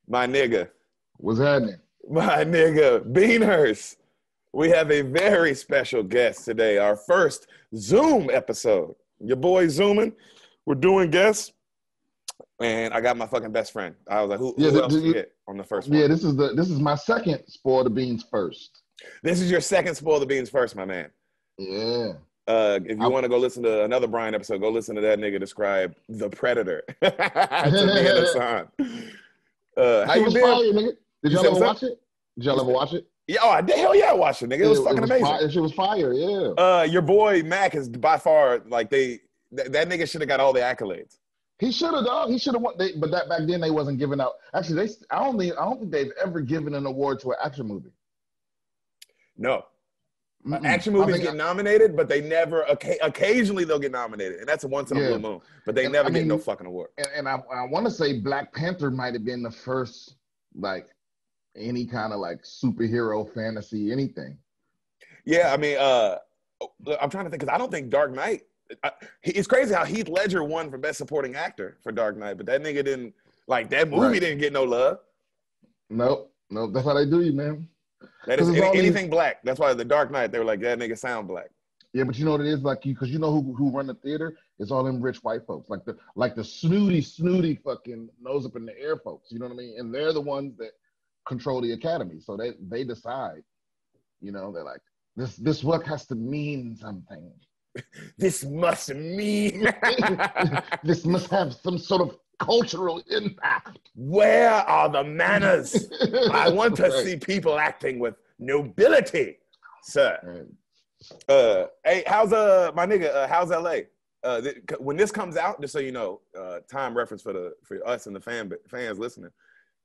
My nigga. What's happening? My nigga. Beanhurst. We have a very special guest today. Our first Zoom episode. Your boy Zooming. We're doing guests. And I got my fucking best friend. I was like, who else to get on the first one? Yeah, this is my second Spoil the Beans first. This is your second Spoil the Beans first, my man. Yeah. If you want to go listen to another Brian episode, go listen to that nigga describe the Predator to me and Hassan. How you been? Fire, nigga. Did y'all ever watch it? Did y'all ever watch it? Yeah, hell yeah, I watched it, nigga. It was fucking amazing. That shit was fire, yeah. Your boy Mac is by far like that nigga should have got all the accolades. He should have, dog. He should have won. But that back then they wasn't giving out. Actually, I don't think they've ever given an award to an action movie. No. Action movies get nominated, but they never. Occasionally they'll get nominated, and that's a once in a blue moon. But they never get no fucking award. And I want to say Black Panther might have been the first like any kind of like superhero fantasy anything. Yeah, I mean, I'm trying to think because I don't think Dark Knight. It's crazy how Heath Ledger won for Best Supporting Actor for Dark Knight, but that nigga didn't like that movie. Didn't get no love. Nope. That's how they do you, man. That is anything black. That's why the Dark Knight, they were like, that nigga sound black. Yeah, but you know what it is, like because you know who run the theater? It's all them rich white folks, like the snooty fucking nose up in the air folks. You know what I mean? And they're the ones that control the academy, so they decide. You know, they're like, this work has to mean something. This must mean. This must have some sort of cultural impact. Where are the manners? I want to see people acting with nobility, sir. Hey, how's my nigga? How's LA? When this comes out, just so you know, time reference for us and the fans listening.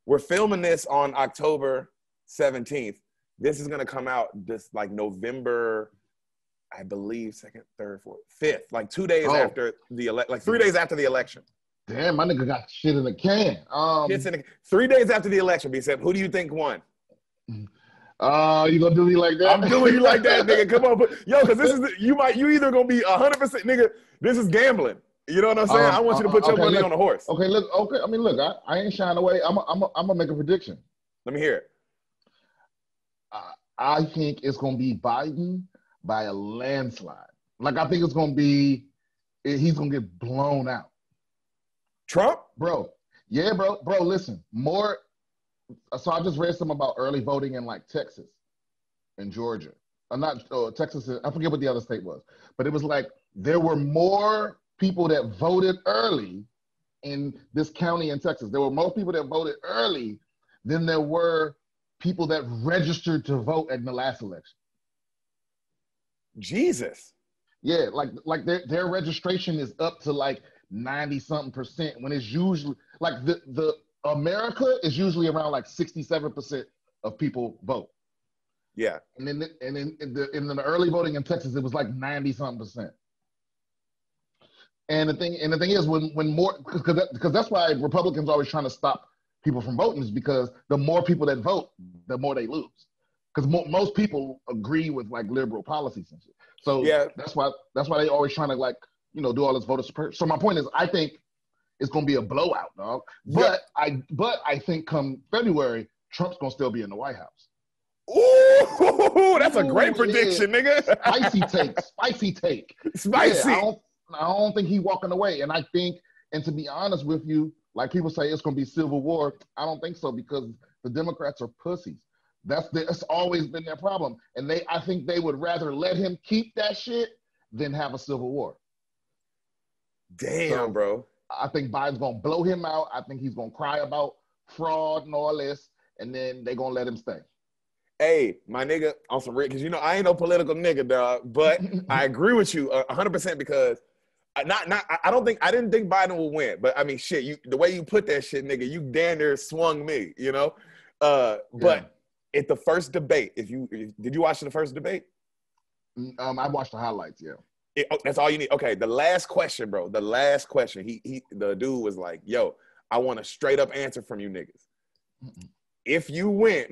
We're filming this on October 17th. This is gonna come out this like November, I believe, 2nd, 3rd, 4th, 5th, like 2 days after the like 3 days after the election. Damn, my nigga got shit in the can. 3 days after the election, B said, who do you think won? You gonna do me like that? I'm doing you like that, nigga. Come on, because this is you either gonna be 100%, nigga. This is gambling. You know what I'm saying? I want you to put your money on a horse. Okay, look. Okay, I mean, look. I ain't shying away. I'm gonna make a prediction. Let me hear it. I think it's gonna be Biden by a landslide. Like I think it's gonna be. He's gonna get blown out. Trump? Bro. Yeah, bro. Bro, listen. So I just read something about early voting in like Texas and Georgia. Texas, I forget what the other state was. But it was like there were more people that voted early in this county in Texas. There were more people that voted early than there were people that registered to vote in the last election. Jesus. Yeah, like their registration is up to like 90-something% when it's usually like the America is usually around like 67% of people vote. Yeah. And then in the early voting in Texas, it was like 90-something%. And the thing is when more because that's why Republicans are always trying to stop people from voting is because the more people that vote, the more they lose. Because most people agree with like liberal policies and shit. So yeah, that's why they always trying to like, you know, do all this voter support. So my point is, I think it's gonna be a blowout, dog. But I think come February, Trump's gonna still be in the White House. Ooh, that's a great prediction, nigga. Spicy take. Spicy. Yeah, I don't think he's walking away. And I think, and to be honest with you, like people say it's gonna be civil war. I don't think so because the Democrats are pussies. That's always been their problem. And I think they would rather let him keep that shit than have a civil war. Damn, bro. I think Biden's gonna blow him out. I think he's gonna cry about fraud and all this, and then they're gonna let him stay. Hey, my nigga, on some real, because you know I ain't no political nigga, dog. But I agree with you 100% because I didn't think Biden would win. But I mean, shit, the way you put that shit, nigga, you damn near swung me, you know. But at the first debate, did you watch the first debate? I watched the highlights. Yeah. That's all you need. Okay, the last question, bro. The last question. The dude was like, "Yo, I want a straight up answer from you niggas. If you win,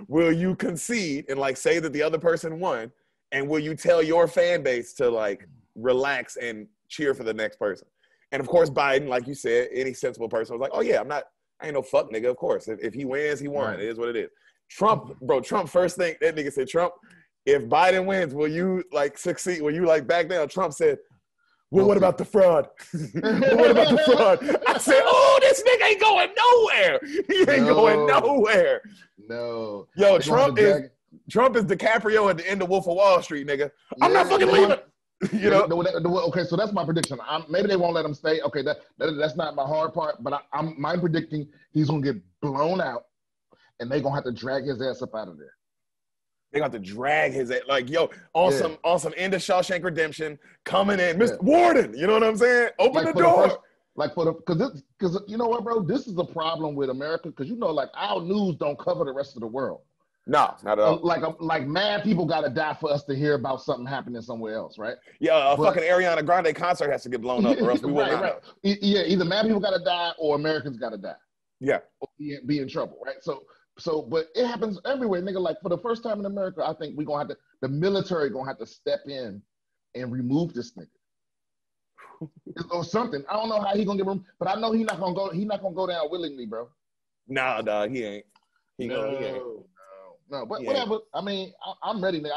will you concede and like say that the other person won, and will you tell your fan base to like relax and cheer for the next person?" And of course, Biden, like you said, any sensible person was like, "Oh yeah, I'm not I ain't no fuck nigga, of course. If he wins, he won. Right. It is what it is. Trump, bro, first thing, that nigga said, Trump, if Biden wins, will you like succeed? Will you like back down? Trump said, well, what about the fraud? Well, what about the fraud? I said, oh, this nigga ain't going nowhere. He ain't going nowhere. No. Yo, Trump is DiCaprio at the end of Wolf of Wall Street, nigga. I'm not fucking leaving. You know? Okay, so that's my prediction. Maybe they won't let him stay. Okay, that's not my hard part, but I'm predicting he's gonna get blown out, and they're gonna have to drag his ass up out of there. They got to drag his ass, like, yo, on some end of Shawshank Redemption, coming in, Mr. Warden. You know what I'm saying? Open the door. Because you know what, bro? This is a problem with America. Because you know, like our news don't cover the rest of the world. No, not at all. Like mad people got to die for us to hear about something happening somewhere else, right? Yeah, fucking Ariana Grande concert has to get blown up, or else we will not know. Yeah, either mad people got to die or Americans got to die. Yeah, or be in trouble, right? So, but it happens everywhere, nigga. Like for the first time in America, I think the military gonna have to step in and remove this nigga or something. I don't know how he gonna get removed, but I know he not gonna go down willingly, bro. Nah, dog, he ain't. No, but whatever. I mean, I'm ready, nigga.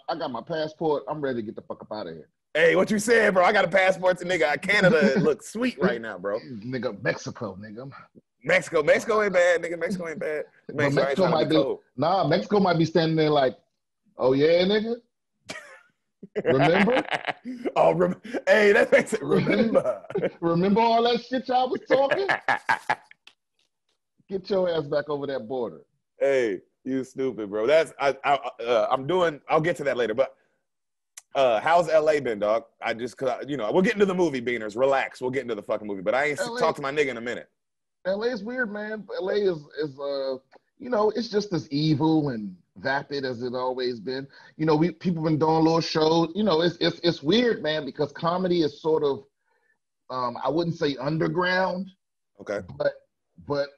I got my passport. I'm ready to get the fuck up out of here. Hey, what you saying, bro? I got a passport to nigga. Canada looks sweet right now, bro. Nigga, Mexico, nigga. Mexico ain't bad, nigga. Mexico ain't bad. Mexico might be standing there like, oh yeah, nigga. Remember? Hey, that makes it remember. Remember all that shit y'all was talking? Get your ass back over that border. Hey, you stupid, bro. I'll get to that later. But how's LA been, dog? We'll get into the movie, Beaners. Relax. We'll get into the fucking movie. But I ain't talk to my nigga in a minute. LA is weird, man. LA is it's just as evil and vapid as it always been. You know, people been doing little shows. You know, it's weird, man, because comedy is sort of I wouldn't say underground. Okay. But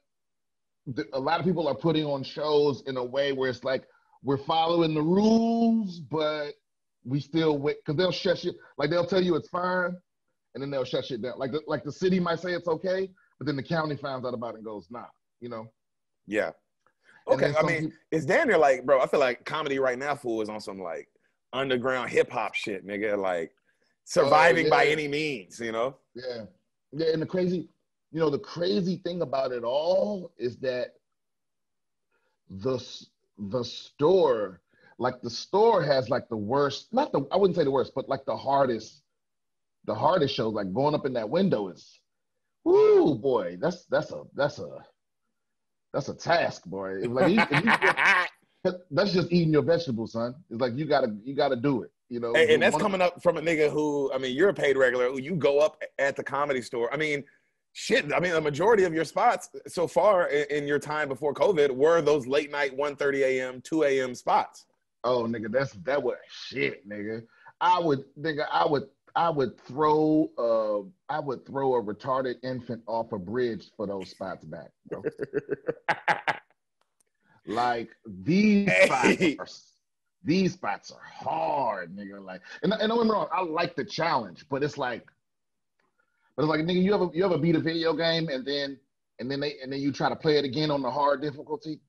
a lot of people are putting on shows in a way where it's like we're following the rules, but we still wait because they'll shut shit. Like they'll tell you it's fine, and then they'll shut shit down. Like the city might say it's okay, but then the county finds out about it and goes, nah, you know? Yeah. Okay, I mean, it's damn near like, bro, I feel like comedy right now, fool, is on some like underground hip hop shit, nigga. Like surviving by any means, you know? Yeah. Yeah, and the crazy thing about it all is that the store has like the worst, I wouldn't say the worst, but like the hardest shows, like going up in that window is, woo, boy, that's a task, boy. That's just eating your vegetables, son. It's like you gotta do it, you know. And that's coming up from a nigga who, I mean, you're a paid regular. Who you go up at the Comedy Store. I mean, shit. I mean, the majority of your spots so far in your time before COVID were those late night 1:30 a.m., 2 a.m. spots. Oh, nigga, that was shit, nigga. I would throw a retarded infant off a bridge for those spots back, bro. Like these spots are hard, nigga. Like, and don't get me wrong, I like the challenge, but it's like, nigga, you ever beat a video game and then you try to play it again on the hard difficulty?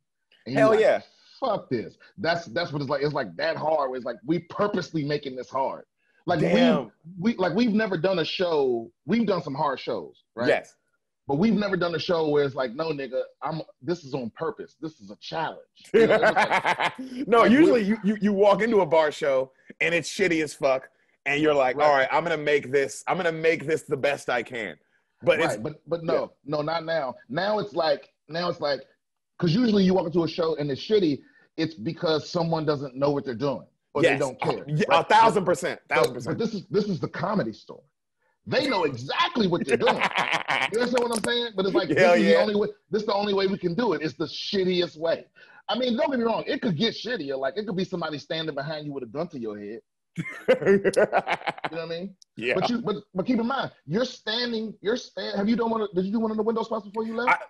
And Hell yeah. Fuck this. That's what it's like. It's like that hard. Where it's like we purposely making this hard. Like we've never done a show. We've done some hard shows, right? Yes. But we've never done a show where it's like, no, nigga, this is on purpose. This is a challenge. You know, no, like usually you walk into a bar show and it's shitty as fuck, and you're like, all right, I'm gonna make this the best I can. But no, not now. Now it's like, because usually you walk into a show and it's shitty, it's because someone doesn't know what they're doing. Or they don't care. Right? 1,000%. But this is the Comedy Store. They know exactly what they're doing. You understand what I'm saying? But it's like, this is the only way we can do it. It's the shittiest way. I mean, don't get me wrong. It could get shittier. Like, it could be somebody standing behind you with a gun to your head. You know what I mean? Yeah. But keep in mind, you're standing. Have you did you do one of the window spots before you left?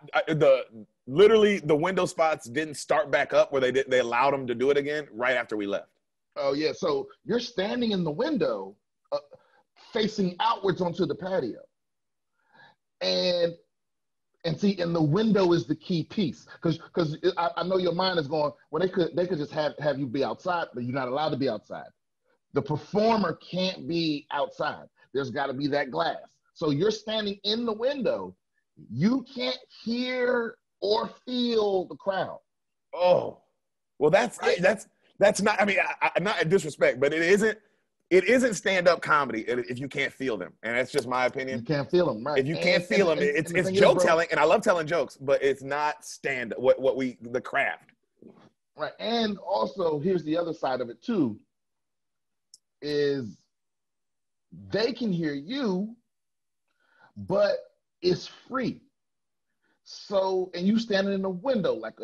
Literally the window spots didn't start back up where they allowed them to do it again right after we left. Oh yeah. So you're standing in the window, facing outwards onto the patio, and And see, and the window is the key piece, because I know your mind is going, well, they could just have you be outside, but you're not allowed to be outside. The performer can't be outside. There's got to be that glass. So you're standing in the window. You can't hear or feel the crowd. Oh, well, that's not. I mean, not a disrespect, but it isn't stand-up comedy if you can't feel them, and that's just my opinion. You can't feel them, right? If you can't feel them, it's joke telling, and I love telling jokes, but it's not stand-up. The craft, right? And also, here's the other side of it too. Is they can hear you, but it's free. So, and you standing in the window like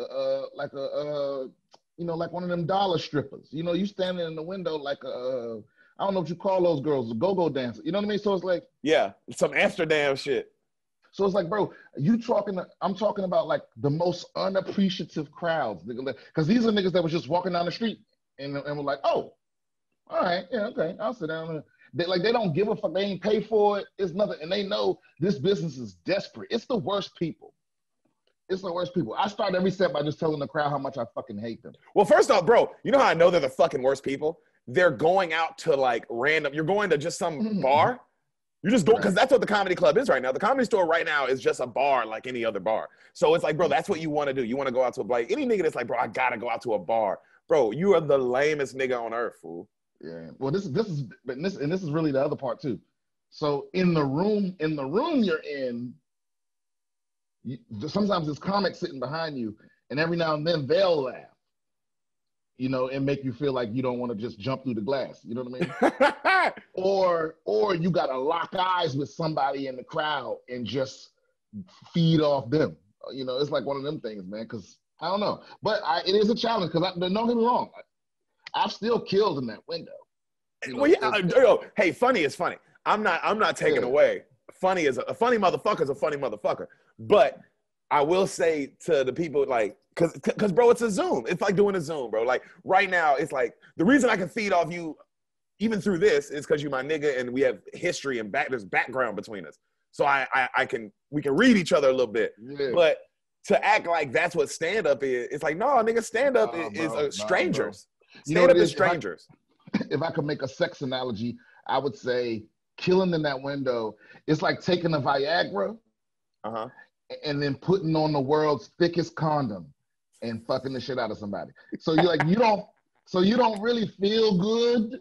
one of them dollar strippers. You standing in the window like I don't know what you call those girls, a go-go dancer. You know what I mean? So it's like, yeah, some Amsterdam shit. So it's like, bro, I'm talking about like the most unappreciative crowds, because these are niggas that was just walking down the street and were like, oh, all right, yeah, okay, I'll sit down. They don't give a fuck. They ain't pay for it. It's nothing, and they know this business is desperate. It's the worst people. It's the worst people. I start every set by just telling the crowd how much I fucking hate them. Well, first off, bro, you know how I know they're the fucking worst people? They're going out to like random. You're going to just some bar. You're just going because that's what the comedy club is right now. The Comedy Store right now is just a bar like any other bar. So it's like, bro, that's what you want to do. You want to go out to a bar. Any nigga that's like, bro, I gotta go out to a bar. Bro, you are the lamest nigga on earth, fool. Yeah. Well, this is really the other part too. So in the room you're in, sometimes there's comics sitting behind you, and every now and then they'll laugh, and make you feel like you don't want to just jump through the glass. You know what I mean? or you got to lock eyes with somebody in the crowd and just feed off them. It's like one of them things, man, because I don't know. But it is a challenge because don't get me wrong. I've still killed in that window. Well, yeah, hey, funny is funny. I'm not taking away. Funny is a funny motherfucker is a funny motherfucker. But I will say to the people, like, cause bro, it's a Zoom. It's like doing a Zoom, bro. Like right now, it's like the reason I can feed off you even through this is because you my nigga and we have history and there's background between us. So we can read each other a little bit. Yeah. But to act like that's what stand-up is, it's like, no, nigga, stand-up is strangers. Stand-up is strangers. If I could make a sex analogy, I would say killing in that window, it's like taking a Viagra and then putting on the world's thickest condom and fucking the shit out of somebody. So you're like, you don't really feel good.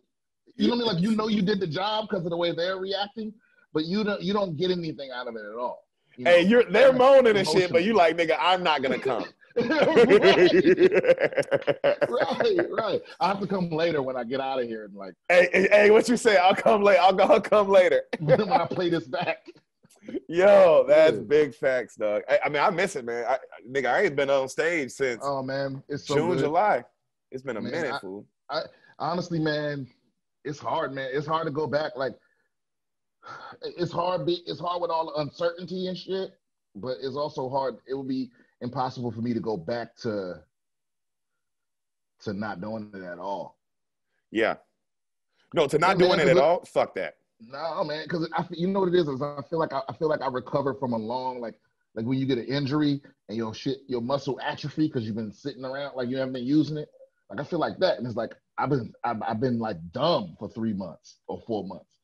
You know what I mean? Like, you did the job because of the way they're reacting, but you don't get anything out of it at all. Hey, they're moaning and shit, but you like, nigga, I'm not gonna come. right. I have to come later when I get out of here and like. Hey, what you say? I'll come late. I'll come later. When I play this back. Yo, that's big facts, dog. I mean, I miss it, man. I ain't been on stage since. Oh man, it's so June, good. July. It's been a minute, fool. I honestly, man, it's hard, man. It's hard to go back. Like, it's hard with all the uncertainty and shit. But it's also hard. It would be impossible for me to go back to not doing it at all. Yeah. No, to not doing it at all. Fuck that. No, man, because you know what it is I feel like I recover from a long like when you get an injury and your muscle atrophy because you've been sitting around like you haven't been using it. Like I feel like that, and it's like I've been like dumb for 3 months or 4 months.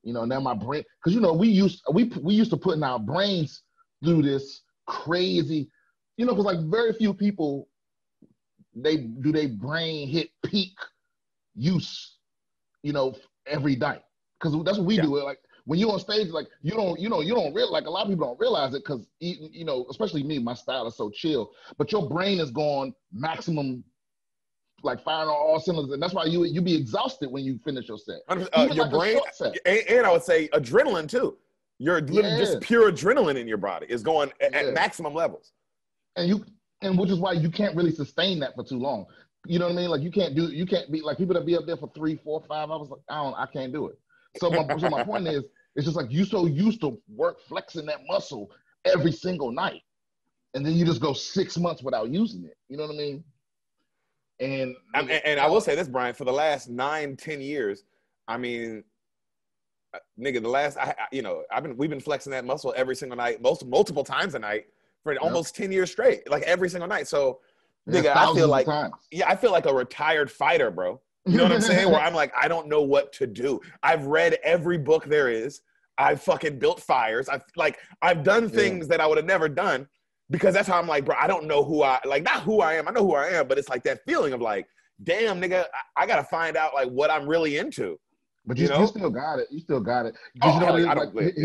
Now my brain, because we used to putting our brains through this crazy, because like very few people their brain hit peak use, every night. Because that's what we do. Like when you're on stage, like you don't realize, like a lot of people don't realize it because especially me, my style is so chill. But your brain is going maximum, like firing on all cylinders, and that's why you be exhausted when you finish your set. Your brain, and I would say adrenaline too. You're literally just pure adrenaline in your body is going at maximum levels. And which is why you can't really sustain that for too long. You know what I mean? Like you can't be like people that be up there for 3, 4, 5 hours. Like I can't do it. So my point is, it's just like you so used to work flexing that muscle every single night, and then you just go 6 months without using it. You know what I mean? And I will say this, Brian, for the last 9-10 years, I mean, nigga, the last we've been flexing that muscle every single night, multiple times a night, for almost 10 years straight, like every single night. So, nigga, I feel like, I feel like a retired fighter, bro. You know what I'm saying? Where I'm like, I don't know what to do. I've read every book there is. I've fucking built fires. I've done things that I would have never done because that's how I'm like, bro, I don't know who not who I am. I know who I am, but it's like that feeling of like, damn, nigga, I got to find out like what I'm really into. But you still got it. You still got it. Oh, hell, I don't like,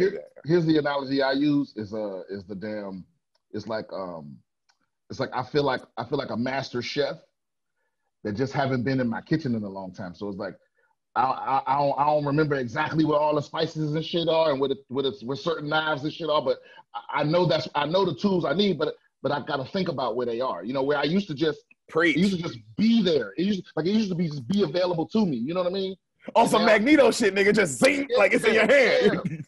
here's the analogy I use is the damn, it's like I feel like a master chef that just haven't been in my kitchen in a long time. So it's like I don't remember exactly what all the spices and shit are and with certain knives and shit are, but I know the tools I need, but I gotta think about where they are. You know, where I used to just preach. It used to just be there. It used to be just be available to me. You know what I mean? On some Magneto shit, nigga, just zing, like it's in your hand.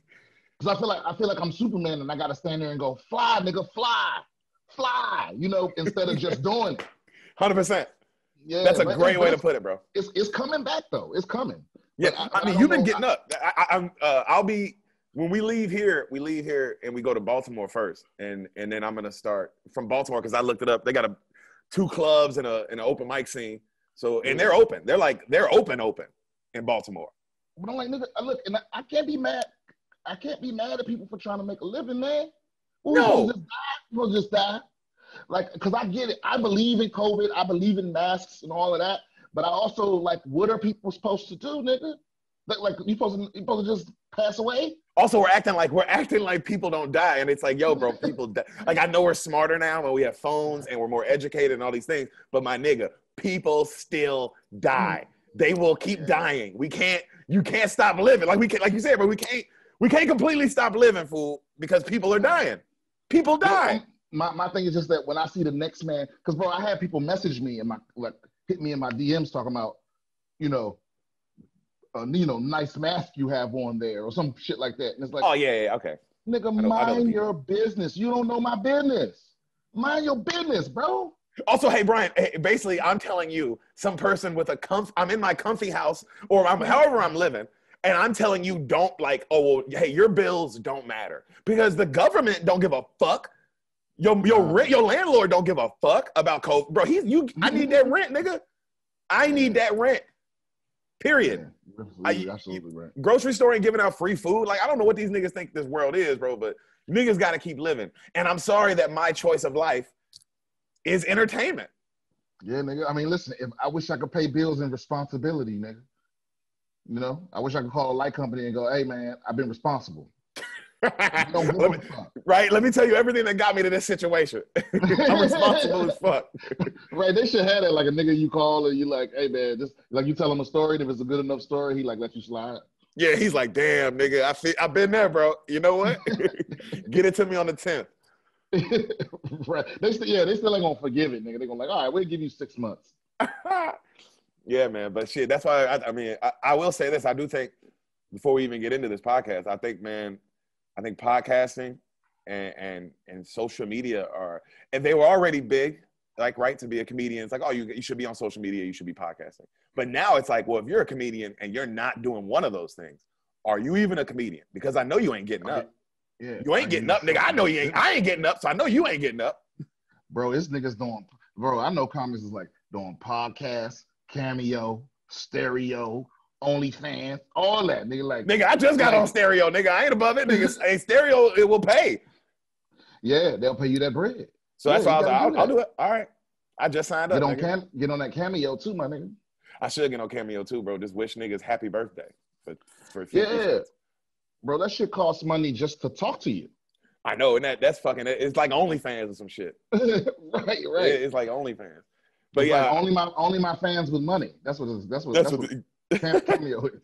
Because I feel like I'm Superman and I gotta stand there and go, fly, nigga, fly, you know, instead of just doing it. 100%. Yeah, that's a great way to put it, bro. It's coming back though. It's coming. Yeah, I mean, you've been getting up. I'll be when we leave here and we go to Baltimore first, and then I'm gonna start from Baltimore because I looked it up. They got 2 clubs and an open mic scene. So and they're open. They're open in Baltimore. But I'm like, nigga, look, and I can't be mad. I can't be mad at people for trying to make a living, man. No, we'll just die. Like, because I get it. I believe in COVID. I believe in masks and all of that. But I also, like, what are people supposed to do, nigga? Like you supposed to just pass away? Also, we're acting like people don't die. And it's like, yo, bro, people die. Like, I know we're smarter now and we have phones and we're more educated and all these things. But my nigga, people still die. They will keep dying. You can't stop living. Like you said, bro, we can't completely stop living, fool, because people are dying. People die. My thing is just that when I see the next man, because bro, I had people message me and hit me in my DMs talking about, nice mask you have on there or some shit like that. And it's like, oh yeah, okay. Nigga, mind your business. You don't know my business. Mind your business, bro. Also, hey Brian, basically I'm telling you, some person with I'm in my comfy house or however I'm living, and I'm telling you don't hey, your bills don't matter because the government don't give a fuck. Your landlord don't give a fuck about COVID, bro. I need that rent, nigga. I need that rent. Period. Yeah, absolutely right. Grocery store ain't giving out free food. Like, I don't know what these niggas think this world is, bro, but niggas got to keep living. And I'm sorry that my choice of life is entertainment. Yeah, nigga. I mean, listen, I wish I could pay bills in responsibility, nigga. You know, I wish I could call a light company and go, hey, man, I've been responsible. Let me tell you everything that got me to this situation. I'm responsible as fuck. Right, they should have that, like a nigga you call and you like, hey man, just like you tell him a story, and if it's a good enough story, he like let you slide. Yeah, he's like, damn, nigga, I've been there, bro. You know what? Get it to me on the 10th. Right, they still ain't gonna forgive it, nigga. They gonna like, all right, we'll give you 6 months. Yeah, man, but shit, that's why I will say this. I do think before we even get into this podcast, I think podcasting and social media and they were already big, like, right, to be a comedian. It's like, oh, you should be on social media, you should be podcasting. But now it's like, well, if you're a comedian and you're not doing one of those things, are you even a comedian? Because I know you ain't getting up. Yeah, you ain't getting up, nigga. I know you ain't. I ain't getting up, so I know you ain't getting up. Bro, this nigga's I know comics is like doing podcasts, Cameo, Stereo, OnlyFans, all that, nigga. Like, nigga, I just got on Stereo, nigga. I ain't above it, nigga. Hey, Stereo, it will pay. Yeah, they'll pay you that bread. So that's why I was like, I'll do it. All right, I just signed up. Get on that Cameo too, my nigga. I should get on Cameo too, bro. Just wish niggas happy birthday for bro. That shit costs money just to talk to you. I know, and that's fucking. It's like OnlyFans or some shit. Right. It's like OnlyFans. But it's yeah, like only my fans with money. That's what Cameo is.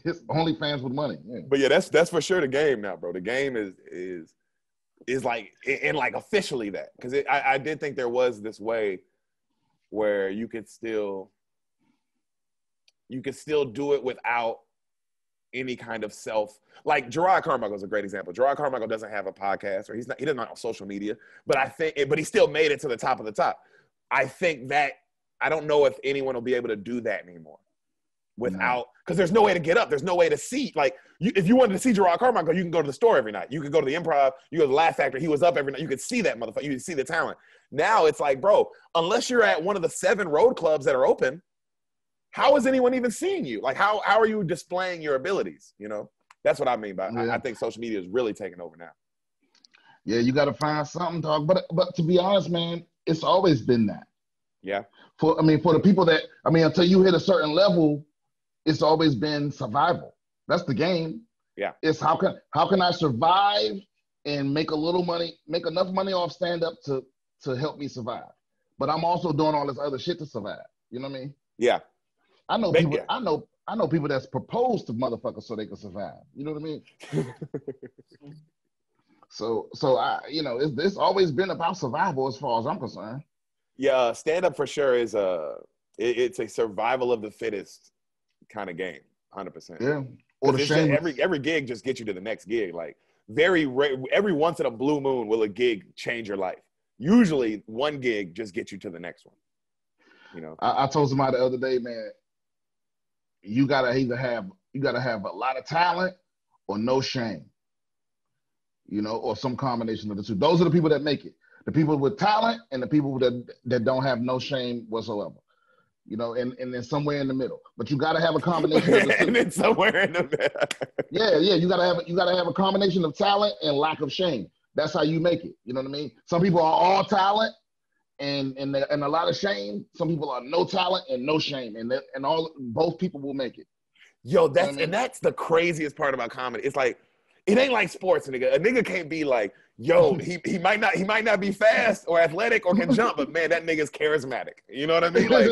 It's only fans with money. Yeah. But yeah, that's for sure the game now, bro. The game is like like officially that, because I did think there was this way where you could still do it without any kind of self. Like Gerard Carmichael is a great example. Gerard Carmichael doesn't have a podcast, or he doesn't on social media, but he still made it to the top of the top. I think that I don't know if anyone will be able to do that anymore. without, because there's no way to get up. There's no way to see. Like, if you wanted to see Gerard Carmichael, you can go to the store every night. You could go to the Improv. You go to the Laugh Factory. He was up every night. You could see that motherfucker. You could see the talent. Now it's like, bro, unless you're at one of the 7 road clubs that are open, how is anyone even seeing you? Like, how are you displaying your abilities? You know, that's what I mean by I think social media is really taking over now. Yeah, you got to find something, dog. But to be honest, man, it's always been that. Yeah. For the people that, until you hit a certain level, it's always been survival. That's the game. Yeah. It's how can I survive and make a little money, make enough money off stand-up to help me survive. But I'm also doing all this other shit to survive. You know what I mean? Yeah. I know people. I know people that's proposed to motherfuckers so they can survive. You know what I mean? so I, it's always been about survival as far as I'm concerned. Yeah, stand up for sure is it's a survival of the fittest kind of game, 100%. Yeah. Or the shame. Every gig just gets you to the next gig. Like every once in a blue moon will a gig change your life. Usually one gig just gets you to the next one. You know. I told somebody the other day, man, you gotta have a lot of talent or no shame. You know, or some combination of the two. Those are the people that make it. The people with talent and the people that don't have no shame whatsoever. You know, and then somewhere in the middle. But you gotta have a combination of the two. And then somewhere in the middle. Yeah. You gotta have a combination of talent and lack of shame. That's how you make it. You know what I mean? Some people are all talent and a lot of shame. Some people are no talent and no shame, and both people will make it. Yo, that's the craziest part about comedy. It's like, it ain't like sports, nigga. A nigga can't be like, yo, he might not be fast or athletic or can jump, but man, that nigga's charismatic. You know what I mean? Like,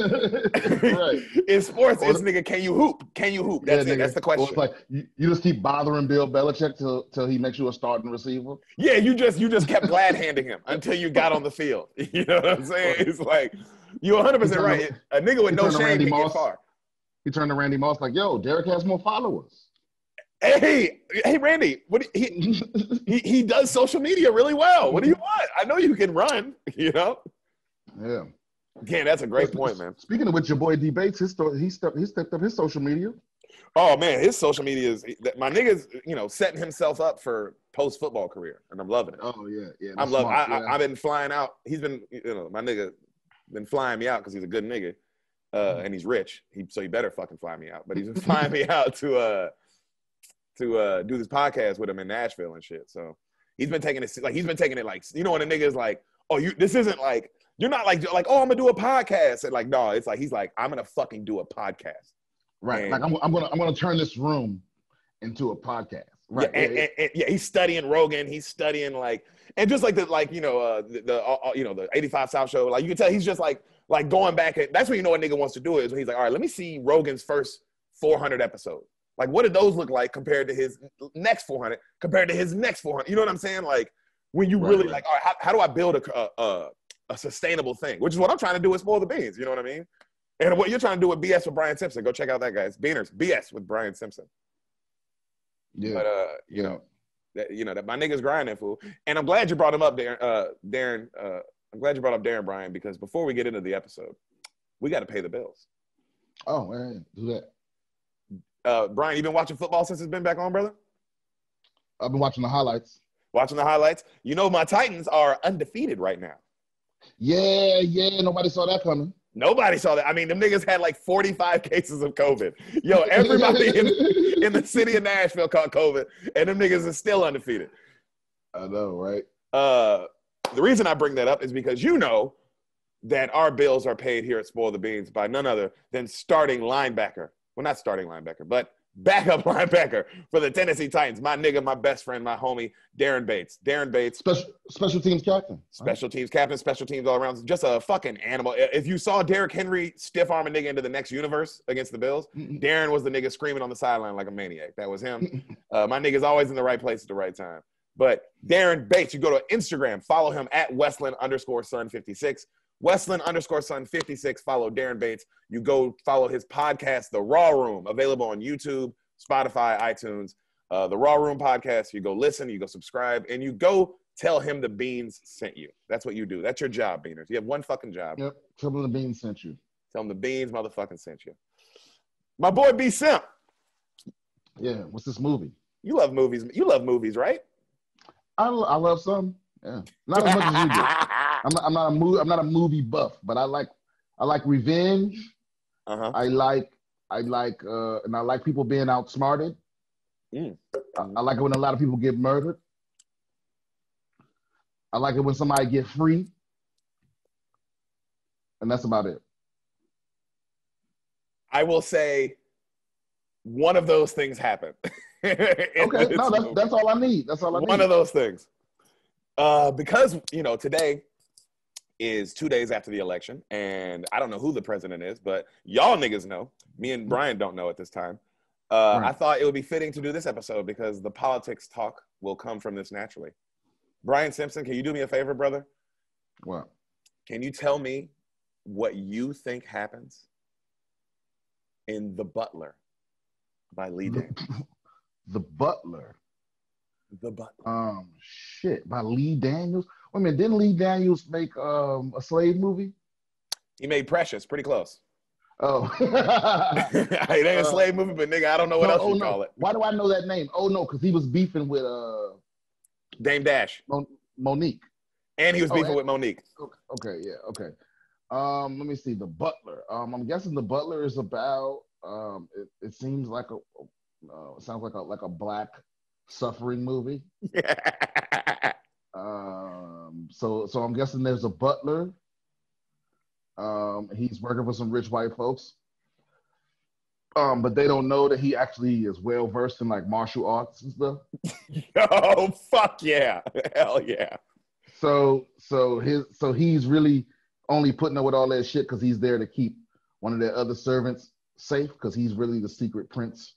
right. In sports, it's nigga, can you hoop? Can you hoop? That's it. Nigga. That's the question. Or it's like you just keep bothering Bill Belichick till he makes you a starting receiver. Yeah, you just kept glad handing him until you got on the field. You know what I'm saying? It's like, you're 100% right. A nigga with no shame can get far. He turned to Randy Moss like, yo, Deric has more followers. Hey, Randy, he does social media really well. What do you want? I know you can run, you know? Yeah. Again, that's a great point, man. Speaking of which, your boy D-Bates, he stepped up his social media. Oh, man, his social media is, my nigga's, setting himself up for post-football career, and I'm loving it. Oh, yeah. I'm loving it. I've been flying out. He's been, my nigga been flying me out because he's a good nigga, and he's rich. So he better fucking fly me out. But he's been flying me out to do this podcast with him in Nashville and shit. So he's been taking it like, when a nigga is like, oh, this isn't like, you're not like, oh, I'm gonna do a podcast. And like, no, it's like, he's like, I'm gonna fucking do a podcast. Right. And like I'm gonna turn this room into a podcast. Right. Yeah, and he's studying Rogan. He's studying and just like the 85 South show. Like you can tell he's just like going back. That's when you know a nigga wants to do it, is when he's like, all right, let me see Rogan's first 400 episodes. Like, what did those look like compared to his next 400, compared to his next 400? You know what I'm saying? Like, when you really like, all right, how do I build a sustainable thing? Which is what I'm trying to do with Spoil the Beans. You know what I mean? And what you're trying to do with BS with Brian Simpson. Go check out that guy. It's Beaners. BS with Brian Simpson. Yeah. But, that my nigga's grinding, fool. And I'm glad you brought him up, Darren. I'm glad you brought up Darren, Brian, because before we get into the episode, we got to pay the bills. Oh, man. Do that. Brian, you been watching football since it's been back on, brother? I've been watching the highlights. Watching the highlights? You know my Titans are undefeated right now. Yeah. Nobody saw that coming. Nobody saw that. I mean, them niggas had like 45 cases of COVID. Yo, everybody in the city of Nashville caught COVID, and them niggas are still undefeated. I know, right? The reason I bring that up is because you know that our bills are paid here at Spoil the Beans by none other than starting linebacker. Well, not starting linebacker, but backup linebacker for the Tennessee Titans. My nigga, my best friend, my homie, Darren Bates. Darren Bates. Special teams captain. Special teams captain, special teams all around. Just a fucking animal. If you saw Derrick Henry stiff arm a nigga into the next universe against the Bills, Darren was the nigga screaming on the sideline like a maniac. That was him. My nigga's always in the right place at the right time. But Darren Bates, you go to Instagram, follow him at Westland_Son56. Westland_Son56. Follow Darren Bates. You go follow his podcast, The Raw Room, available on YouTube, Spotify, iTunes. The Raw Room podcast. You go listen, you go subscribe, and you go tell him the Beans sent you. That's what you do. That's your job, Beaners. You have one fucking job. Yep. Tell him the Beans sent you. Tell him the Beans motherfucking sent you. My boy B Simp. Yeah, what's this movie? You love movies. You love movies, right? I love some. Yeah, not as much as you do. I'm not a movie buff, but I like revenge. Uh-huh. I like and I like people being outsmarted. I like it when a lot of people get murdered. I like it when somebody get free. And that's about it. I will say one of those things happened. Okay, no, that's all I need. That's all I need. One of those things. Because, today is 2 days after the election, and I don't know who the president is, but y'all niggas know. Me and Brian don't know at this time. Right. I thought it would be fitting to do this episode because the politics talk will come from this naturally. Brian Simpson, can you do me a favor, brother? What? Can you tell me what you think happens in The Butler by Lee Daniels? The Butler. The Butler. Shit, by Lee Daniels. Wait a minute, didn't Lee Daniels make a slave movie? He made Precious, pretty close. Oh. It ain't a slave movie, but nigga, I don't know what else you call it. Why do I know that name? Oh no, because he was beefing with Dame Dash. Monique. And he was beefing with Monique. Okay, yeah, okay. Let me see. The Butler. I'm guessing The Butler is about it seems like it sounds like a black suffering movie. So I'm guessing there's a butler. He's working for some rich white folks. But they don't know that he actually is well versed in like martial arts and stuff. Oh fuck yeah. Hell yeah. So he's really only putting up with all that shit because he's there to keep one of their other servants safe because he's really the secret prince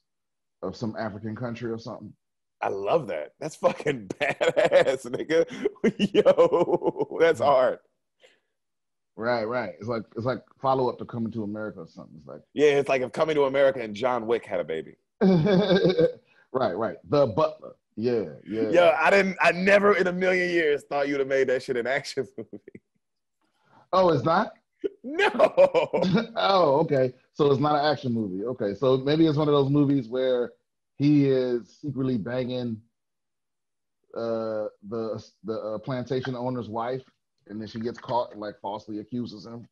of some African country or something. I love that. That's fucking badass, nigga. Yo, that's hard. Right. It's like follow up to Coming to America or something. It's like it's like if Coming to America and John Wick had a baby. Right. The Butler. Yeah. Yo, I never in a million years thought you'd have made that shit an action movie. Oh, it's not? No. Oh, okay. So it's not an action movie. Okay. So maybe it's one of those movies where he is secretly banging the plantation owner's wife, and then she gets caught and like falsely accuses him.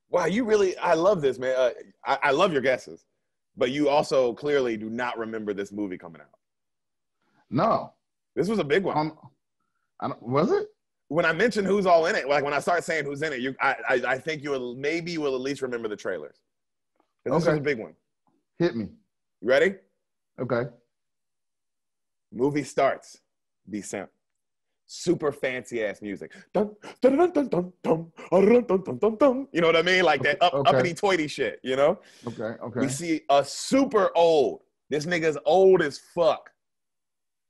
Wow, I love this, man. I love your guesses, but you also clearly do not remember this movie coming out. No. This was a big one. Was it? When I mentioned who's all in it, like when I start saying who's in it, I think you will at least remember the trailers. This was a big one. Hit me. You ready? Okay. Movie starts. Be simple. Super fancy ass music. Dun, dun, dun, dun, dun, dun, dun, dun, dun, dun, dun. You know what I mean? Like that uppity toity shit, you know? Okay. We see a super old, this nigga's old as fuck,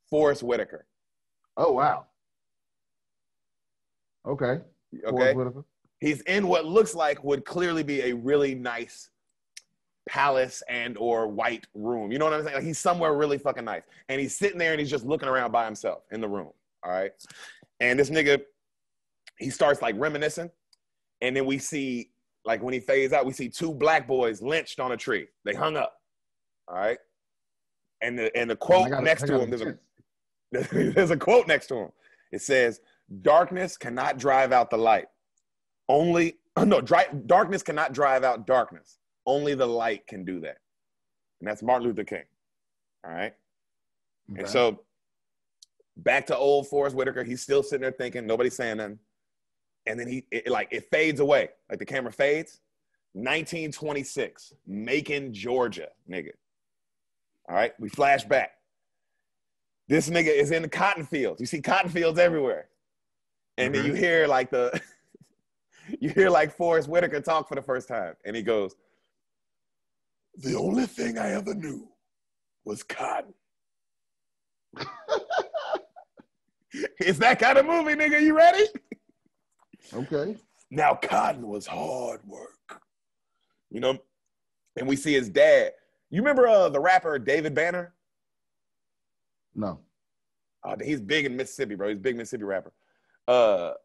Forrest Whitaker. Oh, wow. Okay. Okay. He's in what looks like would clearly be a really nice palace and or white room. You know what I'm saying? Like he's somewhere really fucking nice. And he's sitting there and he's just looking around by himself in the room. All right. And this nigga, he starts like reminiscing. And then we see, like when he fades out, we see two black boys lynched on a tree. They hung up. All right. And the quote next to him, there's a quote next to him. It says, "Darkness cannot drive out the light. Darkness cannot drive out darkness. Only the light can do that." And that's Martin Luther King. All right. Okay. And so back to old Forrest Whitaker. He's still sitting there thinking, nobody's saying nothing. And then it fades away. Like the camera fades. 1926, Macon, Georgia, nigga. All right. We flash back. This nigga is in the cotton fields. You see cotton fields everywhere. And then you hear like Forrest Whitaker talk for the first time. And he goes, "The only thing I ever knew was cotton." It's that kind of movie, nigga. You ready? Okay. Now, cotton was hard work. You know? And we see his dad. You remember the rapper David Banner? No. He's big in Mississippi, bro. He's a big Mississippi rapper.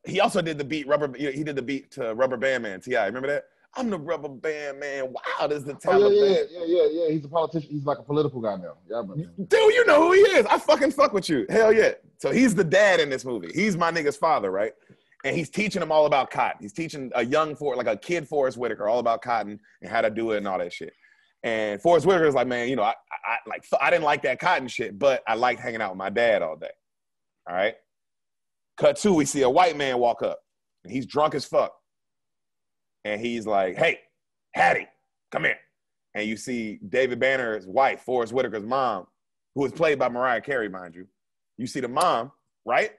He also did the beat he did the beat to Rubber Band Man, T.I. Remember that? I'm the rubber band man. Wow, this is the Oh Taliban. yeah. He's a politician. He's like a political guy now. Yeah, I remember him. Dude, you know who he is. I fucking fuck with you. Hell yeah. So he's the dad in this movie. He's my nigga's father, right? And he's teaching him all about cotton. He's teaching a kid Forrest Whitaker all about cotton and how to do it and all that shit. And Forrest Whitaker is like, man, you know, I didn't like that cotton shit, but I liked hanging out with my dad all day. All right. Cut 2, we see a white man walk up. And he's drunk as fuck. And he's like, hey, Hattie, come here. And you see David Banner's wife, Forrest Whitaker's mom, who was played by Mariah Carey, mind you. You see the mom, right?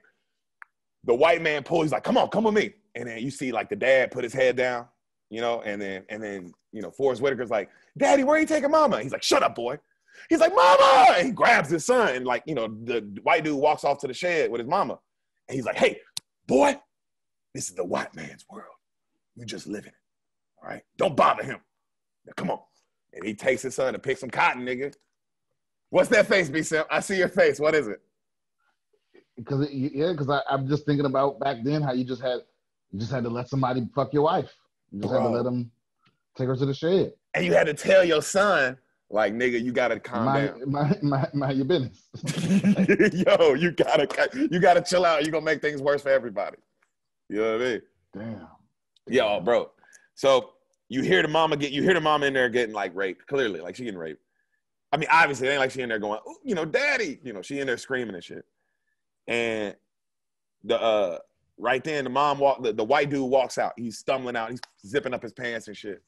The white man pulls, he's like, come on, come with me. And then you see like the dad put his head down, you know, and then you know, Forrest Whitaker's like, Daddy, where are you taking mama? He's like, shut up, boy. He's like, mama! And he grabs his son and like, you know, the white dude walks off to the shed with his mama. And he's like, hey, boy, this is the white man's world. You just live in it, all right? Don't bother him. Now, come on. And he takes his son to pick some cotton, nigga. What's that face, B-Sim? I see your face. What is it? Because I'm just thinking about back then how you just had to let somebody fuck your wife. You just had to let them take her to the shed. And you had to tell your son, like, nigga, you gotta calm down. Mind your business. Yo, you gotta chill out. You're gonna make things worse for everybody. You know what I mean? Damn. Yo, bro. So you hear the mama in there getting like raped. Clearly, like she getting raped. I mean, obviously, it ain't like she in there going, ooh, you know, daddy. You know, she in there screaming and shit. And the right then the white dude walks out. He's stumbling out. He's zipping up his pants and shit.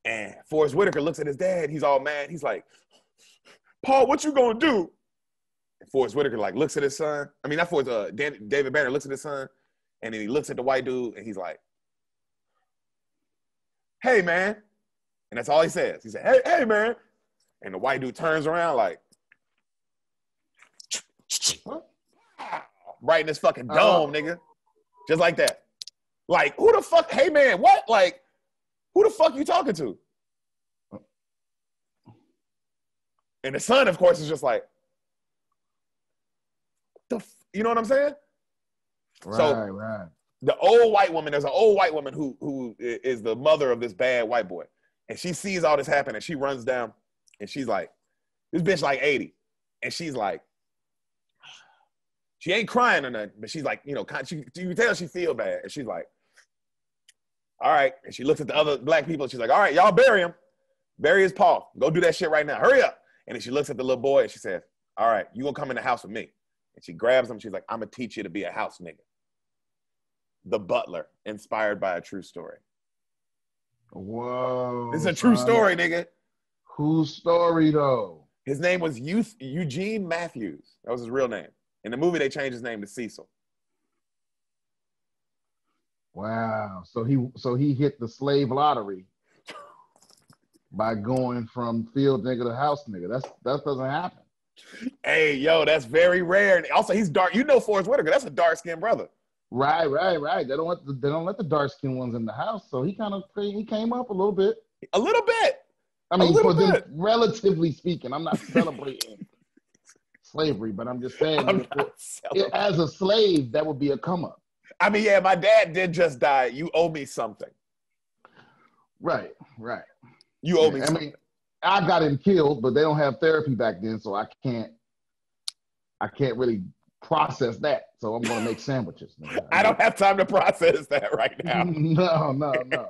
And Forrest Whitaker looks at his dad. He's all mad. He's like, Paul, what you gonna do? And Forrest Whitaker like looks at his son. I mean, not Forrest. David Banner looks at his son, and then he looks at the white dude, and he's like, hey, man. And that's all he says. He said, hey, man. And the white dude turns around like, right in his fucking dome, nigga. Just like that. Like, who the fuck? Hey, man, what? Like, who the fuck you talking to? And the son, of course, is just like, you know what I'm saying? Right. The old white woman, there's an old white woman who is the mother of this bad white boy. And she sees all this happen and she runs down and she's like, this bitch like 80. And she's like, she ain't crying or nothing, but she's like, you know, you can tell she feel bad. And she's like, all right. And she looks at the other black people and she's like, all right, y'all bury him. Bury his paw. Go do that shit right now. Hurry up. And then she looks at the little boy and she says, all right, you gonna come in the house with me. And she grabs him. She's like, I'm gonna teach you to be a house nigga. The Butler, inspired by a true story. Whoa. This is a true story, nigga. Whose story, though? His name was Eugene Matthews. That was his real name. In the movie, they changed his name to Cecil. Wow. So he hit the slave lottery by going from field nigga to house nigga. That doesn't happen. Hey, yo, that's very rare. And also, he's dark. You know Forrest Whitaker. That's a dark-skinned brother. Right. They don't let the dark skinned ones in the house. So he came up a little bit. A little bit. I mean, for them, relatively speaking, I'm not celebrating slavery, but I'm just saying, as a slave, that would be a come up. I mean, yeah, my dad did just die. You owe me something. Right. You owe me something. I mean, I got him killed, but they don't have therapy back then, so I can't really process that. So I'm going to make sandwiches. I don't have time to process that right now. No.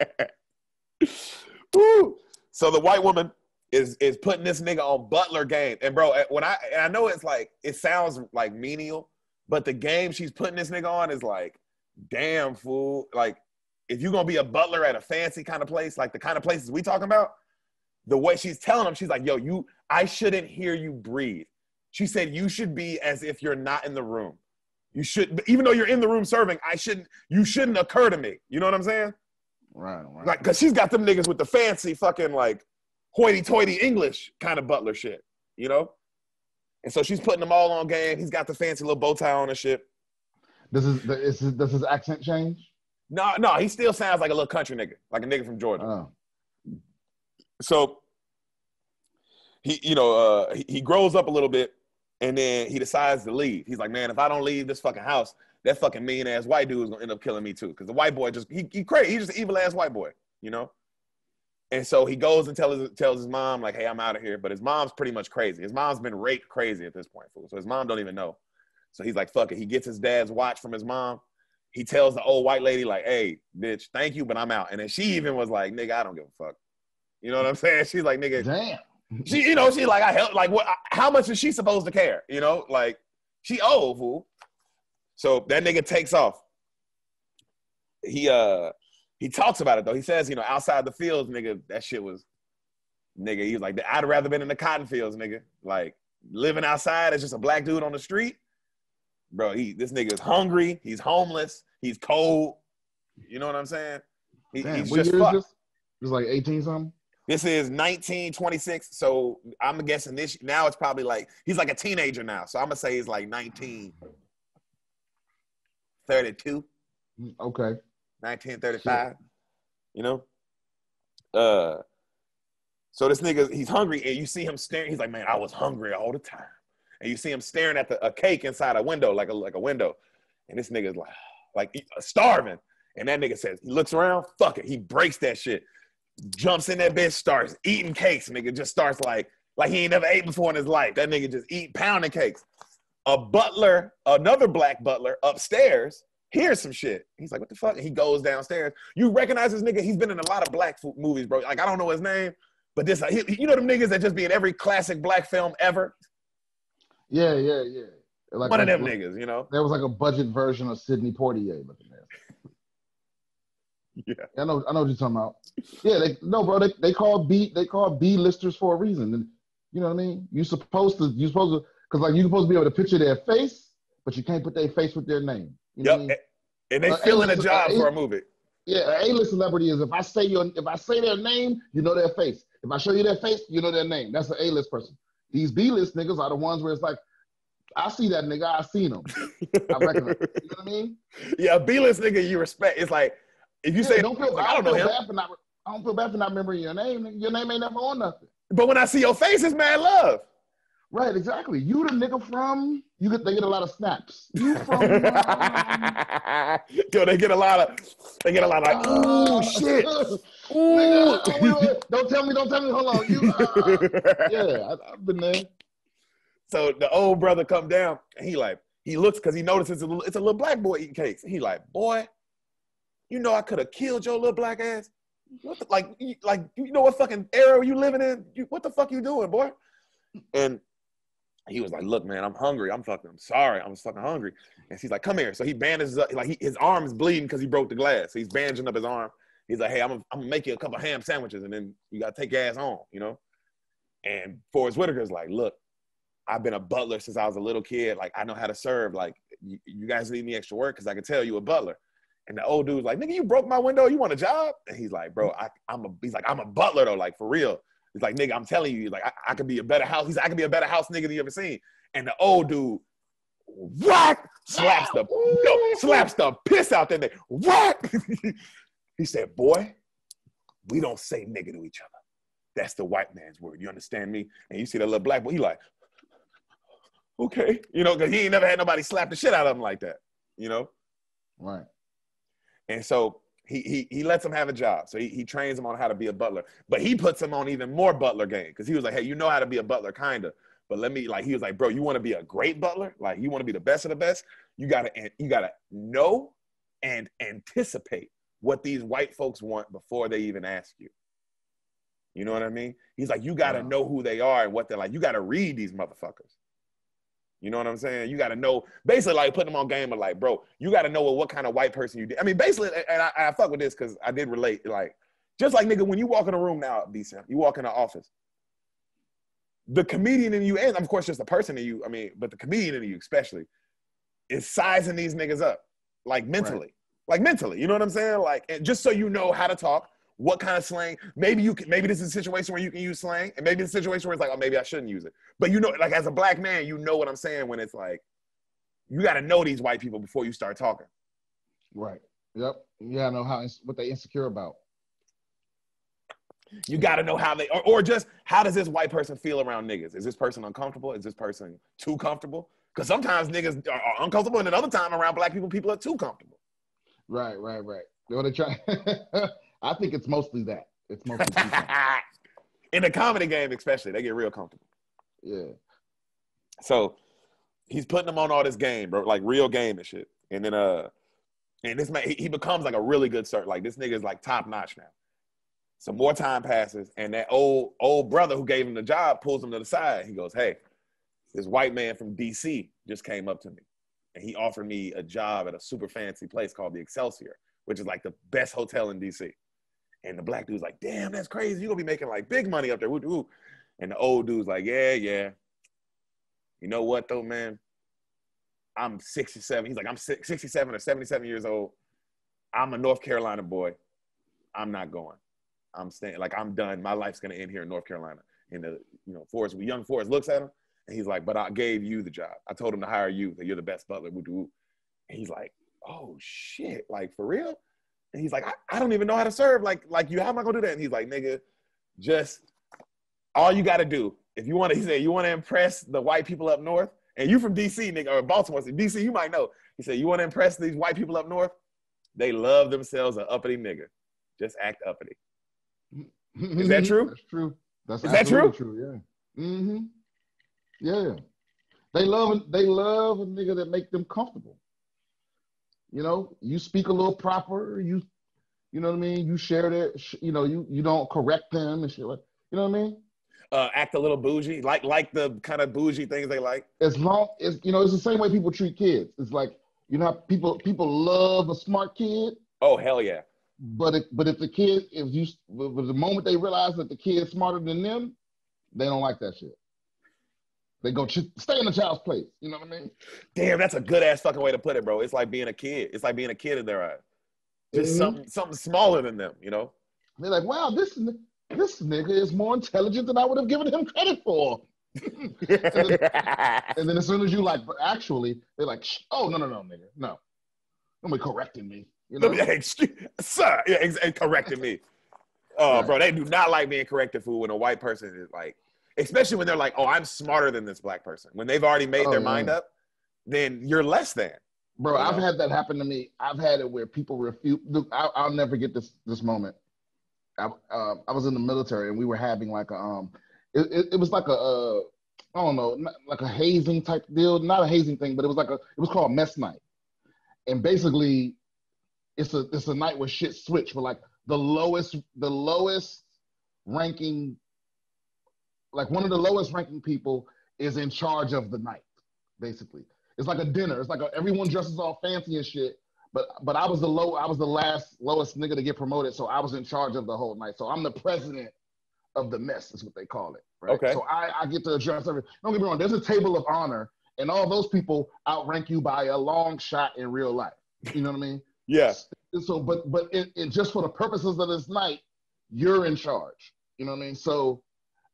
Woo. So the white woman is putting this nigga on Butler game. And bro, I know it's like, it sounds like menial, but the game she's putting this nigga on is like, damn, fool. Like, if you're going to be a butler at a fancy kind of place, like the kind of places we talking about, the way she's telling him, she's like, yo, I shouldn't hear you breathe. She said, you should be as if you're not in the room. You should, even though you're in the room serving, you shouldn't occur to me. You know what I'm saying? Right. Like, cause she's got them niggas with the fancy fucking like hoity-toity English kind of butler shit, you know? And so she's putting them all on game. He's got the fancy little bow tie on and shit. Does his accent change? No, he still sounds like a little country nigga, like a nigga from Georgia. Oh. So he grows up a little bit and then he decides to leave. He's like, man, if I don't leave this fucking house, that fucking mean ass white dude is gonna end up killing me too. Cause the white boy he crazy. He's just an evil ass white boy, you know? And so he goes and tells his mom, like, hey, I'm out of here. But his mom's pretty much crazy. His mom's been raped crazy at this point, fool. So his mom don't even know. So he's like, fuck it. He gets his dad's watch from his mom. He tells the old white lady, like, hey, bitch, thank you, but I'm out. And then she even was like, nigga, I don't give a fuck. You know what I'm saying? She's like, nigga. Damn. She, you know, she like, I help. Like, what? How much is she supposed to care? You know, like, she old, fool. So that nigga takes off. He talks about it though. He says, you know, outside the fields, nigga, that shit was, nigga. He was like, I'd rather been in the cotton fields, nigga. Like living outside as just a black dude on the street, bro. This nigga is hungry. He's homeless. He's cold. You know what I'm saying? He's what just year fucked. is this? This is like 18 something. This is 1926. So I'm guessing this now it's probably like he's like a teenager now. So I'm gonna say he's like 1932. Okay. 1935, you know? So this nigga, he's hungry, and you see him staring. He's like, man, I was hungry all the time. And you see him staring at a cake inside a window, like a window. And this nigga's like starving. And that nigga says, he looks around, fuck it. He breaks that shit, jumps in that bitch, starts eating cakes. Nigga just starts like he ain't never ate before in his life. That nigga just pounding cakes. A butler, another black butler upstairs, here's some shit. He's like, what the fuck? And he goes downstairs. You recognize this nigga? He's been in a lot of black movies, bro. Like, I don't know his name, but this, you know them niggas that just be in every classic black film ever? Yeah. Like, one of them niggas, you know? There was like a budget version of Sidney Poitier looking there. Yeah. I know what you're talking about. Yeah, they call B listers for a reason. And you know what I mean? You're supposed to, because like you're supposed to be able to picture their face, but you can't put their face with their name. You know what I mean? And they fill in a job for a movie. Yeah, an A-list celebrity is if I say their name, you know their face. If I show you their face, you know their name. That's an A-list person. These B-list niggas are the ones where it's like, I see that nigga, I seen him. I recognize. You know what I mean? Yeah, a B-list nigga you respect. It's like if you say, don't feel, like, I don't know him. I don't feel bad for not remembering your name. Your name ain't never on nothing. But when I see your face, it's mad love. Right, exactly. You the nigga from, they get a lot of snaps. You from, Yo, they get a lot of like, ooh, shit. Ooh. Nigga, don't tell me, hold on. Yeah, I've been there. So the old brother come down, and he looks, because he notices it's a little black boy eating cakes. He like, boy, you know I could have killed your little black ass. What the, you know what fucking era you living in? What the fuck you doing, boy? And he was like, look, man, I'm hungry. I'm sorry. I'm fucking hungry. And she's like, come here. So he bandages up, his arm is bleeding because he broke the glass. So he's bandaging up his arm. He's like, hey, I'm gonna make you a couple ham sandwiches, and then you gotta take your ass home, you know? And Forrest Whitaker's like, look, I've been a butler since I was a little kid. Like, I know how to serve. Like, you guys need me extra work because I can tell you a butler. And the old dude's like, nigga, you broke my window. You want a job? And he's like, bro, I'm a butler though, like for real. He's like, nigga, I'm telling you, like, I could be a better house. He's like, I could be a better house nigga than you ever seen. And the old dude, whack, slaps the piss out that nigga. Whack. He said, boy, we don't say nigga to each other. That's the white man's word. You understand me? And you see that little black boy, he like, okay. You know, because he ain't never had nobody slap the shit out of him like that, you know? Right. And so he lets him have a job. So he trains him on how to be a butler. But he puts him on even more butler game, because he was like, hey, you know how to be a butler, kind of. But he was like, bro, you want to be a great butler? Like, you want to be the best of the best? You gotta know and anticipate what these white folks want before they even ask you. You know what I mean? He's like, you gotta know who they are and what they're like. You gotta read these motherfuckers. You know what I'm saying? You got to know, basically, like, putting them on game of like, bro, you got to know what kind of white person you did. I mean, basically, and I fuck with this because I did relate. Like, just like, nigga, when you walk in a room now, decent, you walk in the office, the comedian in you, and of course, just the person in you, I mean, but the comedian in you especially, is sizing these niggas up, like mentally. Right. Like mentally, you know what I'm saying? Like, and just so you know how to talk, what kind of slang. Maybe this is a situation where you can use slang, and maybe it's a situation where it's like, oh, maybe I shouldn't use it. But you know, like, as a black man, you know what I'm saying when it's like, you got to know these white people before you start talking. Right. Yep. You got to know what they insecure about. You got to know how they, or just how does this white person feel around niggas? Is this person uncomfortable? Is this person too comfortable? Because sometimes niggas are uncomfortable, and another time around black people, people are too comfortable. Right. They want to try. I think it's mostly that. It's mostly people. In the comedy game, especially, they get real comfortable. Yeah. So he's putting them on all this game, bro, like real game and shit. And then and this man, he becomes like a really good surfer. Like this nigga is like top notch now. Some more time passes, and that old brother who gave him the job pulls him to the side. He goes, "Hey, this white man from DC just came up to me, and he offered me a job at a super fancy place called the Excelsior, which is like the best hotel in DC." And the black dude's like, "Damn, that's crazy. You're gonna be making like big money up there." Woo, woo. And the old dude's like, "Yeah. You know what though, man? I'm 67." He's like, "I'm 67 or 77 years old. I'm a North Carolina boy. I'm not going. I'm staying. Like, I'm done. My life's gonna end here in North Carolina." And the young Forrest looks at him and he's like, "But I gave you the job. I told him to hire you. That you're the best butler." And he's like, "Oh shit, like for real?" And he's like, I don't even know how to serve like you. How am I gonna do that?" And he's like, "Nigga, just all you gotta do, if you want to," he said, "you want to impress the white people up north, and you from DC, nigga, or Baltimore, so DC, you might know." He said, "You want to impress these white people up north? They love themselves an uppity nigga. Just act uppity." Is that true? That's true. That's Is that true? Yeah. Mm-hmm. Yeah. They love a nigga that make them comfortable. You know, you speak a little proper. You know what I mean. You share that. You don't correct them and shit like. You know what I mean. Act a little bougie, like the kind of bougie things they like. As long as it's the same way people treat kids. It's like people love a smart kid. Oh hell yeah. But if the moment they realize that the kid's smarter than them, they don't like that shit. They go stay in the child's place. You know what I mean? Damn, that's a good ass fucking way to put it, bro. It's like being a kid. It's like being a kid in their eyes. Just something smaller than them, you know? They're like, wow, this nigga is more intelligent than I would have given him credit for. and then as soon as you like, but actually, they're like, oh no, nigga, no, don't be correcting me. You know? Sir, correcting me. Oh, right. Bro, they do not like being corrected for when a white person is like, especially when they're like, "Oh, I'm smarter than this black person." When they've already made their mind up, then you're less than. Bro, I've had that happen to me. I've had it where people refute. Look, I'll never get this moment. I was in the military and we were having like it was like a I don't know, like a hazing type deal. Not a hazing thing, but it was called mess night. And basically, it's a night where shit switch for like the lowest ranking, like one of the lowest ranking people is in charge of the night. Basically, it's like a dinner. It's like everyone dresses all fancy and shit. But I was the lowest nigga to get promoted, so I was in charge of the whole night. So I'm the president of the mess, is what they call it. Right? Okay. So I get to address everything. Don't get me wrong. There's a table of honor, and all those people outrank you by a long shot in real life. You know what I mean? Yeah. So, but it just for the purposes of this night, you're in charge. You know what I mean? So,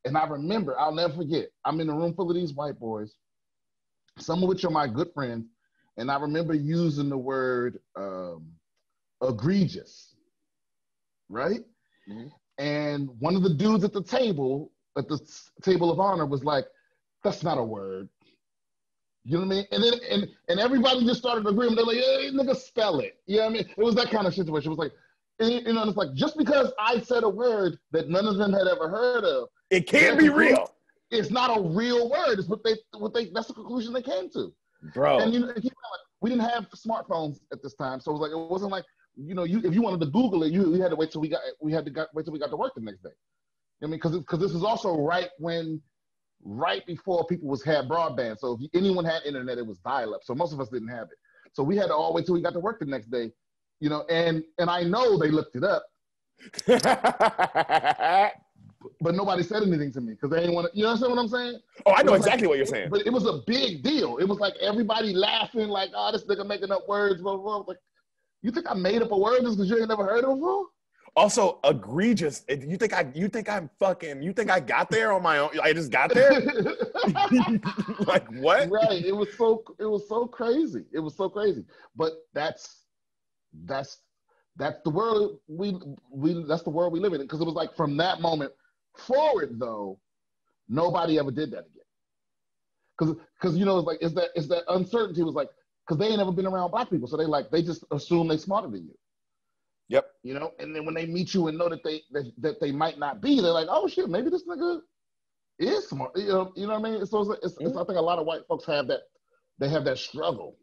and I remember, I'll never forget. I'm in a room full of these white boys, some of which are my good friends. And I remember using the word egregious, right? Mm-hmm. And one of the dudes at the table of honor was like, "That's not a word." You know what I mean? And then and everybody just started agreeing. They're like, "Hey, nigga, spell it." You know what I mean? It was that kind of situation. It was like, it's like, just because I said a word that none of them had ever heard of, it can't be real. It's not a real word. It's what they that's the conclusion they came to. Bro. And we didn't have smartphones at this time, so it wasn't like if you wanted to Google it, you had to wait till we got to work the next day. I mean, because this is also right before people had broadband. So if anyone had internet, it was dial-up. So most of us didn't have it. So we had to all wait till we got to work the next day, And I know they looked it up. But nobody said anything to me because they didn't want to. You understand what I'm saying? Oh, I know exactly what you're saying. But it was a big deal. It was like everybody laughing, like, "Oh, this nigga making up words." Blah, blah, blah. Like, you think I made up a word just because you ain't never heard it before? Also, egregious. You think I got there on my own? I just got there? Like what? Right. It was so crazy. It was so crazy. But that's the world that's the world we live in. Because it was like from that moment forward, though, nobody ever did that again. Because it's that uncertainty was like, because they ain't never been around black people, so they just assume they smarter than you. Yep. You know, and then when they meet you and know that they might not be, they're like, oh shit, maybe this nigga is smart. You know what I mean? It's I think a lot of white folks have that. They have that struggle.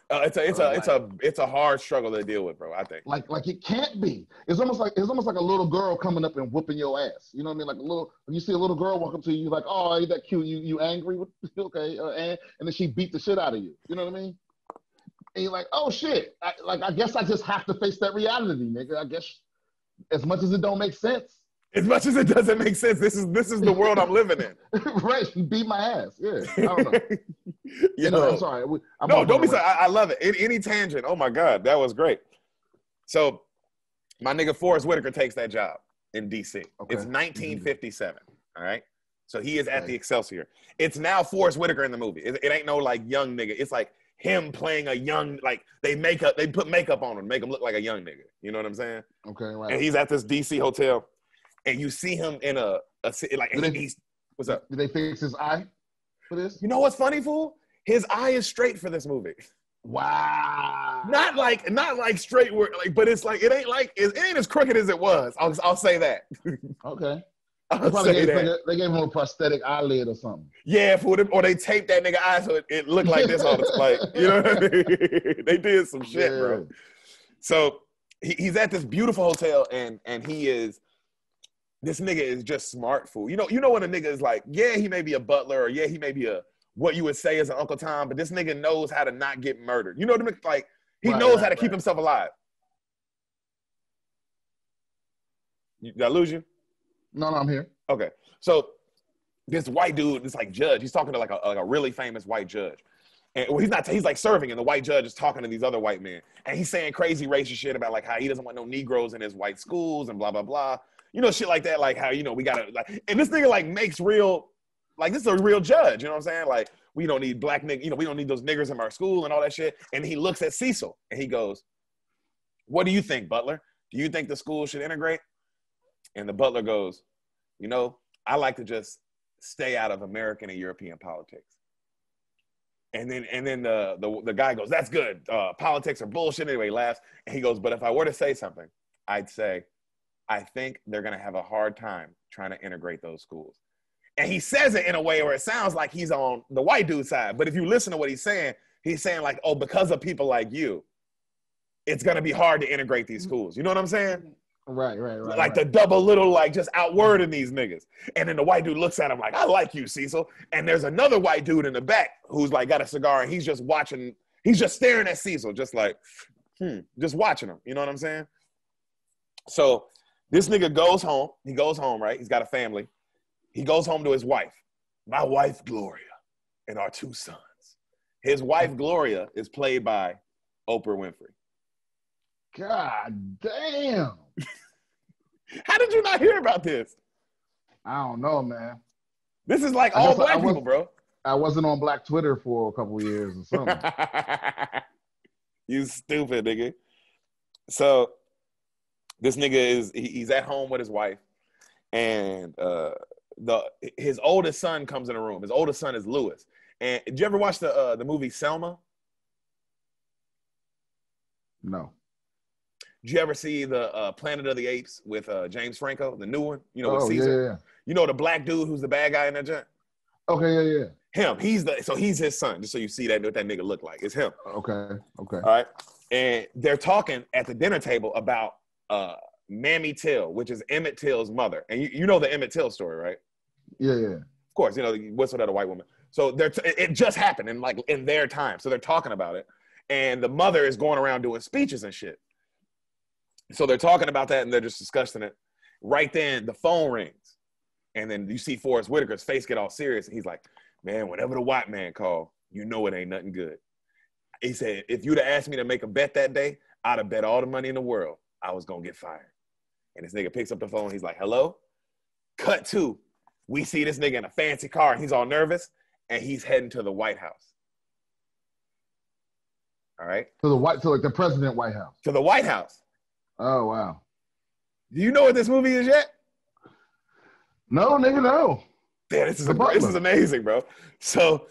It's a hard struggle to deal with, bro. I think. Like it can't be. It's almost like a little girl coming up and whooping your ass. You know what I mean? Like when you see a little girl walk up to you, like, oh, ain't that cute? You angry? Okay, and then she beat the shit out of you. You know what I mean? And you're like, oh shit. I guess I just have to face that reality, nigga. I guess as much as it don't make sense. As much as it doesn't make sense, this is the world I'm living in. Right, she beat my ass. Yeah, I don't know. I'm sorry. Don't be sorry. I love it. Any tangent. Oh my God, that was great. So, my nigga Forrest Whitaker takes that job in DC. Okay. It's 1957. All right. So he is at the Excelsior. It's now Forrest Whitaker in the movie. It ain't no like young nigga. It's like him playing a young, like they put makeup on him, make him look like a young nigga. You know what I'm saying? Okay, right. And he's at this DC hotel. And you see him in a like what's up? Did they fix his eye for this? You know what's funny, fool? His eye is straight for this movie. Wow. Not like straight, but it's like it ain't as crooked as it was. I'll say that. Okay. They gave him a prosthetic eyelid or something. Yeah, fool. Or they taped that nigga eye so it looked like this all the time. Like, you know what I mean? They did some shit, bro. So he's at this beautiful hotel and he is. This nigga is just smart, fool. You know when a nigga is like, yeah, he may be a butler, or yeah, he may be what you would say is an Uncle Tom, but this nigga knows how to not get murdered. You know what I mean? Like, he knows how to keep himself alive. Did I lose you? No, I'm here. Okay. So this white dude, this like judge, he's talking to like a really famous white judge. And he's like serving, and the white judge is talking to these other white men. And he's saying crazy racist shit about like how he doesn't want no Negroes in his white schools and blah, blah, blah. You know, shit like that, like how, we gotta, like, and this nigga, like, makes real, like, this is a real judge, you know what I'm saying? Like, we don't need black niggas, we don't need those niggers in our school and all that shit. And he looks at Cecil, and he goes, what do you think, Butler? Do you think the school should integrate? And the Butler goes, I like to just stay out of American and European politics. And then the guy goes, that's good. Politics are bullshit. Anyway, he laughs. And he goes, but if I were to say something, I'd say, I think they're going to have a hard time trying to integrate those schools. And he says it in a way where it sounds like he's on the white dude's side. But if you listen to what he's saying like, oh, because of people like you, it's going to be hard to integrate these schools. You know what I'm saying? Right. Like the double little, like just outwording these niggas. And then the white dude looks at him like, I like you, Cecil. And there's another white dude in the back who's like got a cigar and he's just staring at Cecil, just like, just watching him. You know what I'm saying? So this nigga goes home. He goes home, right? He's got a family. He goes home to his wife. My wife, Gloria, and our 2 sons. His wife, Gloria, is played by Oprah Winfrey. God damn. How did you not hear about this? I don't know, man. This is like all black people, bro. I wasn't on Black Twitter for a couple of years or something. You stupid nigga. So this nigga he's at home with his wife, and his oldest son comes in the room. His oldest son is Lewis. And did you ever watch the movie Selma? No. Did you ever see the Planet of the Apes with James Franco, the new one? With Caesar? Yeah. You know the black dude who's the bad guy in that joint? Okay, yeah. Him. He's his son, just so you see what that nigga look like. It's him. Okay. All right. And they're talking at the dinner table about Mammy Till, which is Emmett Till's mother. And you know the Emmett Till story, right? Yeah. Of course, he whistled at a white woman. So it just happened in their time. So they're talking about it. And the mother is going around doing speeches and shit. So they're talking about that and they're just discussing it. Right then, the phone rings. And then you see Forrest Whitaker's face get all serious. And he's like, man, whenever the white man call, you know it ain't nothing good. He said, if you'd have asked me to make a bet that day, I'd have bet all the money in the world I was going to get fired. And this nigga picks up the phone. He's like, hello? Cut to. We see this nigga in a fancy car and he's all nervous and he's heading to the White House. All right? To the president White House. To the White House. Oh, wow. Do you know what this movie is yet? No, nigga, no. Damn, this is amazing, bro. So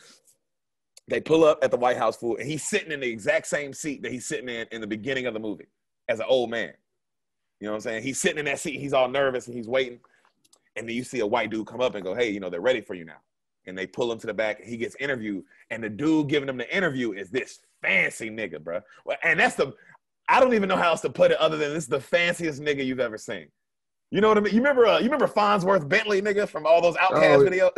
they pull up at the White House, fool, and he's sitting in the exact same seat that he's sitting in the beginning of the movie as an old man. You know what I'm saying? He's sitting in that seat. He's all nervous and he's waiting. And then you see a white dude come up and go, hey, you know, they're ready for you now. And they pull him to the back. And he gets interviewed. And the dude giving him the interview is this fancy nigga, bro. And that's I don't even know how else to put it other than this is the fanciest nigga you've ever seen. You know what I mean? You remember Farnsworth Bentley, nigga, from all those Outkast videos?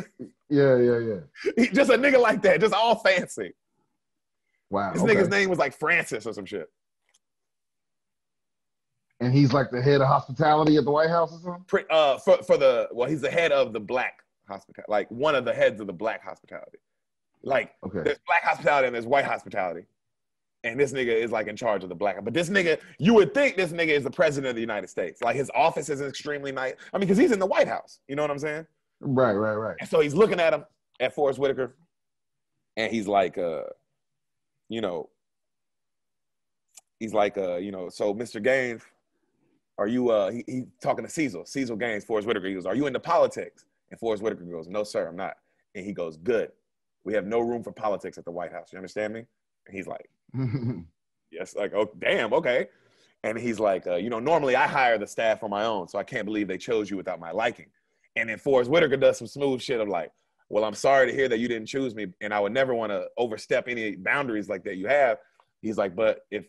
Yeah. Just a nigga like that, just all fancy. Wow. This nigga's name was like Francis or some shit. And he's like the head of hospitality at the White House or something? He's the head of the black hospitality, like one of the heads of the black hospitality. Like, there's black hospitality and there's white hospitality. And this nigga is like in charge of the black. But this nigga, you would think this nigga is the president of the United States. Like his office is extremely nice. I mean, because he's in the White House. You know what I'm saying? Right. And so he's looking at him, at Forrest Whitaker, and he's like, you know, so Mr. Gaines, are you, he's talking to Cecil Gaines, Forrest Whitaker. He goes, are you into politics? And Forrest Whitaker goes, no, sir, I'm not. And he goes, good. We have no room for politics at the White House. You understand me? And he's like, yes, like, oh, damn, okay. And he's like, you know, normally I hire the staff on my own, so I can't believe they chose you without my liking. And then Forrest Whitaker does some smooth shit of like, well, I'm sorry to hear that you didn't choose me, and I would never want to overstep any boundaries like that you have. He's like, but if,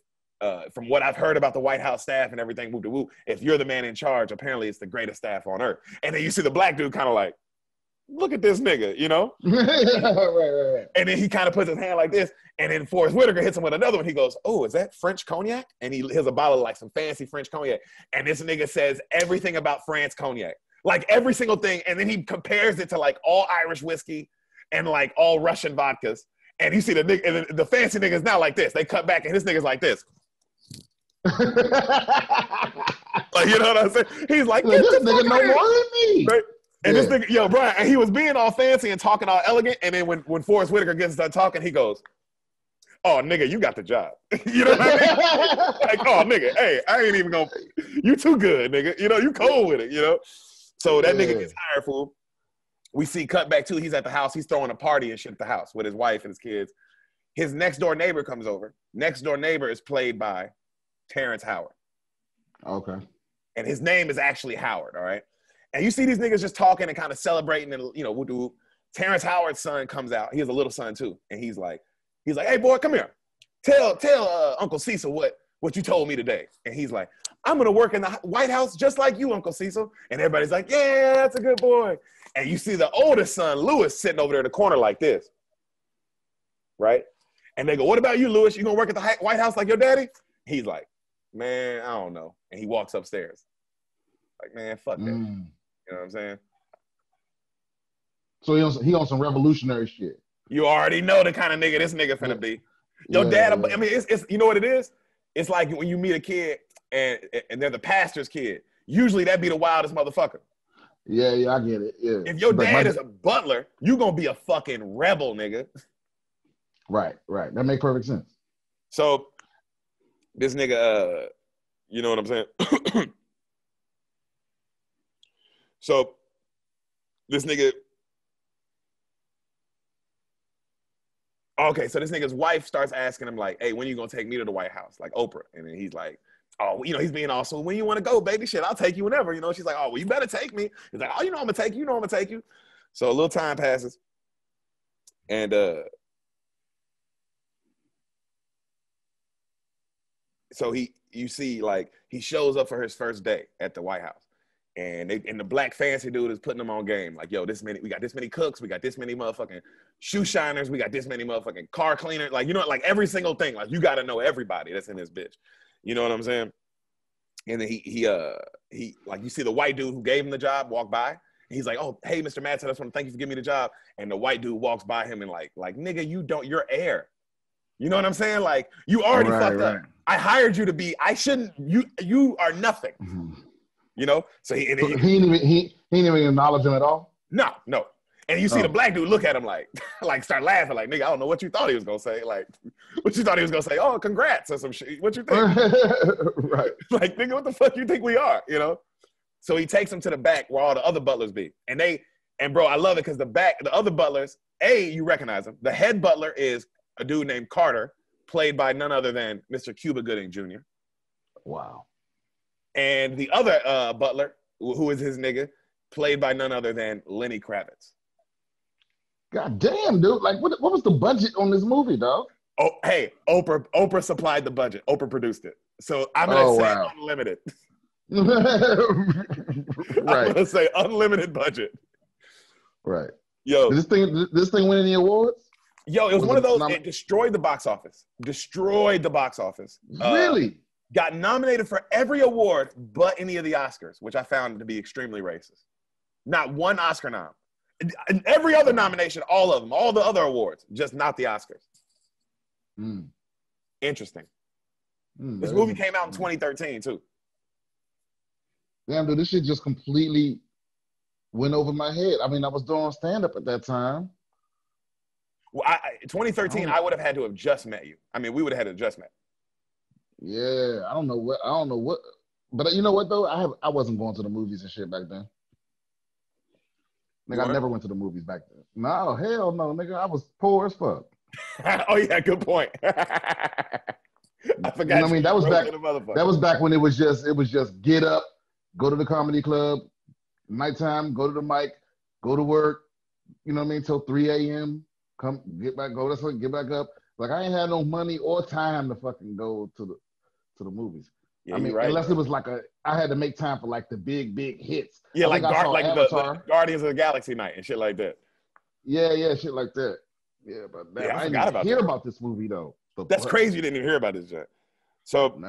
from what I've heard about the White House staff and everything, whoop de whoop, if you're the man in charge, apparently it's the greatest staff on earth. And then you see the black dude kind of like, look at this nigga, you know? Right. And then he kind of puts his hand like this, and then Forrest Whitaker hits him with another one. He goes, oh, is that French cognac? And he has a bottle of like some fancy French cognac. And this nigga says everything about France cognac. Like every single thing. And then he compares it to like all Irish whiskey and like all Russian vodkas. And you see the nigga, and the fancy nigga's now like this. They cut back and this nigga's like this. Like, you know what I'm saying? He's like, this nigga know more than me. Right? And this nigga, yo, Brian, and he was being all fancy and talking all elegant. And then when Forrest Whitaker gets done talking, he goes, oh, nigga, you got the job. You know what I mean? Like, oh, nigga, hey, I ain't even gonna, you too good, nigga. You know, you cold with it, you know? So that nigga gets hired, fool. We see cut back too. He's at the house. He's throwing a party and shit at the house with his wife and his kids. His next door neighbor comes over. Next door neighbor is played by Terrence Howard. Okay. And his name is actually Howard, all right? And you see these niggas just talking and kind of celebrating and, you know, Terrence Howard's son comes out. He has a little son too. And he's like, hey, boy, come here. Tell Uncle Cecil what you told me today. And he's like, I'm going to work in the White House just like you, Uncle Cecil. And everybody's like, yeah, that's a good boy. And you see the oldest son, Lewis, sitting over there in the corner like this. Right? And they go, what about you, Lewis? You going to work at the White House like your daddy? He's like, man, I don't know. And he walks upstairs. Like, man, fuck that. You know what I'm saying? So he on some revolutionary shit. You already know the kind of nigga this nigga finna be. Your dad, I mean, it's you know what it is? It's like when you meet a kid and they're the pastor's kid. Usually that be the wildest motherfucker. Yeah, I get it. Yeah. If your dad is a butler, you gonna be a fucking rebel, nigga. Right. That makes perfect sense. So this nigga, you know what I'm saying? So this nigga, okay, so this nigga's wife starts asking him like, hey, when you gonna take me to the White House? Like Oprah. And then he's like, oh, you know, he's being awesome. When you want to go, baby? Shit, I'll take you whenever. You know, she's like, oh, well, you better take me. He's like, oh, you know I'm gonna take you. You know I'm gonna take you. So a little time passes. And so you see, like, he shows up for his first day at the White House. And the black fancy dude is putting them on game. Like, yo, we got this many cooks. We got this many motherfucking shoe shiners. We got this many motherfucking car cleaners. Like, you know, like every single thing. Like, you got to know everybody that's in this bitch. You know what I'm saying? And then he like, you see the white dude who gave him the job walk by. And he's like, oh, hey, Mr. Madsen, I just want to thank you for giving me the job. And the white dude walks by him and like, nigga, you're air. You know what I'm saying? Like, you already fucked up. I hired you to be, you are nothing. Mm-hmm. You know, so he didn't even acknowledge him at all. No. And you see the black dude look at him like start laughing, like, nigga, I don't know what you thought he was gonna say. Like, what you thought he was gonna say? Oh, congrats or some shit. What you think? Right. Like, nigga, what the fuck you think we are? You know. So he takes him to the back where all the other butlers be, and bro, I love it because the other butlers, you recognize him. The head butler is a dude named Carter, played by none other than Mr. Cuba Gooding Jr. Wow. And the other Butler, who is his nigga, played by none other than Lenny Kravitz. God damn, dude! Like, what was the budget on this movie, dog? Oh, hey, Oprah supplied the budget. Oprah produced it, so I'm gonna say unlimited. Right. I'm gonna say unlimited budget. Right. Yo, did this thing win any awards? Yo, it was one of those. It destroyed the box office. Really? Got nominated for every award but any of the Oscars, which I found to be extremely racist. Not one Oscar nom. And every other nomination, all of them, all the other awards, just not the Oscars. Interesting. This movie came out in 2013 too. Damn, dude, this shit just completely went over my head. I mean, I was doing stand-up at that time. Well, 2013, I would have had to have just met you. I mean, we would have had to just met. Yeah, I don't know what, but you know what though? I wasn't going to the movies and shit back then. Nigga, I never went to the movies back then. No, hell no, nigga. I was poor as fuck. Oh yeah, good point. I forgot. You know what I mean? That was back when it was just get up, go to the comedy club, nighttime, go to the mic, go to work. You know what I mean? Till 3 a.m. Come get back, go to sleep, get back up. Like I ain't had no money or time to fucking go to the movies. Yeah, I mean, right, unless it was like I had to make time for like the big hits. Yeah, like the Guardians of the Galaxy night and shit like that. Yeah, shit like that. Yeah, but I didn't hear about this movie though. That's crazy. You didn't even hear about this yet. So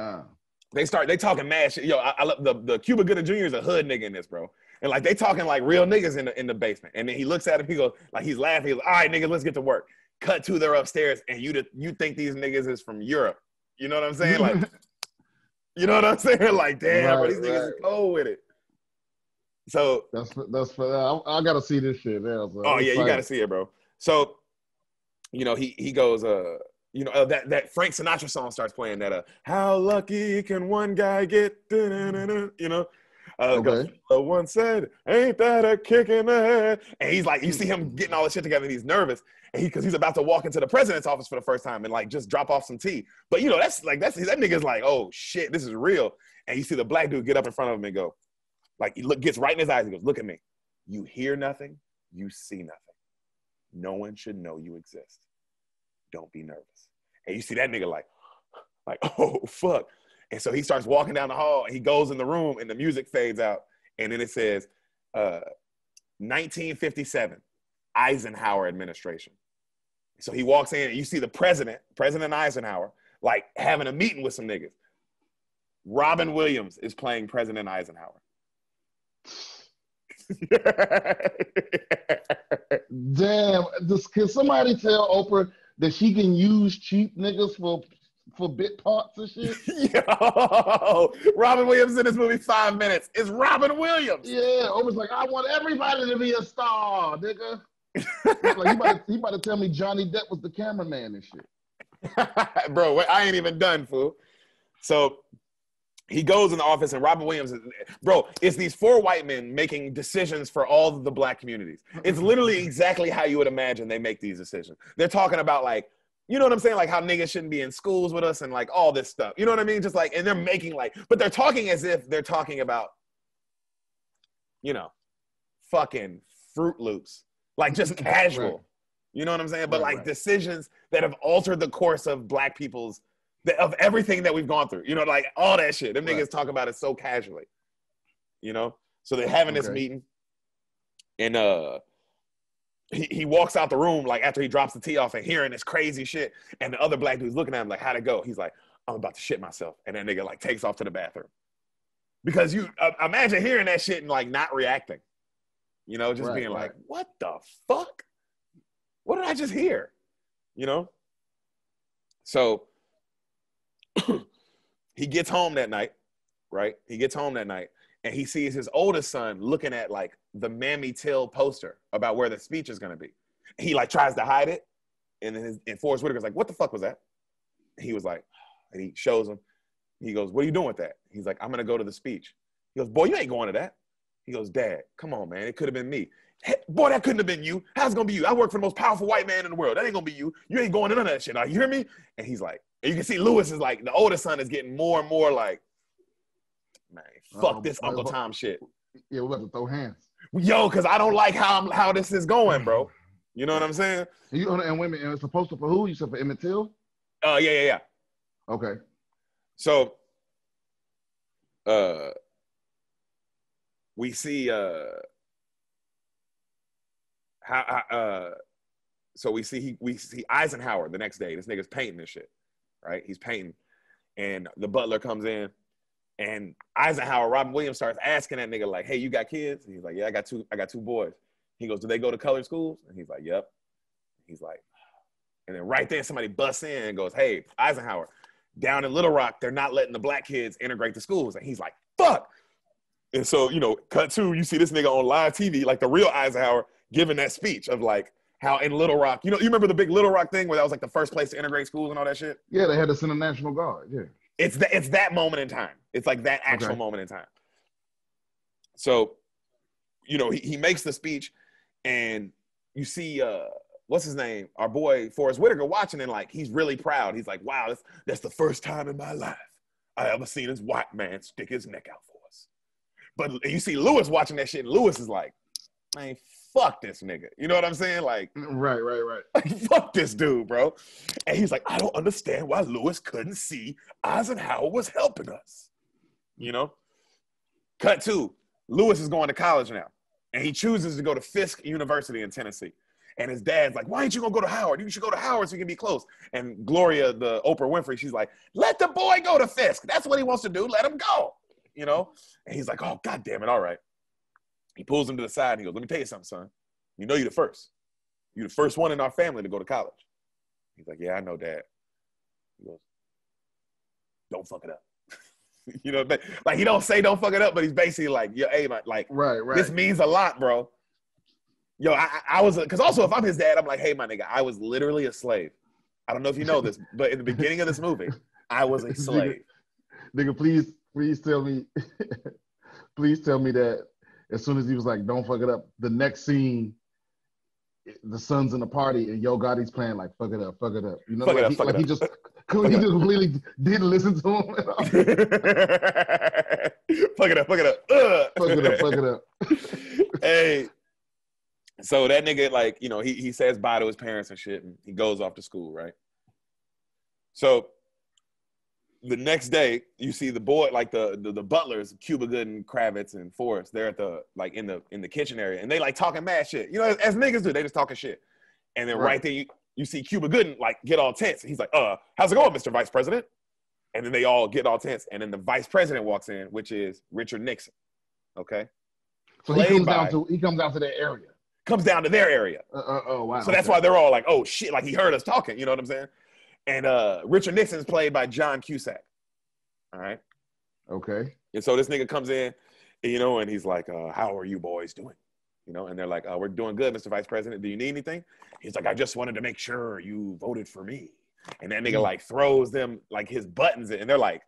they talking mad shit. Yo, I love the Cuba Gooding Jr. is a hood nigga in this, bro. And like they talking like real niggas in the basement. And then he looks at him, he goes, like he's laughing, he goes, all right, niggas, let's get to work. Cut to, they're upstairs, and you think these niggas is from Europe. You know what I'm saying? Like, you know what I'm saying? Like, damn, but these niggas is cold with it. So that's I gotta see this shit now. So oh yeah, you gotta see it, bro. So, you know, he goes, you know, that Frank Sinatra song starts playing that how lucky can one guy get, you know? Goes, one said, ain't that a kick in the head? And he's like, you see him getting all this shit together and he's nervous. And because he's about to walk into the president's office for the first time and like just drop off some tea. But you know, that nigga's like, oh shit, this is real. And you see the black dude get up in front of him and go, like he gets right in his eyes. He goes, look at me. You hear nothing, you see nothing. No one should know you exist. Don't be nervous. And you see that nigga like, oh fuck. And so he starts walking down the hall and he goes in the room and the music fades out. And then it says, 1957, Eisenhower administration. So he walks in and you see the President Eisenhower, like having a meeting with some niggas. Robin Williams is playing President Eisenhower. Damn, can somebody tell Oprah that she can use cheap niggas for bit parts and shit? Yo, Robin Williams in this movie 5 minutes. It's Robin Williams. Yeah, Oprah's like, I want everybody to be a star, nigga. Like, you about to tell me Johnny Depp was the cameraman and shit. Bro, I ain't even done, fool. So he goes in the office and Robin Williams is, bro, it's these 4 white men making decisions for all of the black communities. It's literally exactly how you would imagine they make these decisions. They're talking about like, you know what I'm saying? Like how niggas shouldn't be in schools with us and like all this stuff. You know what I mean? Just like, and they're making like, but they're talking as if they're talking about, you know, fucking Fruit Loops. Like just casual. Right. You know what I'm saying? But like decisions that have altered the course of black people's, of everything that we've gone through. You know, like all that shit. Them niggas talk about it so casually. You know? So they're having this meeting and he walks out the room like after he drops the tea off and hearing this crazy shit. And the other black dude's looking at him like, how'd it go? He's like, I'm about to shit myself. And that nigga like takes off to the bathroom. Because you imagine hearing that shit and like not reacting. You know, just being like, what the fuck? What did I just hear? You know? So he gets home that night, right? He gets home that night and he sees his oldest son looking at like the Mammy Till poster about where the speech is going to be. He like tries to hide it. And then Forrest Whitaker's like, what the fuck was that? He was like, and he shows him. He goes, what are you doing with that? He's like, I'm going to go to the speech. He goes, boy, you ain't going to that. He goes, Dad, come on, man. It could have been me. Hey, boy, that couldn't have been you. How's it going to be you? I work for the most powerful white man in the world. That ain't going to be you. You ain't going to none of that shit. Now, you hear me? And he's like, and you can see Lewis is like, the oldest son is getting more and more like, Man, fuck this Uncle Tom shit. Yeah, we're about to throw hands. Yo, because I don't like how this is going, bro. You know what I'm saying? And women, and it's supposed to for who? You said for Emmett Till? Yeah. Okay. So, we see so we see Eisenhower the next day. This nigga's painting this shit, right? He's painting, and the butler comes in, and Eisenhower, Robin Williams, starts asking that nigga like, "Hey, you got kids?" And he's like, "Yeah, I got two boys." He goes, "Do they go to colored schools?" And he's like, "Yep." He's like, and then right there, somebody busts in and goes, "Hey, Eisenhower, down in Little Rock, they're not letting the black kids integrate the schools." And he's like, "Fuck." And so, cut to, you see this nigga on live TV, like the real Eisenhower, giving that speech of like how in Little Rock, you remember the big Little Rock thing where that was like the first place to integrate schools and all that shit? Yeah, they had to send a National Guard. Yeah. It's that moment in time. It's like that actual moment in time. So, he makes the speech, and you see, what's his name? Our boy Forrest Whitaker watching, and like he's really proud. He's like, "Wow, that's the first time in my life I ever seen this white man stick his neck out for us." But you see Lewis watching that shit, and Lewis is like, "Man, fuck this nigga." You know what I'm saying? Like, right. Like, fuck this dude, bro. And he's like, "I don't understand why Lewis couldn't see Eisenhower was helping us." Cut to, Lewis is going to college now, and he chooses to go to Fisk University in Tennessee. And his dad's like, "Why ain't you gonna go to Howard? You should go to Howard so you can be close." And Gloria, the Oprah Winfrey, she's like, "Let the boy go to Fisk. That's what he wants to do. Let him go." And he's like, "Oh, God damn it. All right." He pulls him to the side and he goes, "Let me tell you something, son. You're the first. You're the first one in our family to go to college." He's like, "Yeah, I know, Dad." He goes, "Don't fuck it up." Like he don't say don't fuck it up, but he's basically like, "Yo, hey, like, right. This means a lot, bro." Yo, I was, because also if I'm his dad, I'm like, "Hey, my nigga, I was literally a slave. I don't know if you know this, but in the beginning of this movie, I was a slave." Nigga, please tell me, please tell me that as soon as he was like, "Don't fuck it up," the next scene, the son's in the party and Yo Gotti's playing like, "Fuck it up, fuck it up." He just completely didn't listen to him at all. Fuck it up. Fuck it up. Hey, so that nigga, like, he says bye to his parents and shit, and he goes off to school, right? So the next day, you see the boy, like the butlers, Cuba Gooding, Kravitz, and Forrest, they're at the, like, in the kitchen area, and they like talking mad shit. As niggas do, they just talking shit. And then right there, you see Cuba Gooding like get all tense. He's like, "How's it going, Mr. Vice President?" And then they all get all tense. And then the vice president walks in, which is Richard Nixon. Okay. So he comes down to their area. Comes down to their area. Oh, wow. So that's why they're all like, "Oh shit," like he heard us talking. You know what I'm saying? And Richard Nixon is played by John Cusack. All right. Okay. And so this nigga comes in, and he's like, "How are you boys doing?" And they're like, "We're doing good, Mr. Vice President. Do you need anything?" He's like, "I just wanted to make sure you voted for me." And that nigga like throws them like his buttons in, and they're like,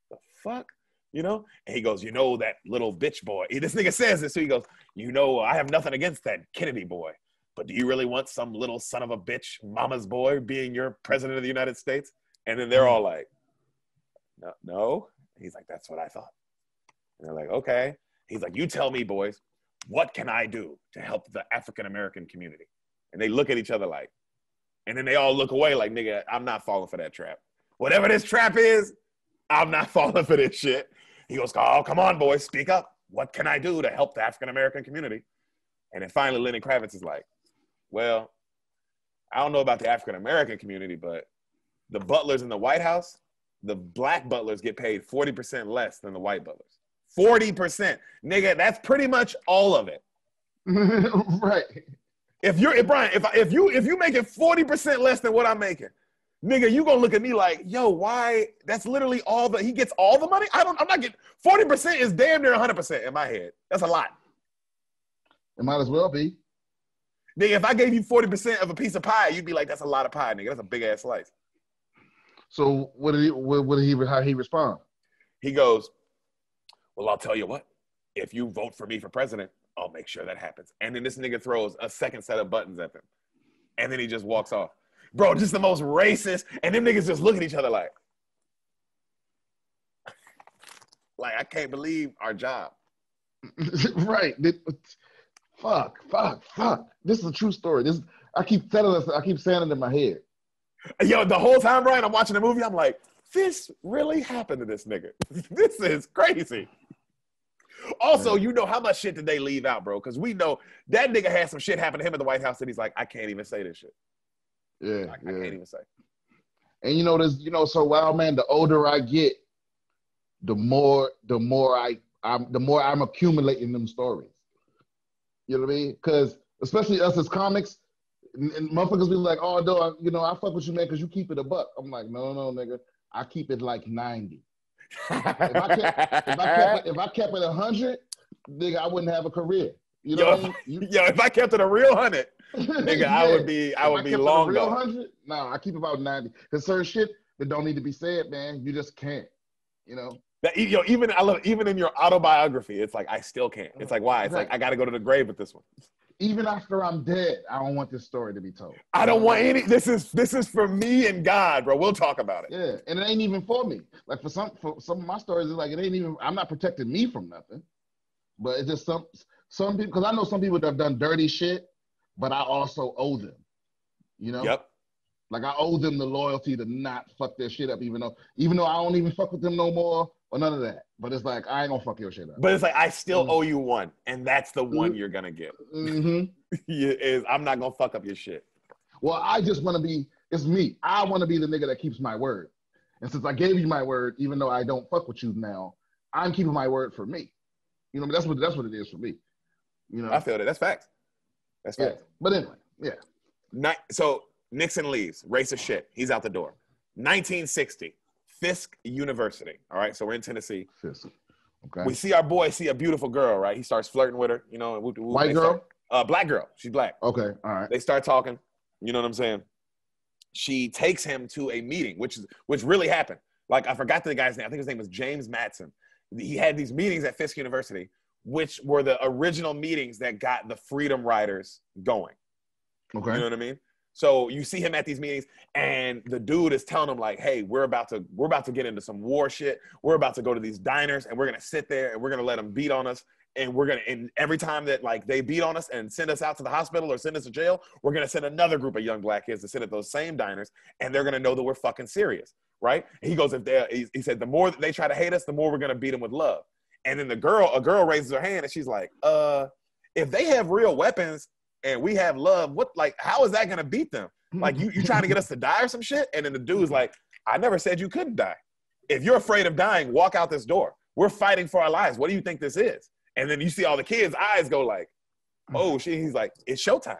"The fuck?" And he goes, "That little bitch boy." This nigga says this, so he goes, "I have nothing against that Kennedy boy, but do you really want some little son of a bitch mama's boy being your president of the United States?" And then they're all like, No. He's like, "That's what I thought." And they're like, "Okay." He's like, "You tell me, boys, what can I do to help the African-American community?" And they look at each other like, and then they all look away like, "Nigga, I'm not falling for that trap. Whatever this trap is, I'm not falling for this shit." He goes, "Oh, come on, boys, speak up. What can I do to help the African-American community?" And then finally, Lenny Kravitz is like, "Well, I don't know about the African-American community, but the butlers in the White House, the black butlers get paid 40% less than the white butlers. 40%. Nigga, that's pretty much all of it." Right. If you making 40% less than what I'm making, nigga, you gonna look at me like, "Yo, why?" That's literally he gets all the money. I'm not getting 40% is damn near 100% in my head. That's a lot. It might as well be. Nigga, if I gave you 40% of a piece of pie, you'd be like, "That's a lot of pie, nigga. That's a big ass slice." So how he respond? He goes, "Well, I'll tell you what. If you vote for me for president, I'll make sure that happens." And then this nigga throws a second set of buttons at them. And then he just walks off. Bro, just the most racist. And them niggas just look at each other like, Like, I can't believe our job. Right. Fuck. This is a true story. I keep saying it in my head. Yo, the whole time, Brian, I'm watching the movie, I'm like, this really happened to this nigga. This is crazy. Also, you know how much shit did they leave out, bro? Because we know that nigga had some shit happen to him at the White House that he's like, I can't even say this shit. Yeah, I can't even say. And so wild, man, the older I get, the more I'm accumulating them stories. You know what I mean? Because especially us as comics, and motherfuckers be like, oh, no, I fuck with you, man, because you keep it a buck. I'm like, no, nigga. I keep it like 90. If I kept it 100, nigga, I wouldn't have a career. You know what I mean? If I kept it a real 100, nigga, yeah. I would be long gone. 100? No, I keep about 90. Because certain shit that don't need to be said, man, you just can't. You know? Even in your autobiography, it's like I still can't. It's like, why? It's like I got to go to the grave with this one. Even after I'm dead, I don't want this story to be told. I don't want any. This is for me and God, bro. We'll talk about it. Yeah, and it ain't even for me. Like for some of my stories, it's like it ain't even. I'm not protecting me from nothing, but it's just some people. Because I know some people that have done dirty shit, but I also owe them. You know. Yep. Like I owe them the loyalty to not fuck their shit up, even though I don't even fuck with them no more or none of that. But it's like I ain't gonna fuck your shit up. But it's like I still owe you one, and that's the one you're gonna get. Mm-hmm. I'm not gonna fuck up your shit. Well, I just want to be. It's me. I want to be the nigga that keeps my word. And since I gave you my word, even though I don't fuck with you now, I'm keeping my word for me. You know, that's what it is for me. You know, I feel that. That's facts. That's facts. Yeah. But anyway, yeah. So Nixon leaves. Racist shit. He's out the door. 1960. Fisk University. All right, so we're in Tennessee. Fisk. Okay. We see our boy see a beautiful girl, right? He starts flirting with her, you know. White girl? Black girl. She's black. Okay, all right. They start talking. You know what I'm saying? She takes him to a meeting, which really happened. Like, I forgot the guy's name. I think his name was James Madsen. He had these meetings at Fisk University, which were the original meetings that got the Freedom Riders going. Okay. You know what I mean? So you see him at these meetings, and the dude is telling him like, "Hey, we're about to get into some war shit. We're about to go to these diners, and we're gonna sit there, and we're gonna let them beat on us, and every time that like they beat on us and send us out to the hospital or send us to jail, we're gonna send another group of young black kids to sit at those same diners, and they're gonna know that we're fucking serious, right?" And he goes, he said, the more that they try to hate us, the more we're gonna beat them with love. And then a girl raises her hand, and she's like, if they have real weapons and we have love, how is that gonna beat them? Like, you trying to get us to die or some shit? And then the dude's like, I never said you couldn't die. If you're afraid of dying, walk out this door. We're fighting for our lives. What do you think this is? And then you see all the kids' eyes go like, oh shit. He's like, it's showtime.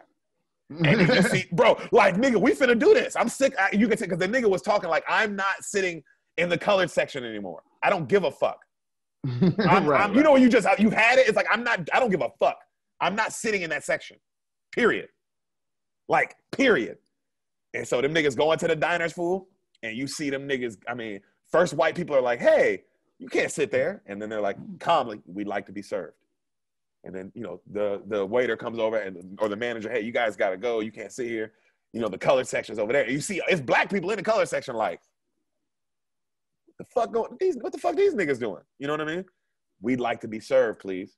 And you just see, bro, like, nigga, we finna do this. I'm sick. You can see, because the nigga was talking like, I'm not sitting in the colored section anymore. I don't give a fuck. Right. You know, when you've had it, it's like, I don't give a fuck. I'm not sitting in that section. Period. Like, period. And so them niggas go into the diners, fool, and you see them niggas, I mean, first white people are like, hey, you can't sit there. And then they're like, calmly, we'd like to be served. And then, you know, the waiter comes over or the manager, hey, you guys got to go. You can't sit here. You know, the colored section's over there. And you see, it's black people in the colored section like, what the fuck these niggas doing? You know what I mean? We'd like to be served, please.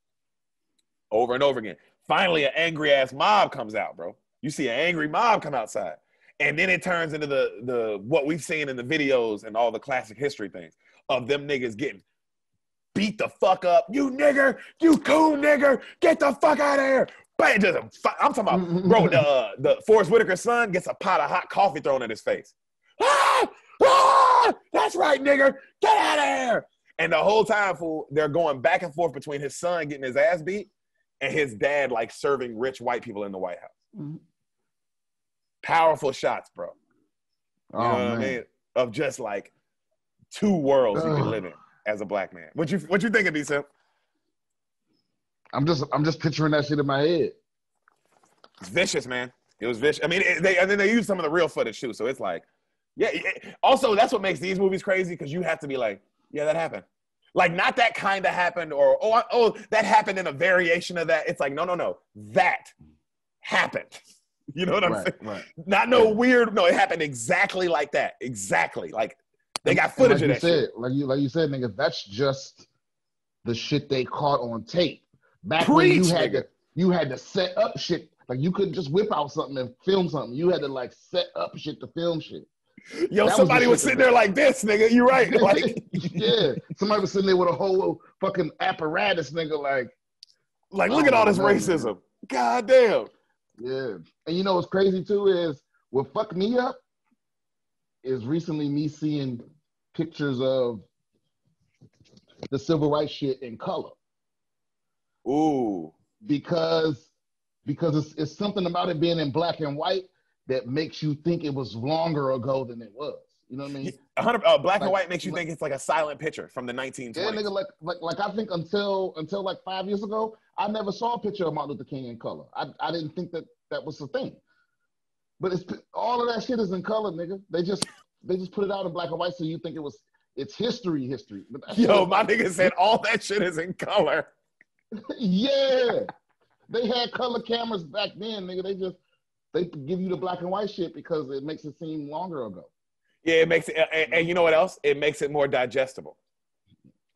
Over and over again. Finally, an angry-ass mob comes out, bro. You see an angry mob come outside. And then it turns into the what we've seen in the videos and all the classic history things of them niggas getting beat the fuck up. You nigger, you coon nigger, get the fuck out of here. Bang, I'm talking about, bro, the Forrest Whitaker's son gets a pot of hot coffee thrown in his face. That's right, nigger, get out of here. And the whole time, fool, they're going back and forth between his son getting his ass beat and his dad, like, serving rich white people in the White House. Mm-hmm. Powerful shots, bro. You know what I mean? Of just, like, two worlds you can live in as a black man. What you thinking, D-Sim? I'm just picturing that shit in my head. It's vicious, man. It was vicious. I mean, and then they use some of the real footage, too. So it's like, yeah. Also, that's what makes these movies crazy, because you have to be like, yeah, that happened. Like, not that kind of happened, or, oh, that happened in a variation of that. It's like, no. That happened. You know what I'm saying? Right. Not no weird. No, it happened exactly like that. Exactly. Like, they got footage of that shit. Like you said, nigga, that's just the shit they caught on tape. Back Preach, when you had to set up shit. Like you couldn't just whip out something and film something. You had to like set up shit to film shit. Yo, somebody was sitting there like this, nigga. You right. Like, yeah. Somebody was sitting there with a whole fucking apparatus, nigga, like look at all this racism. Man. God damn. Yeah. And you know what's crazy too is what fucked me up is recently me seeing pictures of the civil rights shit in color. Ooh. Because it's something about it being in black and white that makes you think it was longer ago than it was. You know what I mean? 100 black and white makes you think it's like a silent picture from the 1920s. Yeah, nigga, like I think until like 5 years ago, I never saw a picture of Martin Luther King in color. I didn't think that was the thing. But all of that shit is in color, nigga. They just put it out in black and white so you think it's history. Yo, my nigga said all that shit is in color. Yeah. They had color cameras back then, nigga. They give you the black and white shit because it makes it seem longer ago. Yeah, it makes it, and you know what else? It makes it more digestible.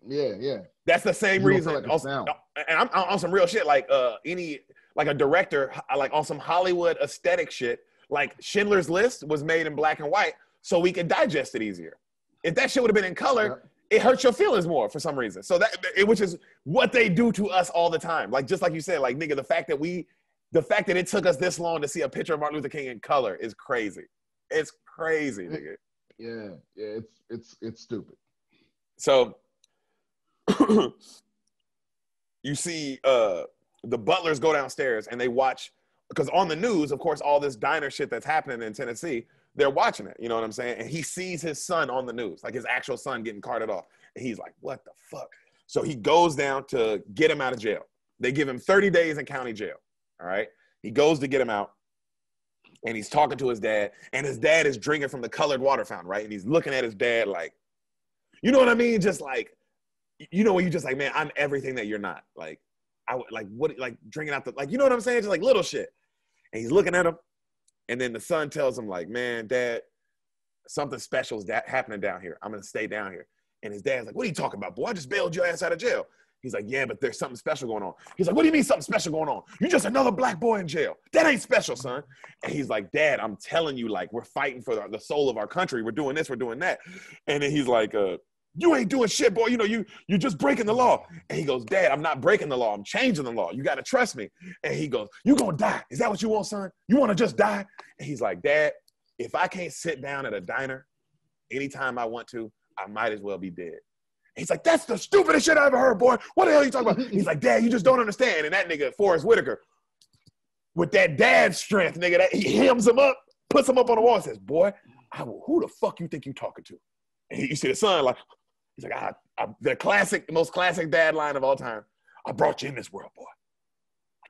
Yeah. That's the same reason. And I'm on some real shit, like a director, like on some Hollywood aesthetic shit. Like Schindler's List was made in black and white, so we could digest it easier. If that shit would have been in color, it hurts your feelings more for some reason. So which is what they do to us all the time. Like just like you said, like nigga, the fact that it took us this long to see a picture of Martin Luther King in color is crazy. It's crazy, nigga. Yeah, it's stupid. So you see the Butlers go downstairs and they watch, because on the news, of course, all this diner shit that's happening in Tennessee, they're watching it, you know what I'm saying? And he sees his son on the news, like his actual son getting carted off. And he's like, what the fuck? So he goes down to get him out of jail. They give him 30 days in county jail, all right? He goes to get him out, and he's talking to his dad, and his dad is drinking from the colored water fountain, right? And he's looking at his dad like, you know what I mean? Just like, you know, when you just like, man, I'm everything that you're not. Like, like drinking out the, like, you know what I'm saying? Just like little shit. And he's looking at him. And then the son tells him like, man, dad, something special is happening down here. I'm going to stay down here. And his dad's like, what are you talking about, boy? I just bailed your ass out of jail. He's like, yeah, but there's something special going on. He's like, what do you mean something special going on? You're just another black boy in jail. That ain't special, son. And he's like, Dad, I'm telling you, like, we're fighting for the soul of our country. We're doing this, we're doing that. And then he's like, you ain't doing shit, boy. You know, you're just breaking the law. And he goes, Dad, I'm not breaking the law. I'm changing the law. You got to trust me. And he goes, you going to die. Is that what you want, son? You want to just die? And he's like, Dad, if I can't sit down at a diner anytime I want to, I might as well be dead. He's like, that's the stupidest shit I ever heard, boy. What the hell are you talking about? He's like, Dad, you just don't understand. And that nigga, Forrest Whitaker, with that dad strength, nigga, he hems him up, puts him up on the wall and says, boy, who the fuck you think you talking to? And you see the son, like, he's like, the most classic dad line of all time. I brought you in this world, boy.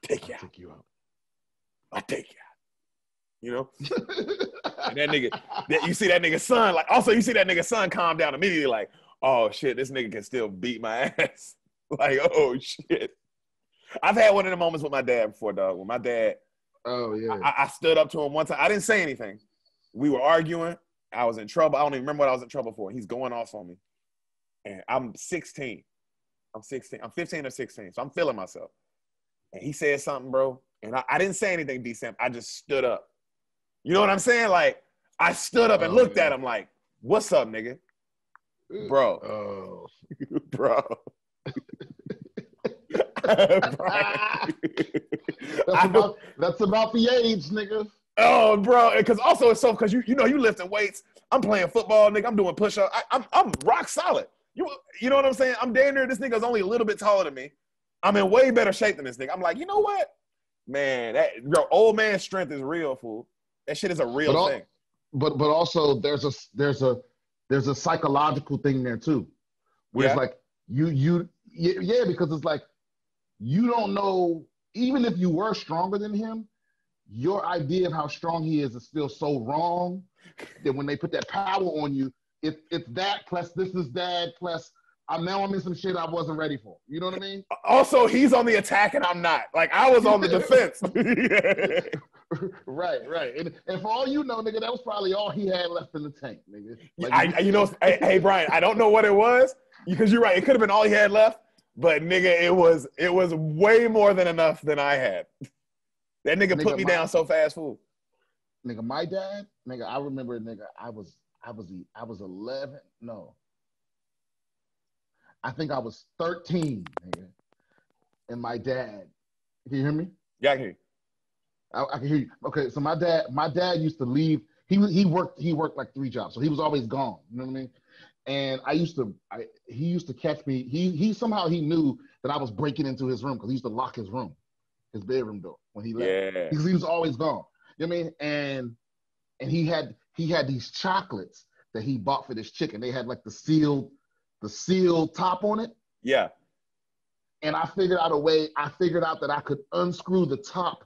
I take you out. I take you out. You know? And that nigga, you see that nigga's son, like, also you see that nigga's son calm down immediately, like, oh shit, this nigga can still beat my ass. Like, oh shit. I've had one of the moments with my dad before, dog. When my dad, oh yeah, I stood up to him one time. I didn't say anything. We were arguing. I was in trouble. I don't even remember what I was in trouble for. He's going off on me. And I'm 16. I'm 15 or 16. So I'm feeling myself. And he said something, bro. And I didn't say anything decent. I just stood up. You know what I'm saying? Like, I stood up and looked at him like, what's up, nigga? Bro. Oh. Bro. That's about the age, nigga. Oh, bro. Because also it's so, because you know you lifting weights. I'm playing football, nigga. I'm doing push-ups. I'm rock solid. You know what I'm saying? I'm damn near, this nigga's only a little bit taller than me. I'm in way better shape than this nigga. I'm like, you know what? Man, your old man strength is real, fool. That shit is a real thing. But also there's a psychological thing there too. Where it's like because it's like you don't know, even if you were stronger than him, your idea of how strong he is still so wrong that when they put that power on you, it's that plus this is that plus I'm in some shit I wasn't ready for. You know what I mean? Also, he's on the attack and I'm not. Like, I was on the defense. Right. And for all you know, nigga, that was probably all he had left in the tank, nigga. Like, hey, Brian, I don't know what it was because you're right. It could have been all he had left. but nigga, it was way more than enough than I had. That nigga put me down so fast, fool. Nigga, my dad, nigga, I remember, nigga, I was 11. No, I think I was 13, nigga. And my dad, can you hear me? Yeah, I can hear you. I can hear you. Okay, so my dad used to leave. He worked like 3 jobs, so he was always gone. You know what I mean? And he used to catch me. He somehow he knew that I was breaking into his room because he used to lock his bedroom door when he left. Yeah. Because he was always gone. You know what I mean? And he had these chocolates that he bought for this chick, and they had like the sealed top on it. Yeah. And I figured out that I could unscrew the top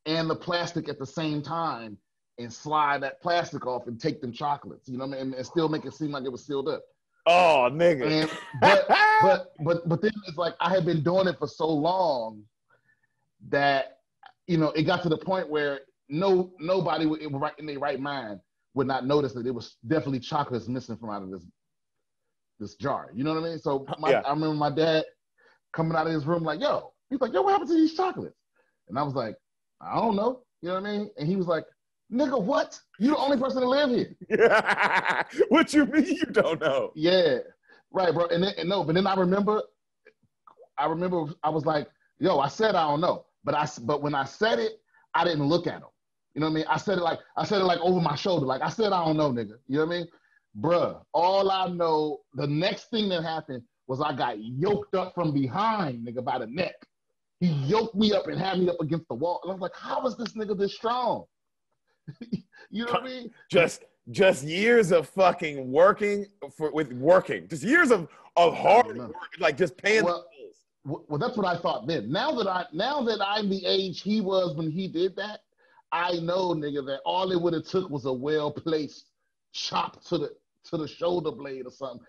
and the plastic at the same time and slide that plastic off and take them chocolates, you know what I mean? And still make it seem like it was sealed up. Oh, nigga. And but then it's like I had been doing it for so long that, you know, it got to the point where nobody in their right mind would not notice that it was definitely chocolates missing from out of this jar. You know what I mean? So I remember my dad coming out of his room like, he's like, what happened to these chocolates? And I was like, I don't know. You know what I mean? And he was like, nigga, what? You the only person to live here. What you mean you don't know? Yeah. Right, bro. But then I remember I was like, I said I don't know. But when I said it, I didn't look at him. You know what I mean? I said it like over my shoulder. Like I said, I don't know, nigga. You know what I mean? Bruh, all I know, the next thing that happened was I got yoked up from behind, nigga, by the neck. He yoked me up and had me up against the wall. And I was like, how is this nigga this strong? You know what I mean? Just years of fucking working. Just years of hard work, like just paying the bills. Well, that's what I thought then. Now that I'm the age he was when he did that, I know, nigga, that all it would have took was a well-placed chop to the shoulder blade or something.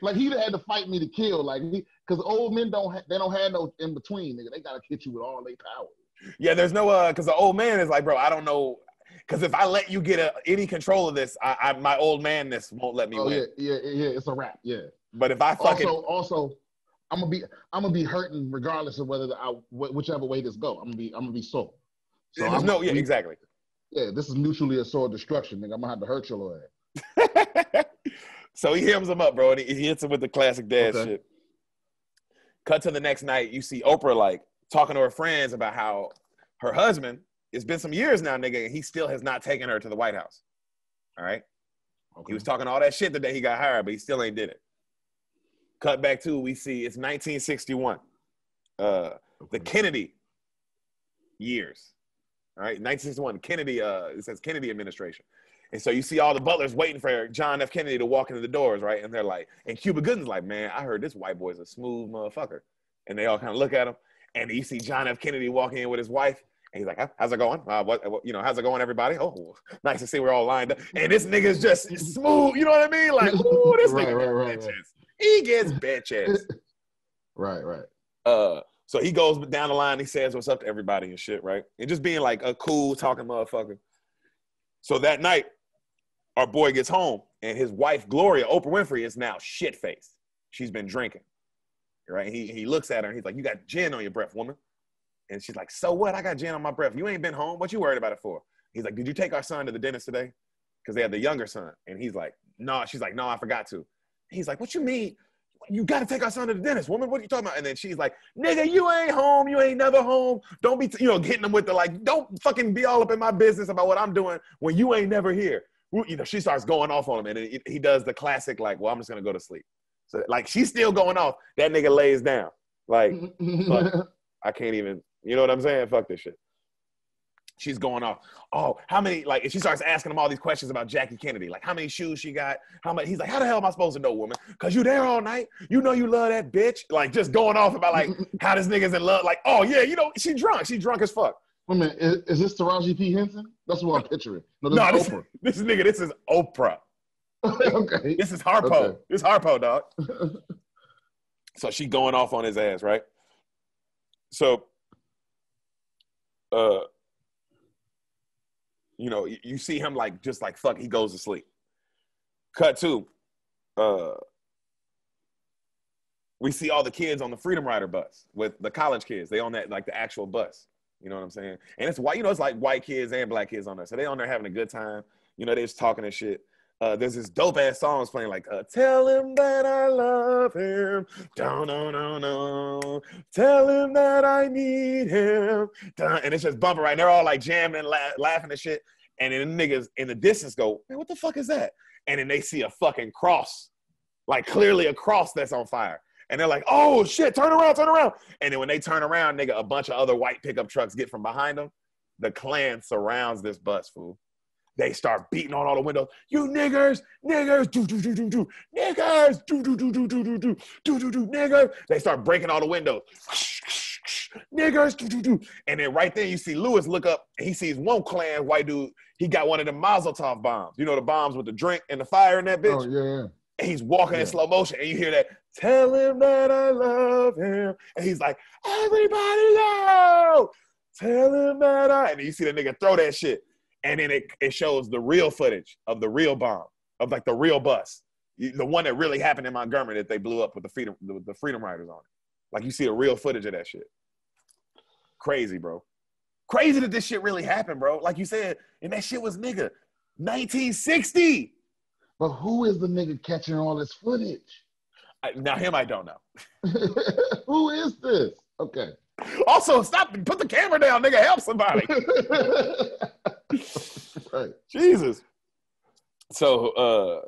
Like he'd had to fight me to kill, like because old men don't have no in between, nigga. They gotta hit you with all their power. Yeah, there's no because the old man is like, bro, I don't know, because if I let you get any control of this, my old manness won't let me win. Yeah, it's a wrap. Yeah, but if I fucking also. I'm gonna be hurting regardless of whether whichever way this go. I'm gonna be sore. So exactly. Yeah, this is mutually assured destruction, nigga. I'm gonna have to hurt your little ass. So he hems him up, bro, and he hits him with the classic dad shit. Cut to the next night, you see Oprah like talking to her friends about how her husband, it's been some years now, nigga, and he still has not taken her to the White House. All right? Okay. He was talking all that shit the day he got hired, but he still ain't did it. Cut back to, we see it's 1961. The Kennedy years. All right, 1961, Kennedy, it says Kennedy administration. And so you see all the butlers waiting for John F. Kennedy to walk into the doors, right? And they're like, and Cuba Gooding's like, man, I heard this white boy's a smooth motherfucker. And they all kind of look at him. And you see John F. Kennedy walking in with his wife. And he's like, how's it going? How's it going, everybody? Oh, nice to see we're all lined up. And this nigga's just smooth, you know what I mean? Like, ooh, this nigga gets bitches. He gets bitches. Right. So he goes down the line, he says what's up to everybody and shit, right? And just being like a cool talking motherfucker. So that night, our boy gets home, and his wife, Gloria, Oprah Winfrey, is now shit-faced. She's been drinking, right? He looks at her, and he's like, you got gin on your breath, woman. And she's like, so what? I got gin on my breath. You ain't been home. What you worried about it for? He's like, did you take our son to the dentist today? Because they had the younger son. And he's like, no. She's like, no, I forgot to. He's like, what you mean? You got to take our son to the dentist, woman. What are you talking about? And then she's like, nigga, you ain't home. You ain't never home. Don't be, getting them with the like, don't fucking be all up in my business about what I'm doing when you ain't never here. She starts going off on him. And he does the classic, like, well, I'm just going to go to sleep. So, like, she's still going off. That nigga lays down. Like, fuck, I can't even, you know what I'm saying? Fuck this shit. She's going off. Oh, how many, like, and she starts asking him all these questions about Jackie Kennedy. Like, how many shoes she got? How much? He's like, how the hell am I supposed to know, woman? Because you there all night. You know you love that bitch. Like, just going off about, like, how this nigga's in love. Like, oh, yeah, she drunk. She drunk as fuck. Wait a minute. Is this Taraji P. Henson? That's what I'm picturing. No, this is Oprah. This is Oprah. Okay. This is Harpo. Okay. This is Harpo, dog. So she going off on his ass, right? So, you see him like, just like, fuck, he goes to sleep. Cut to, we see all the kids on the Freedom Rider bus with the college kids. They on that, like the actual bus. You know what I'm saying? And it's white, it's like white kids and black kids on there. So they on there having a good time. They just talking and shit. There's this dope ass songs playing like tell him that I love him, no no no no, tell him that I need him, and it's just bumping right. And they're all like jamming and laughing and shit. And then the niggas in the distance go, man, what the fuck is that? And then they see a fucking cross, like clearly a cross that's on fire. And they're like, oh shit, turn around, turn around. And then when they turn around, nigga, a bunch of other white pickup trucks get from behind them. The Klan surrounds this bus, fool. They start beating on all the windows. You niggers, niggers, do do do do do, niggers, do do do do do do do do do do, niggers. They start breaking all the windows. Niggers, do do do. And then right there, you see Lewis look up. And he sees one Klan white dude. He got one of the Mazel Tov bombs. The bombs with the drink and the fire in that bitch. Oh yeah. And he's walking in slow motion, and you hear that. Tell him that I love him. And he's like, everybody know. Tell him that And then you see the nigga throw that shit. And then it shows the real footage of the real bomb, of like the real bus. The one that really happened in Montgomery that they blew up with the Freedom Riders on it. Like you see the real footage of that shit. Crazy, bro. Crazy that this shit really happened, bro. Like you said, and that shit was 1960. But who is the nigga catching all this footage? Now him, I don't know. Who is this? Okay. Also, stop and put the camera down, nigga. Help somebody. Right. Jesus. So,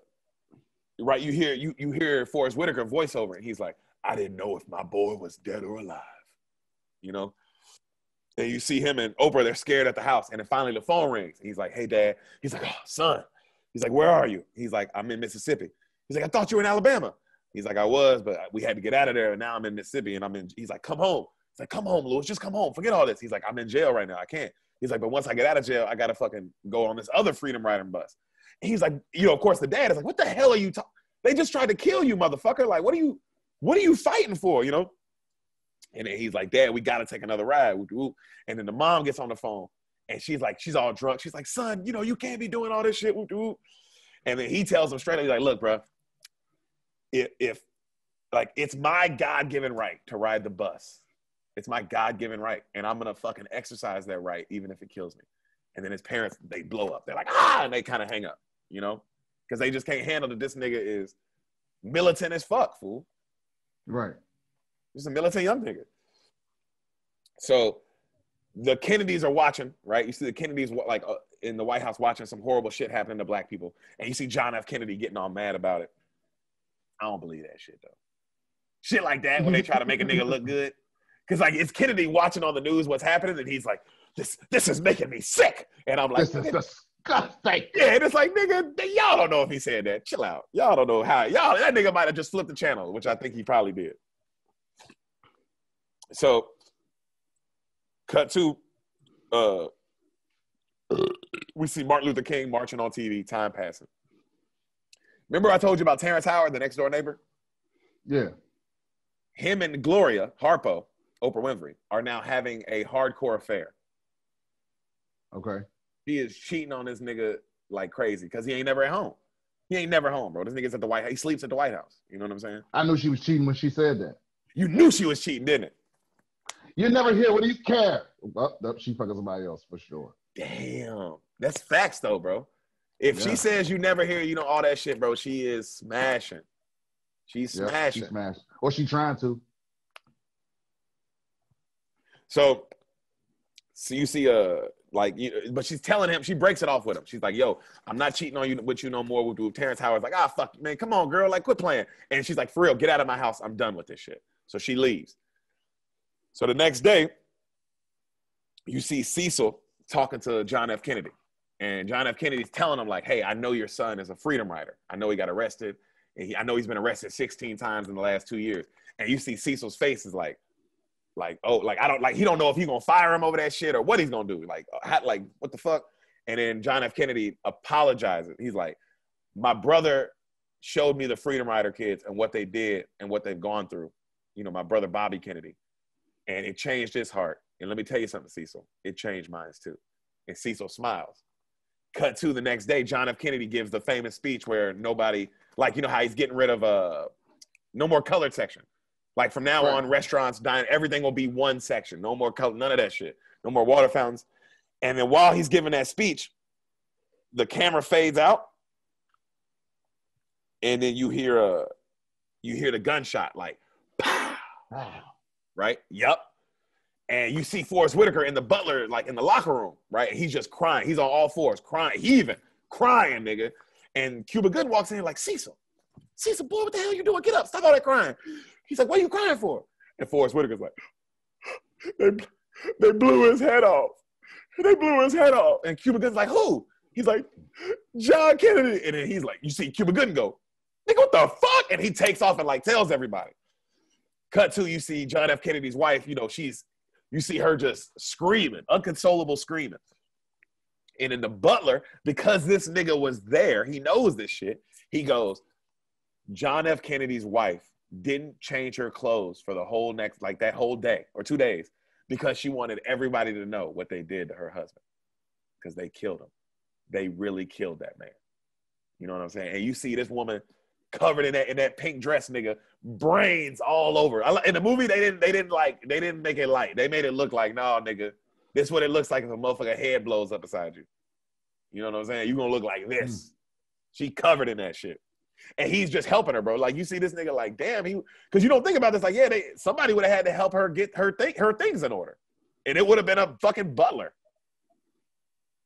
right, you hear Forrest Whitaker voiceover, and he's like, I didn't know if my boy was dead or alive. And you see him and Oprah, they're scared at the house. And then finally the phone rings. He's like, hey, Dad. He's like, oh, son. He's like, where are you? He's like, I'm in Mississippi. He's like, I thought you were in Alabama. He's like, I was, but we had to get out of there. And now I'm in Mississippi. And he's like, come home. He's like, come home, Lewis. Just come home. Forget all this. He's like, I'm in jail right now. I can't. He's like, but once I get out of jail, I got to fucking go on this other Freedom Rider bus. And he's like, of course, the dad is like, what the hell are you talking? They just tried to kill you, motherfucker. Like, what are you fighting for, And then he's like, Dad, we got to take another ride. And then the mom gets on the phone, and she's all drunk. She's like, son, you can't be doing all this shit. And then he tells him straight up, he's like, look, bro, if it's my God-given right to ride the bus. It's my God-given right, and I'm going to fucking exercise that right, even if it kills me. And then his parents, they blow up. They're like, and they kind of hang up, Because they just can't handle that this nigga is militant as fuck, fool. Right. He's a militant young nigga. So the Kennedys are watching, right? You see the Kennedys in the White House watching some horrible shit happening to black people. And you see John F. Kennedy getting all mad about it. I don't believe that shit, though. Shit like that when they try to make a nigga look good. Because it's Kennedy watching on the news what's happening, and he's like, this is making me sick. And I'm like, this is disgusting. Yeah, and it's like, nigga, y'all don't know if he said that. Chill out. Y'all don't know how. That nigga might have just flipped the channel, which I think he probably did. So, cut to, we see Martin Luther King marching on TV, time passing. Remember I told you about Terrence Howard, the next door neighbor? Yeah. Him and Gloria Harpo, Oprah Winfrey, are now having a hardcore affair. Okay. He is cheating on this nigga like crazy because he ain't never at home. He ain't never home, bro. This nigga's at the White House. He sleeps at the White House. You know what I'm saying? I knew she was cheating when she said that. You knew she was cheating, didn't it? You never hear what he care. Well, she fucking somebody else for sure. Damn. That's facts though, bro. If she says you never hear, all that shit, bro, she is smashing. She's smashing. She's smashing. Or she trying to. So you see, but she's telling him, she breaks it off with him. She's like, yo, I'm not cheating on you with you no more. With Terrence Howard's like, fuck, man, come on, girl, quit playing. And she's like, for real, get out of my house. I'm done with this shit. So she leaves. So the next day, you see Cecil talking to John F. Kennedy. And John F. Kennedy's telling him, hey, I know your son is a freedom rider. I know he got arrested. And I know he's been arrested 16 times in the last 2 years. And you see Cecil's face is I don't, he don't know if he's going to fire him over that shit or what he's going to do. What the fuck? And then John F. Kennedy apologizes. He's like, my brother showed me the Freedom Rider kids and what they did and what they've gone through. My brother, Bobby Kennedy. And it changed his heart. And let me tell you something, Cecil. It changed mine too. And Cecil smiles. Cut to the next day, John F. Kennedy gives the famous speech where nobody, how he's getting rid of no more colored section. Like from now on, restaurants, dining, everything will be one section. No more color, none of that shit. No more water fountains. And then while he's giving that speech, the camera fades out, and then you hear the gunshot, like, pow, right? Yup. And you see Forrest Whitaker in the Butler, like in the locker room, right? And he's just crying. He's on all fours, crying, heaving, crying, nigga. And Cuba Gooding walks in like, Cecil, boy, what the hell you doing? Get up, stop all that crying. He's like, what are you crying for? And Forrest Whitaker's like, they blew his head off. They blew his head off. And Cuba Gooding's like, who? He's like, John Kennedy. And then he's like, you see Cuba Gooding go, nigga, what the fuck? And he takes off and like tells everybody. Cut to, you see John F. Kennedy's wife, you know, you see her just screaming, unconsolable screaming. And in the Butler, because this nigga was there, he knows this shit, he goes, John F. Kennedy's wife didn't change her clothes for the whole next, like that whole day or 2 days, because she wanted everybody to know what they did to her husband, because they killed him. They really killed that man. You know what I'm saying? And you see this woman covered in that pink dress, nigga, brains all over. In the movie, they didn't make it light. They made it look like, no, nigga, this is what it looks like if a motherfucker head blows up beside you. You know what I'm saying? You gonna look like this. She covered in that shit. And he's just helping her, bro. Like, you see this nigga like, damn, because you don't think about this, like, yeah, somebody would have had to help her get her things in order. And it would have been a fucking Butler.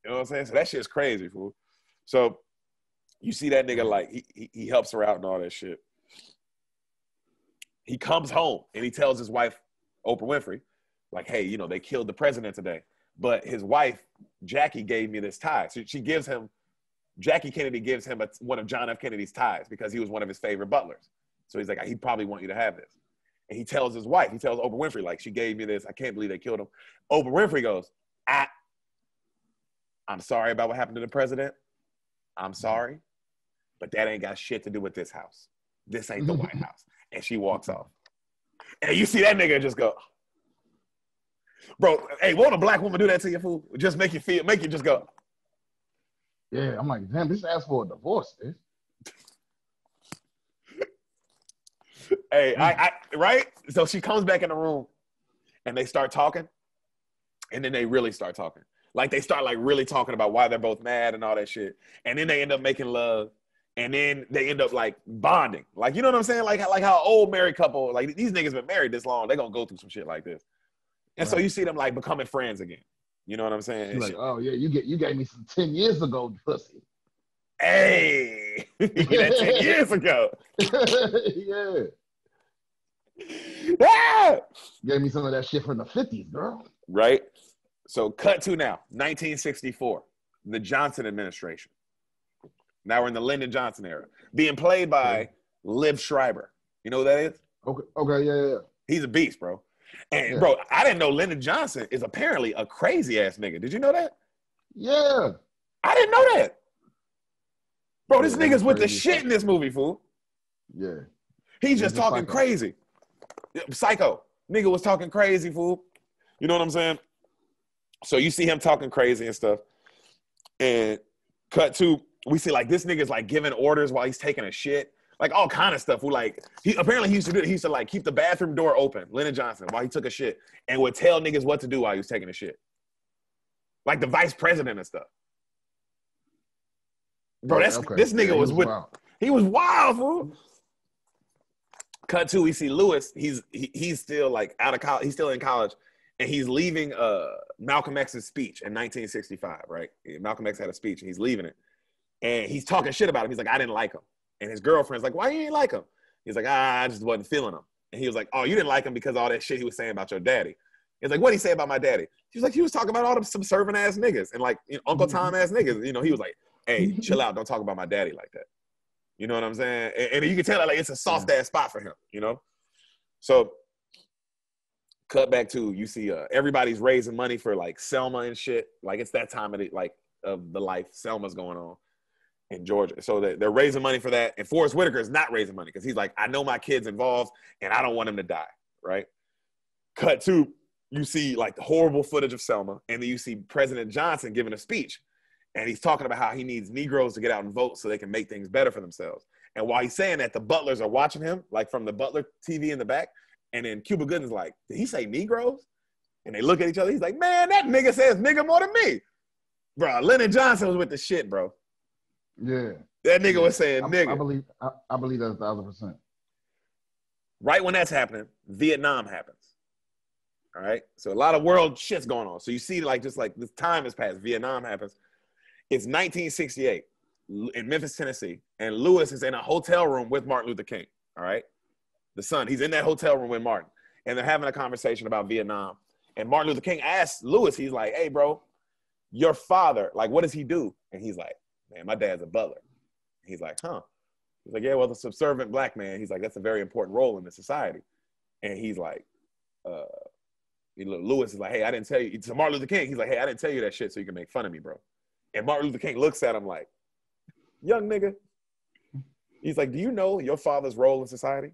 You know what I'm saying? So that shit's crazy, fool. So you see that nigga, like, he helps her out and all that shit. He comes home and he tells his wife, Oprah Winfrey, like, hey, you know, they killed the president today. But his wife, Jackie, gave me this tie. So Jackie Kennedy gives him one of John F. Kennedy's ties because he was one of his favorite butlers. So he's like, he'd probably want you to have this. And he tells his wife, he tells Oprah Winfrey, like, she gave me this. I can't believe they killed him. Oprah Winfrey goes, I'm sorry about what happened to the president. I'm sorry. But that ain't got shit to do with this house. This ain't the White House. And she walks off. And you see that nigga just go, bro, hey, won't a black woman do that to you, fool? Just make you just go. Yeah, I'm like, damn, this asked for a divorce, dude. Hey, right? So she comes back in the room and they start talking. And then they really start talking. Like, they start like really talking about why they're both mad and all that shit. And then they end up making love. And then they end up like bonding. Like, you know what I'm saying? Like how old married couple, like these niggas been married this long, they're gonna go through some shit like this. And so you see them like becoming friends again. You know what I'm saying? Like, oh yeah, you gave me some 10 years ago, pussy. Hey, that 10 years ago. Yeah. Ah! Gave me some of that shit from the 50s, girl. Right? So cut to now, 1964, the Johnson administration. Now we're in the Lyndon Johnson era. Being played by Liv Schreiber. You know who that is? Okay, yeah. He's a beast, bro. And, bro, I didn't know Lyndon Johnson is apparently a crazy-ass nigga. Did you know that? Yeah. I didn't know that. Bro, this nigga's with the shit in this movie, fool. Yeah. He's just talking crazy. Psycho. Nigga was talking crazy, fool. You know what I'm saying? So you see him talking crazy and stuff. And cut to, we see like this nigga's like giving orders while he's taking a shit. Like all kind of stuff. He used to do it. He used to like keep the bathroom door open, Lyndon Johnson, while he took a shit, and would tell niggas what to do while he was taking a shit. Like the vice president and stuff. Bro, this nigga was with wild. He was wild, fool. Cut to, we see Lewis. He's still like out of college. He's still in college, and he's leaving Malcolm X's speech in 1965. Right? Malcolm X had a speech, and he's leaving it, and he's talking shit about him. He's like, I didn't like him. And his girlfriend's like, why you ain't like him? He's like, I just wasn't feeling him. And he was like, oh, you didn't like him because of all that shit he was saying about your daddy. He's like, what'd he say about my daddy? She's like, he was talking about all them subservient ass niggas and like, you know, Uncle Tom ass niggas. You know, he was like, hey, chill out. Don't talk about my daddy like that. You know what I'm saying? And you can tell that like it's a soft ass spot for him, you know? So cut back to, you see everybody's raising money for like Selma and shit. Like it's that time of the life Selma's going on in Georgia. So they're raising money for that. And Forrest Whitaker is not raising money because he's like, I know my kid's involved and I don't want him to die, right? Cut to, you see like the horrible footage of Selma, and then you see President Johnson giving a speech, and he's talking about how he needs Negroes to get out and vote so they can make things better for themselves. And while he's saying that, the butlers are watching him, like from the Butler TV in the back, And then Cuba Gooding's like, did he say Negroes? And they look at each other. He's like, man, that nigga says nigga more than me. Bro, Lyndon Johnson was with the shit, bro. Yeah. That nigga was saying nigga. I believe that 1,000%. Right when that's happening, Vietnam happens. All right? So a lot of world shit's going on. So you see, like, just like this time has passed. Vietnam happens. It's 1968 in Memphis, Tennessee. And Lewis is in a hotel room with Martin Luther King. All right? The son. He's in that hotel room with Martin. And they're having a conversation about Vietnam. And Martin Luther King asks Lewis, he's like, hey, bro, your father, like, what does he do? And he's like, man, my dad's a butler. He's like, huh? He's like, yeah, well, the subservient black man. He's like, that's a very important role in the society. And he's like, Lewis is like, hey, I didn't tell you. To Martin Luther King, he's like, hey, I didn't tell you that shit so you can make fun of me, bro. And Martin Luther King looks at him like, young nigga. He's like, do you know your father's role in society?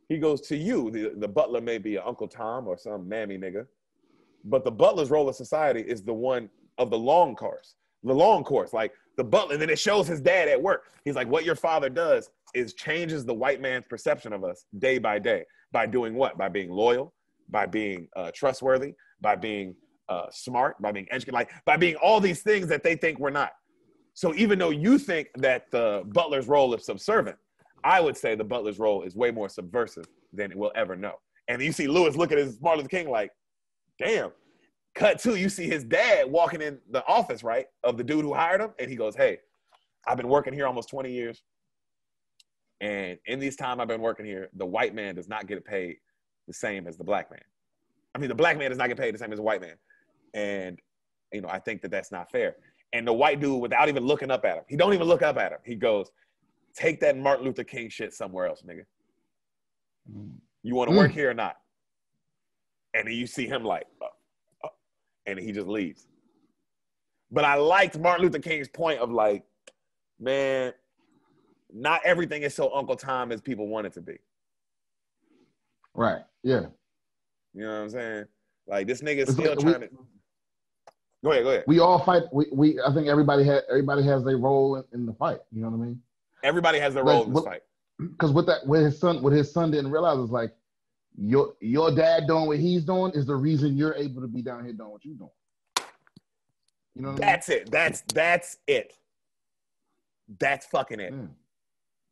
He goes, to you, the butler may be an Uncle Tom or some mammy nigga, but the butler's role in society is the one of the long course. The long course, like the butler, and then it shows his dad at work. He's like, what your father does is changes the white man's perception of us day by day. By doing what? By being loyal, by being trustworthy, by being smart, by being educated, like by being all these things that they think we're not. So even though you think that the butler's role is subservient, I would say the butler's role is way more subversive than we'll ever know. And you see Lewis look at his Martin Luther King like, damn. Cut to, you see his dad walking in the office, right, of the dude who hired him. And he goes, hey, I've been working here almost 20 years. And in this time I've been working here, the white man does not get paid the same as the black man. I mean, the black man does not get paid the same as the white man. And, you know, I think that that's not fair. And the white dude, without even looking up at him, he don't even look up at him. He goes, take that Martin Luther King shit somewhere else, nigga. You want to work here or not? And then you see him like, and he just leaves. But I liked Martin Luther King's point of like, man, not everything is so Uncle Tom as people want it to be. Right. Yeah. You know what I'm saying? Like this nigga is still trying to. Go ahead. We all fight. I think everybody has their role in the fight. You know what I mean? Everybody has their role in this fight. Because what his son didn't realize is like, your dad doing what he's doing is the reason you're able to be down here doing what you're doing. You know what That's I mean? it. That's it. That's fucking it.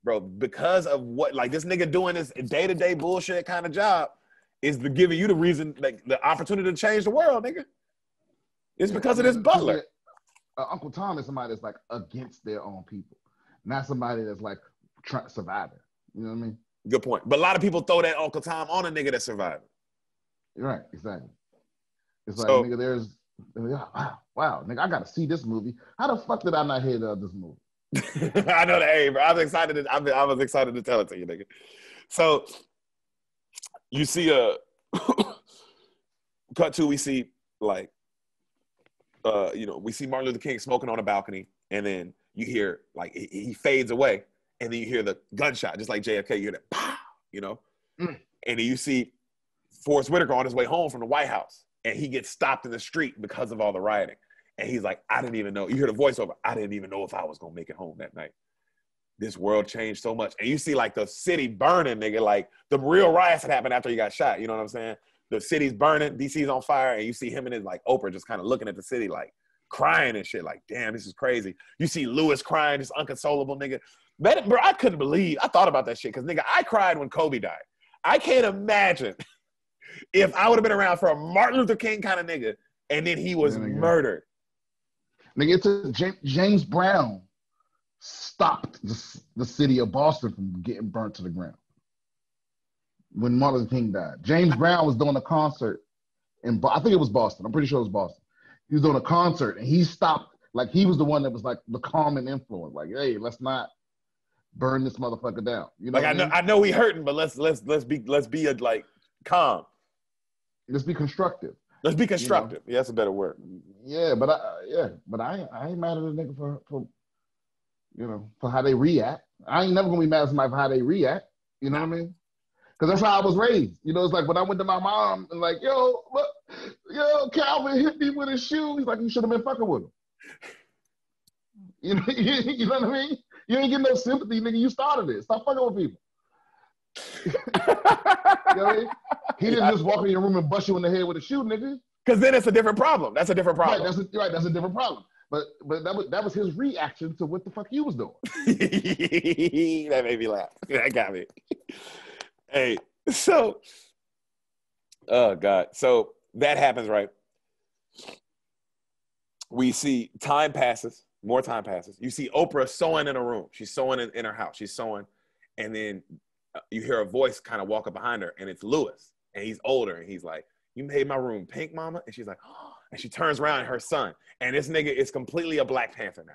Bro, because of what, like this nigga doing this day-to-day bullshit kind of job is giving you the reason, like the opportunity to change the world, nigga. It's because of this butler. Uncle Tom is somebody that's like against their own people, not somebody that's like surviving. You know what I mean? Good point. But a lot of people throw that Uncle Tom on a nigga that's surviving. Right, exactly. It's like, nigga, wow, nigga, I got to see this movie. How the fuck did I not hear this movie? I know that, hey, bro. I was excited to tell it to you, nigga. So you see cut to, we see like, we see Martin Luther King smoking on a balcony, and then you hear like he fades away. And then you hear the gunshot, just like JFK, you hear that, pow, you know? And then you see Forrest Whitaker on his way home from the White House, and he gets stopped in the street because of all the rioting. And he's like, I didn't even know. You hear the voiceover, I didn't even know if I was going to make it home that night. This world changed so much. And you see like the city burning, nigga, like the real riots that happened after he got shot. You know what I'm saying? The city's burning, DC's on fire, and you see him and his like Oprah just kind of looking at the city like crying and shit, like, damn, this is crazy. You see Lewis crying, this unconsolable nigga. Bro, I couldn't believe, I thought about that shit, because nigga, I cried when Kobe died. I can't imagine if I would have been around for a Martin Luther King kind of nigga, and then he was murdered. Nigga, James Brown stopped the city of Boston from getting burnt to the ground when Martin Luther King died. James Brown was doing a concert I think it was Boston. I'm pretty sure it was Boston. He was doing a concert, and he stopped, like he was the one that was like the calming influence. Like, hey, let's not burn this motherfucker down. You know, like I know we hurting, but let's be like calm. Let's be constructive. Let's be constructive. You know? Yeah, that's a better word. Yeah, but I ain't mad at a nigga for for how they react. I ain't never gonna be mad at somebody for how they react. You know what I mean? Because that's how I was raised. You know, it's like when I went to my mom and like, yo, Calvin hit me with his shoe. He's like, you should have been fucking with him. You know what I mean? You ain't getting no sympathy, nigga. You started it. Stop fucking with people. You know what I mean? He didn't just walk in your room and bust you in the head with a shoe, nigga. Because then it's a different problem. That's a different problem. Right, that's a different problem. But that was his reaction to what the fuck you was doing. That made me laugh. That got me. Hey, so, oh God. So that happens, right? We see time passes, more time passes. You see Oprah sewing in a room. She's sewing in her house. She's sewing. And then you hear a voice kind of walk up behind her, and it's Lewis. And he's older, and he's like, "You made my room pink, mama?" And she's like, "Oh." And she turns around, and her son. And this nigga is completely a Black Panther now.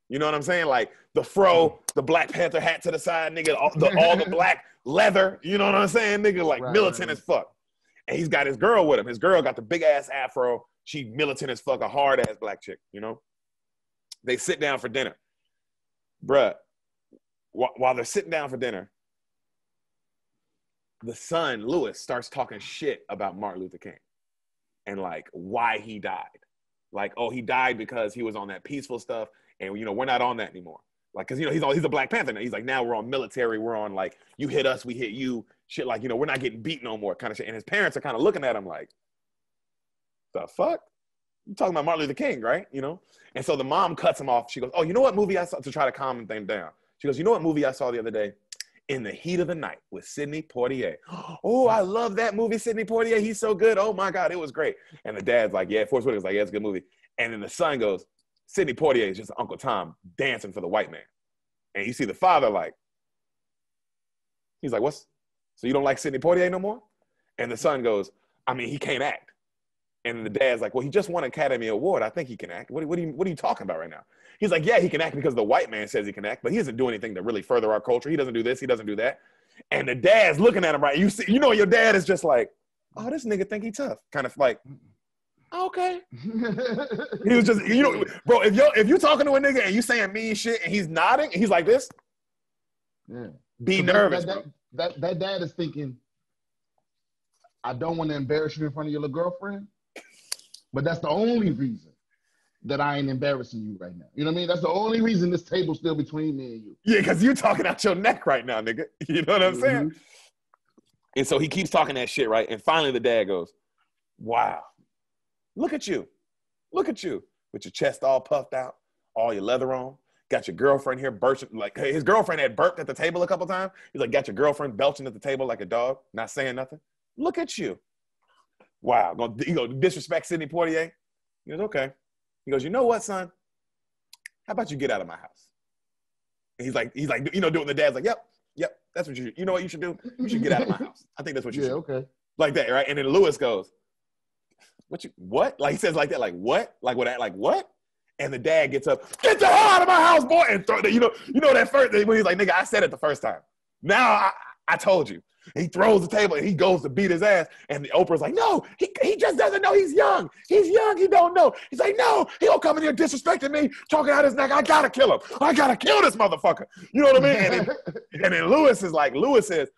You know what I'm saying? Like the fro, the Black Panther hat to the side, nigga, all the black leather. You know what I'm saying? Nigga, like militant as fuck. And he's got his girl with him. His girl got the big ass afro. She militant as fuck, a hard ass black chick, you know? They sit down for dinner. Bruh, while they're sitting down for dinner, the son, Lewis, starts talking shit about Martin Luther King and like why he died. Like, oh, he died because he was on that peaceful stuff, and you know, we're not on that anymore. Like, cause you know, he's a Black Panther now. He's like, now we're on military, we're on like, you hit us, we hit you, shit, like, you know, we're not getting beat no more, kind of shit. And his parents are kind of looking at him like, the fuck? You talking about Martin Luther King, right? You know? And so the mom cuts him off. She goes, oh, you know what movie I saw, to try to calm them down. She goes, you know what movie I saw the other day? In the Heat of the Night with Sidney Poitier. Oh, I love that movie, Sidney Poitier. He's so good. Oh my God, it was great. And the dad's like, yeah, Forrest Whitaker's like, yeah, it's a good movie. And then the son goes, Sidney Poitier is just Uncle Tom dancing for the white man. And you see the father like, he's like, what's, so you don't like Sidney Poitier no more? And the son goes, I mean, he can't act. And the dad's like, well, he just won an Academy Award. I think he can act. What are you talking about right now? He's like, yeah, he can act because the white man says he can act, but he doesn't do anything to really further our culture. He doesn't do this. He doesn't do that. And the dad's looking at him, right? You see, you know, your dad is just like, oh, this nigga think he tough. Kind of like, okay. He was just, you know, bro, if you're talking to a nigga and you saying mean shit and he's nodding and he's like this, yeah, be nervous, that dad is thinking, I don't want to embarrass you in front of your little girlfriend, but that's the only reason that I ain't embarrassing you right now. You know what I mean? That's the only reason this table's still between me and you. Yeah, because you're talking out your neck right now, nigga. You know what I'm saying? And so he keeps talking that shit, right? And finally the dad goes, wow, look at you. Look at you. With your chest all puffed out, all your leather on. Got your girlfriend here belching. Like, his girlfriend had burped at the table a couple times. He's like, got your girlfriend belching at the table like a dog, not saying nothing. Look at you. Wow. You go disrespect Sidney Poitier? He goes, okay. He goes, you know what, son? How about you get out of my house? And he's like, you know, doing the dad's like, yep, that's what you know what you should do? You should get out of my house. I think that's what you should do. Okay. Like that, right? And then Lewis goes, what? Like he says like that, like what? Like what? Like what? And the dad gets up, get the hell out of my house, boy, and throw you know that first when he's like, nigga, I said it the first time. Now I told you. He throws the table and he goes to beat his ass. And the Oprah's like, no, he just doesn't know he's young. He's young, he don't know. He's like, no, he'll come in here disrespecting me, talking out his neck. I gotta kill him. I gotta kill this motherfucker. You know what I mean? And then Lewis says,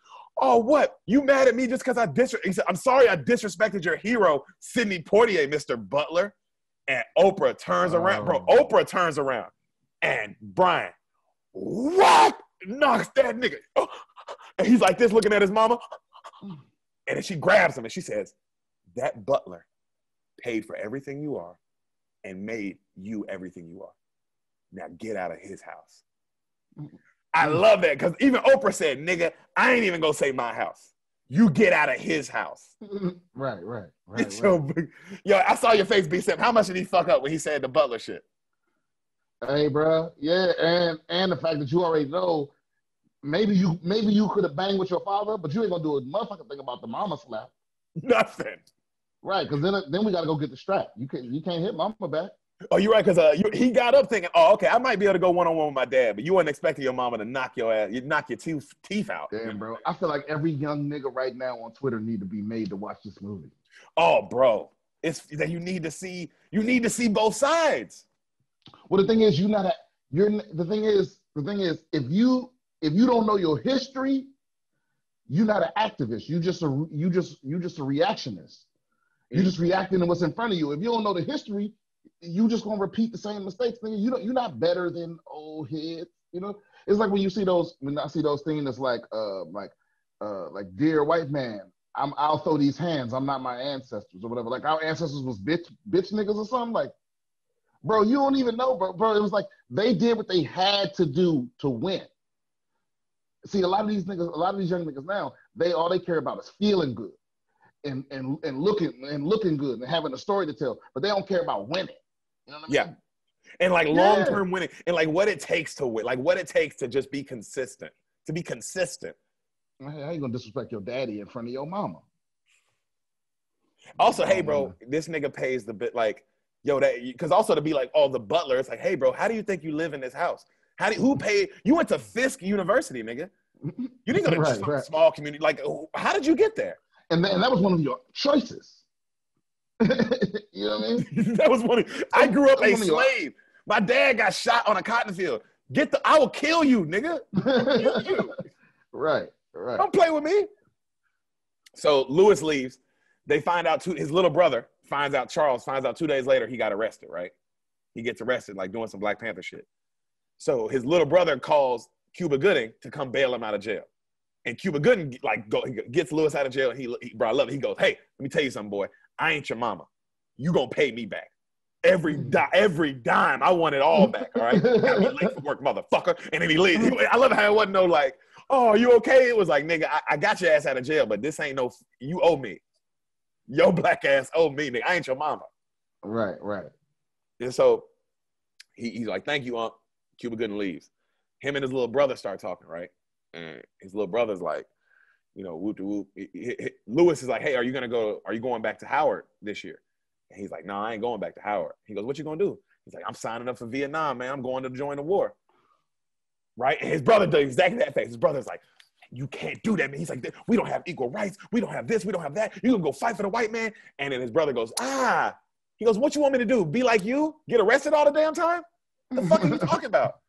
oh, what? You mad at me just because he said, I'm sorry I disrespected your hero, Sidney Poitier, Mr. Butler. And Oprah turns around. Bro, Oprah turns around. And Brian, what? Knocks that nigga. Oh. And he's like this, looking at his mama. And then she grabs him and she says, that Butler paid for everything you are and made you everything you are. Now get out of his house. I love that because even Oprah said, nigga, I ain't even gonna say my house. You get out of his house. Right. So, yo, I saw your face, B-Sim. How much did he fuck up when he said the Butler shit? Hey, bro. Yeah, and the fact that you already know, maybe you could have banged with your father, but you ain't gonna do a motherfucking thing about the mama slap. Nothing. Right, because then we gotta go get the strap. You can't hit mama back. Oh, you're right, because he got up thinking, oh, okay, I might be able to go one-on-one with my dad, but you weren't expecting your mama to knock your ass, you knock your teeth out. Damn, bro. I feel like every young nigga right now on Twitter need to be made to watch this movie. Oh, bro. It's that you need to see both sides. Well, the thing is, the thing is, if you don't know your history, you're not an activist. You just a reactionist. You're just reacting to what's in front of you. If you don't know the history, you just gonna repeat the same mistakes. You're not better than old heads. You know, it's like when I see those things that's like like, dear white man, I'll throw these hands. I'm not my ancestors or whatever. Like our ancestors was bitch niggas or something. Like, bro, you don't even know, bro. It was like they did what they had to do to win. See, a lot of these young niggas now, all they care about is feeling good and looking good and having a story to tell, but they don't care about winning. You know what I mean? Yeah. And like long-term winning and like what it takes to win, like what it takes to just be consistent, to be consistent. How you gonna disrespect your daddy in front of your mama? Also, hey, bro, this nigga pays the bit like, yo, that, because also to be like, oh, the butler, it's like, hey, bro, how do you think you live in this house? Who paid? You went to Fisk University, nigga. You didn't go to some small community. Like, how did you get there? And that was one of your choices. You know what I mean? That was one of, I grew up a slave. My dad got shot on a cotton field. I will kill you, nigga. Kill you. Right. Don't play with me. So Lewis leaves. They find out his little brother Charles finds out 2 days later he got arrested, right? He gets arrested like doing some Black Panther shit. So his little brother calls Cuba Gooding to come bail him out of jail. And Cuba Gooding gets Lewis out of jail. And he bro, I love it. He goes, hey, let me tell you something, boy. I ain't your mama. You gonna pay me back. Every dime, I want it all back, all right? Got me late for work, motherfucker. And then he leaves. I love how it wasn't no like, oh, you okay? It was like, nigga, I got your ass out of jail, but this ain't no, you owe me. Your black ass owe me, nigga. I ain't your mama. Right. And so he's like, thank you, Unc. Cuba Gooding leaves. Him and his little brother start talking, right? And his little brother's like, you know, whoop de whoop. Lewis is like, hey, are you going back to Howard this year? And he's like, no, I ain't going back to Howard. He goes, what you gonna do? He's like, I'm signing up for Vietnam, man. I'm going to join the war. Right? And his brother does exactly that face. His brother's like, you can't do that, man. He's like, we don't have equal rights. We don't have this. We don't have that. You can go fight for the white man. And then his brother goes, He goes, what you want me to do? Be like you? Get arrested all the damn time? What the fuck are you talking about?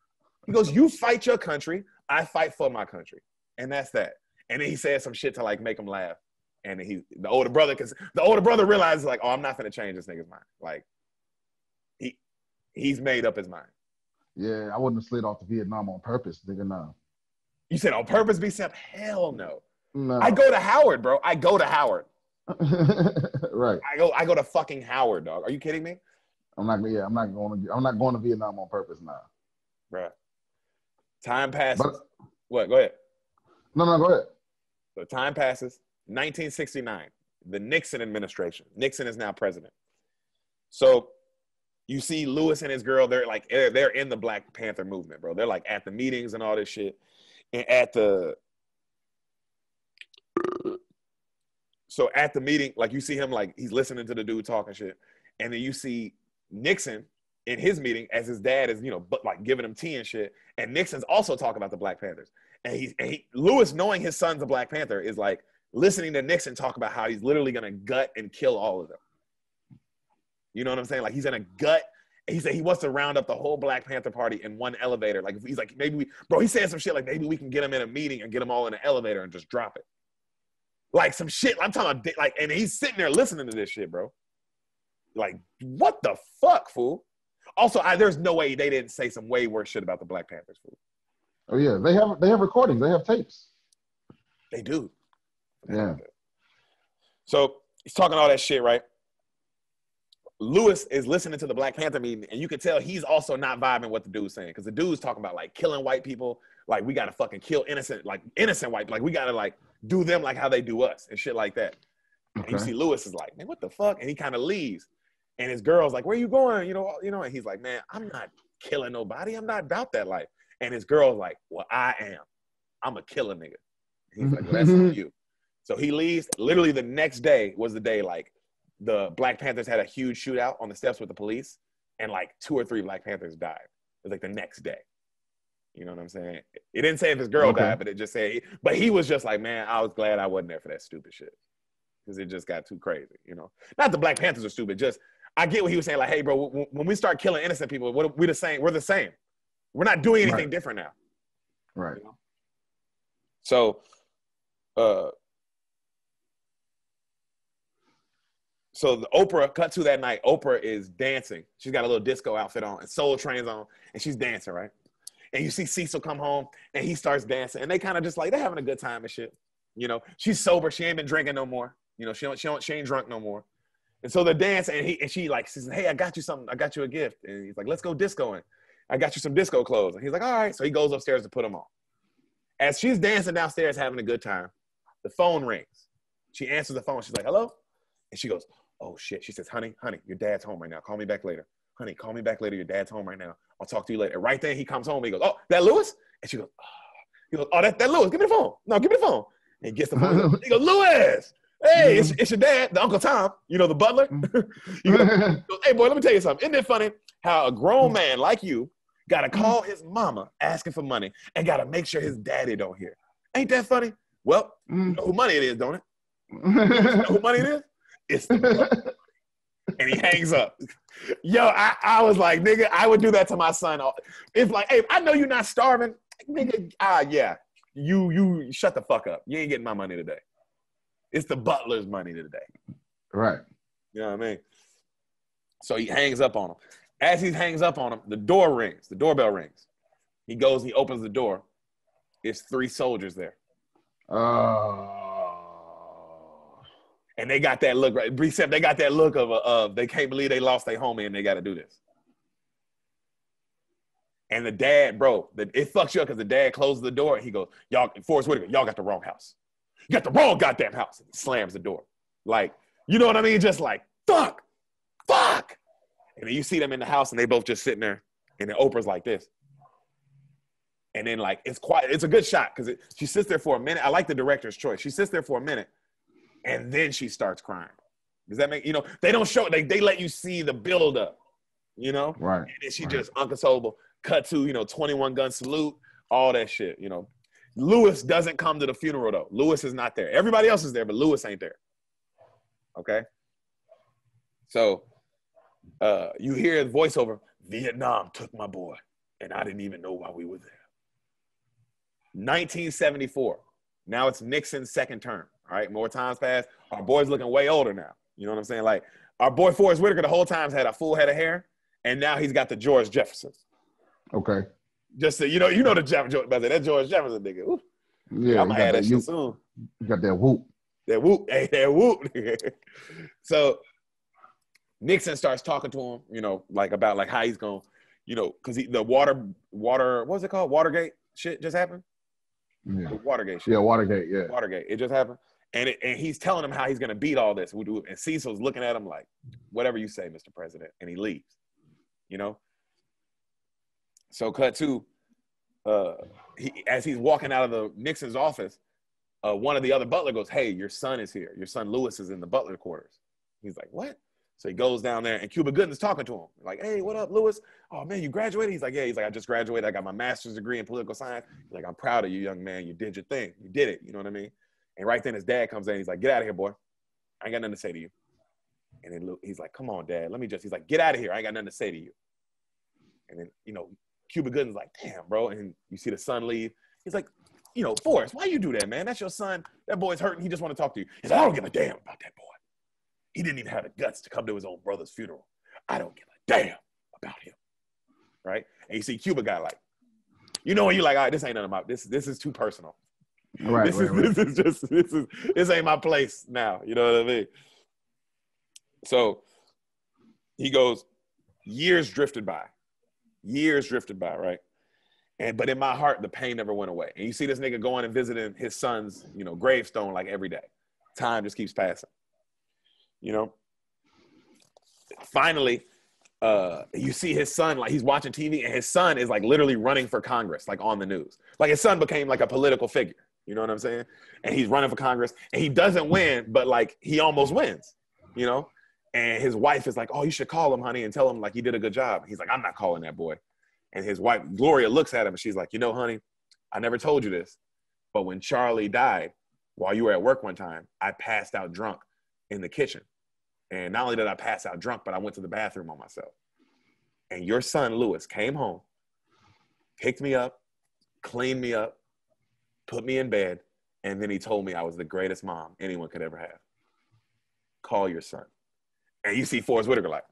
He goes, you fight your country. I fight for my country. And that's that. And then he says some shit to like make him laugh. And then the older brother realizes like, oh, I'm not going to change this nigga's mind. Like he's made up his mind. Yeah, I wouldn't have slid off to Vietnam on purpose, nigga. No. You said on purpose, B-Sep? Hell no. No. I go to Howard, bro. I go to Howard. Right. I go to fucking Howard, dog. Are you kidding me? I'm not going to Vietnam on purpose now. Bro. Time passes. But, what? Go ahead. No, go ahead. So time passes. 1969, the Nixon administration. Nixon is now president. So you see Lewis and his girl, they're in the Black Panther movement, bro. They're like at the meetings and all this shit. And at the meeting, like you see him, like he's listening to the dude talking shit. And then you see Nixon in his meeting as his dad is, but like giving him tea and shit. And Nixon's also talking about the Black Panthers. And Lewis, knowing his son's a Black Panther, is like listening to Nixon talk about how he's literally going to gut and kill all of them. You know what I'm saying? Like he's going to gut. He said he wants to round up the whole Black Panther party in one elevator. Like he's like, he said some shit like maybe we can get them in a meeting and get them all in an elevator and just drop it. Like some shit. I'm talking about like, and he's sitting there listening to this shit, bro. Like, what the fuck, fool? Also, there's no way they didn't say some way worse shit about the Black Panthers, fool. Oh yeah, they have recordings. They have tapes. They do. Yeah. So he's talking all that shit, right? Lewis is listening to the Black Panther meeting, and you can tell he's also not vibing what the dude's saying, because the dude's talking about like killing white people, like we gotta fucking kill innocent white, like we gotta like do them like how they do us and shit like that. Okay. And you see Lewis is like, man, what the fuck? And he kind of leaves, and his girl's like, where you going? You know, and he's like, man, I'm not killing nobody. I'm not about that life. And his girl's like, well, I am. I'm a killer nigga. He's like, well, that's on you. So he leaves. Literally the next day was the day like the Black Panthers had a huge shootout on the steps with the police, and like 2 or 3 Black Panthers died. It was like the next day. You know what I'm saying? It didn't say if his girl died, but it just said, but he was just like, man, I was glad I wasn't there for that stupid shit. Because it just got too crazy, Not the Black Panthers are stupid, just I get what he was saying, like, hey, bro, when we start killing innocent people, we're the same. We're the same. We're not doing anything different now. Right. So, so the Oprah, cut to that night, Oprah is dancing. She's got a little disco outfit on and Soul Train's on, and she's dancing, right? And you see Cecil come home, and he starts dancing, and they kind of just like, they're having a good time and shit. You know, she's sober. She ain't been drinking no more. You know, she ain't drunk no more. And so they're dancing, and she says, hey, I got you something. I got you a gift. And he's like, let's go discoing. I got you some disco clothes. And he's like, all right. So he goes upstairs to put them on. As she's dancing downstairs having a good time, the phone rings. She answers the phone. She's like, hello? And she goes, oh, shit. She says, honey, your dad's home right now. Call me back later. Honey, call me back later. Your dad's home right now. I'll talk to you later. And right then, he comes home. And he goes, oh, that Lewis? And she goes, oh. He goes, oh, that Lewis. Give me the phone. No, give me the phone. And he gets the phone. He goes, Lewis. Hey, it's your dad, the Uncle Tom, you know, the butler. He goes, hey, boy, let me tell you something. Isn't it funny how a grown man like you got to call his mama asking for money and got to make sure his daddy don't hear? Ain't that funny? Well, you know who money it is, don't it? You know who money it is? It's the butler. And he hangs up. Yo, I was like, nigga, I would do that to my son. It's like, hey, I know you're not starving. Nigga, yeah. You shut the fuck up. You ain't getting my money today. It's the butler's money today. Right. You know what I mean? So he hangs up on him. As he hangs up on him, the door rings. The doorbell rings. He goes, he opens the door. It's 3 soldiers there. And they got that look, right? Except they got that look of they can't believe they lost their homie and they got to do this. And the dad, bro, it fucks you up because the dad closes the door and he goes, y'all, Forrest Whitaker, y'all got the wrong house. You got the wrong goddamn house. And he slams the door. Like, you know what I mean? Just like, fuck. And then you see them in the house and they both just sitting there. And then Oprah's like this. And then like, it's quiet. It's a good shot because she sits there for a minute. I like the director's choice. She sits there for a minute and then she starts crying. Does that make, you know, they don't show, they let you see the build up, you know? Right. And then she just unconsolable, cut to, you know, 21 gun salute, all that shit, you know? Lewis doesn't come to the funeral though. Lewis is not there. Everybody else is there, but Lewis ain't there. Okay? So you hear the voiceover, Vietnam took my boy, and I didn't even know why we were there. 1974. Now it's Nixon's second term. All right, more times passed. Our boy's looking way older now. You know what I'm saying? Like, our boy Forrest Whitaker the whole time's had a full head of hair, and now he's got the George Jefferson. Okay. Just so, you know the Jefferson, that George Jefferson nigga. Ooh. Yeah, I'm gonna add that shit soon. You got that whoop. That whoop. Hey, that whoop. So Nixon starts talking to him, you know, like about like how he's going, you know, because the water, what's it called? Watergate shit just happened? Yeah. The Watergate shit. Yeah, Watergate, yeah. Watergate. It just happened. And he's telling him how he's going to beat all this. And Cecil's looking at him like, whatever you say, Mr. President. And he leaves, you know? So cut to, as he's walking out of the Nixon's office, one of the other butler goes, hey, your son is here. Your son Lewis is in the butler quarters. He's like, what? So he goes down there and Cuba Gooding's talking to him. Like, hey, what up, Lewis? Oh, man, you graduated? He's like, yeah. He's like, I just graduated. I got my master's degree in political science. He's like, I'm proud of you, young man. You did your thing. You did it. You know what I mean? And right then his dad comes in. He's like, get out of here, boy. I ain't got nothing to say to you. And then he's like, come on, Dad. He's like, get out of here. I ain't got nothing to say to you. And then, you know, Cuba Gooding's like, damn, bro. And you see the son leave. He's like, you know, Forrest, why you do that, man? That's your son. That boy's hurting. He just want to talk to you. He's like, I don't give a damn about that boy. He didn't even have the guts to come to his own brother's funeral. I don't give a damn about him. Right? And you see Cuba guy like, you know, when you're like, all right, this ain't nothing about this. This is too personal. Right, This ain't my place now. You know what I mean? So he goes, years drifted by, right? But in my heart, the pain never went away. And you see this nigga going and visiting his son's, you know, gravestone like every day. Time just keeps passing. You know? Finally, you see his son, like he's watching TV and his son is like literally running for Congress, like on the news. Like his son became like a political figure. You know what I'm saying? And he's running for Congress and he doesn't win, but like he almost wins, you know? And his wife is like, oh, you should call him, honey, and tell him like he did a good job. He's like, I'm not calling that boy. And his wife, Gloria, looks at him and she's like, you know, honey, I never told you this, but when Charlie died, while you were at work one time, I passed out drunk in the kitchen. And not only did I pass out drunk, but I went to the bathroom on myself. And your son, Lewis, came home, picked me up, cleaned me up, put me in bed, and then he told me I was the greatest mom anyone could ever have. Call your son. And you see Forrest Whitaker like,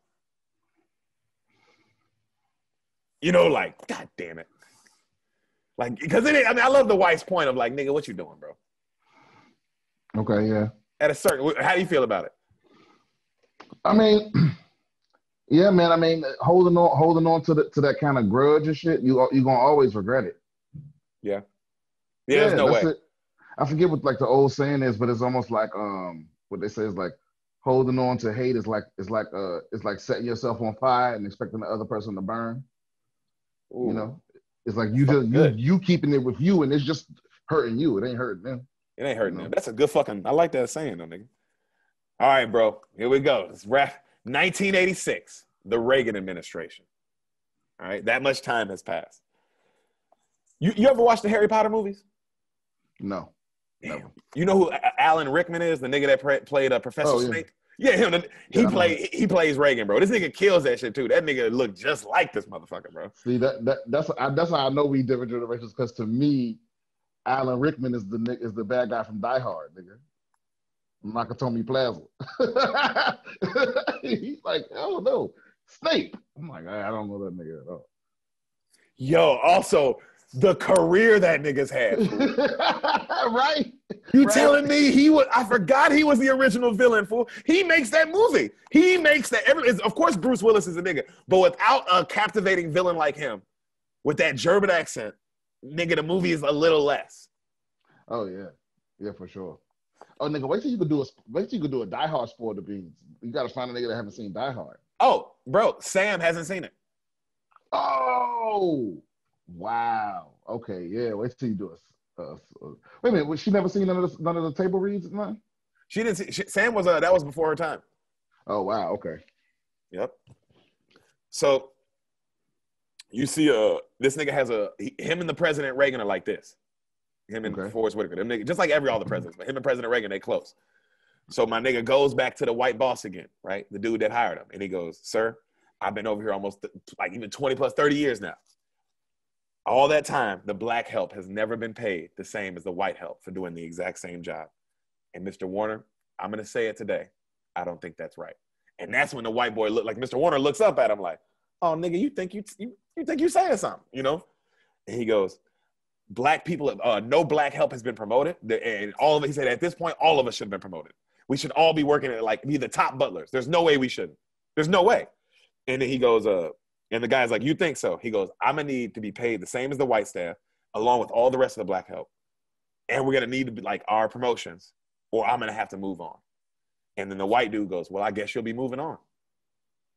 you know, like, God damn it. Like, because I love the wife's point of like, nigga, what you doing, bro? Okay, yeah. At a certain, how do you feel about it? I mean, yeah, man. I mean, holding on to that kind of grudge and shit, you gonna always regret it. Yeah. Yeah, there's Yeah, no that's way. it. I forget what like the old saying is, but it's almost like what they say is like holding on to hate is like it's like setting yourself on fire and expecting the other person to burn. Ooh, You know, it's like that's fucking good. you keeping it with you, and it's just hurting you. It ain't hurting them. It ain't hurting You them. know? That's a good fucking. I like that saying, though, nigga. All right, bro. Here we go. Let's wrap. 1986, the Reagan administration. All right, that much time has passed. You ever watch the Harry Potter movies? No. Damn. No. You know who Alan Rickman is? The nigga that played Professor Snape? Yeah, him. He plays Reagan, bro. This nigga kills that shit too. That nigga look just like this motherfucker, bro. See that's how I know we different generations. Because to me, Alan Rickman is the bad guy from Die Hard, nigga. Nakatomi Plaza. He's like, I don't know, Snape. I'm like, I don't know that nigga at all. Yo, also the career that nigga's had. Right? You telling me he was? I forgot he was the original villain, fool. He makes that movie. He makes that. Of course, Bruce Willis is a nigga, but without a captivating villain like him, with that German accent, nigga, the movie is a little less. Oh yeah, for sure. Oh nigga, wait till you could do a Die Hard spoiler beans. You gotta find a nigga that haven't seen Die Hard. Oh, bro, Sam hasn't seen it. Oh, wow. Okay, yeah. Wait till you do it. Wait a minute. Was she never seen none of the table reads? Man? She didn't see. Sam was that was before her time. Oh wow. Okay. Yep. So you see, this nigga has him and the President Reagan are like this. Him and Forrest Whitaker, them niggas, just like all the presidents, but him and President Reagan, they close. So my nigga goes back to the white boss again, right? The dude that hired him, and he goes, "Sir, I've been over here almost like even 20 plus 30 years now. All that time, the black help has never been paid the same as the white help for doing the exact same job. And Mr. Warner, I'm going to say it today. I don't think that's right." And that's when the white boy Mr. Warner looks up at him like, "Oh, nigga, you think you saying something, you know?" And he goes, "Black people, no black help has been promoted." And he said, at this point, all of us should have been promoted. We should all be working at be the top butlers. There's no way we shouldn't. There's no way. And then he goes, and the guy's like, "You think so?" He goes, "I'm going to need to be paid the same as the white staff, along with all the rest of the black help. And we're going to need to be our promotions, or I'm going to have to move on." And then the white dude goes, "Well, I guess you'll be moving on.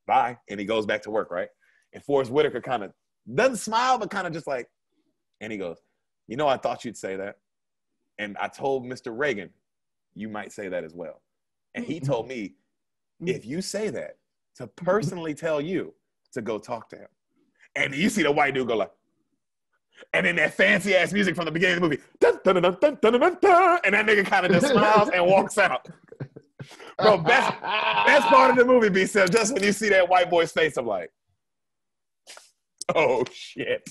Bye." And he goes back to work, right? And Forrest Whitaker kind of doesn't smile, but kind of just and he goes, "You know, I thought you'd say that. And I told Mr. Reagan, you might say that as well. And he told me, if you say that, to personally tell you to go talk to him." And you see the white dude go and then that fancy ass music from the beginning of the movie, dun, dun, dun, dun, dun, dun, dun, and that nigga kind of just smiles and walks out. Bro, best part of the movie, B-Sim, just when you see that white boy's face, I'm like, oh shit.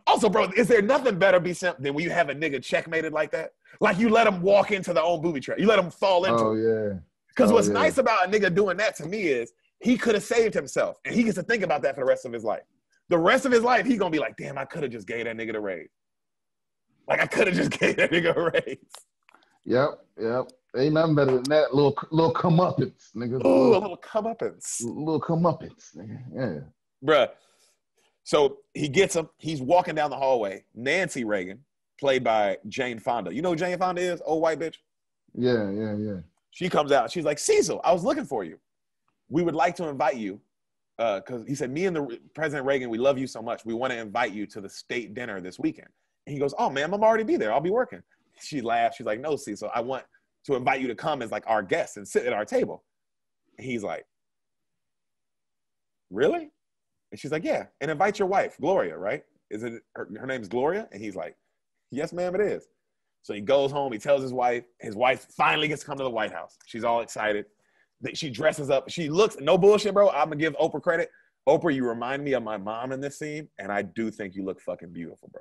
Also, bro, is there nothing better, B-Sim, than when you have a nigga checkmated like that? Like you let him walk into their own booby trap. You let him fall into it. Oh, yeah. Because what's nice about a nigga doing that to me is he could have saved himself. And he gets to think about that for the rest of his life. The rest of his life, he's going to be like, damn, I could have just gave that nigga the raise. Like, I could have just gave that nigga a raise. Yep. Ain't nothing better than that. Little comeuppance, nigga. Ooh, a little comeuppance. Little comeuppance, nigga. Yeah. Bruh. So he gets him. He's walking down the hallway. Nancy Reagan, played by Jane Fonda. You know who Jane Fonda is? Old white bitch. Yeah. She comes out. She's like, "Cecil, I was looking for you. We would like to invite you." Because he said, "Me and the President Reagan, we love you so much. We want to invite you to the state dinner this weekend." And he goes, "Oh, ma'am, I'm already be there. I'll be working." She laughs. She's like, "No, Cecil, I want to invite you to come as our guest and sit at our table." And he's like, "Really?" And she's like, "Yeah, and invite your wife, Gloria, right? Is it her name's Gloria?" And he's like, "Yes, ma'am, it is." So he goes home. He tells his wife finally gets to come to the White House. She's all excited. She dresses up. She looks, no bullshit, bro. I'm going to give Oprah credit. Oprah, you remind me of my mom in this scene, and I do think you look fucking beautiful, bro.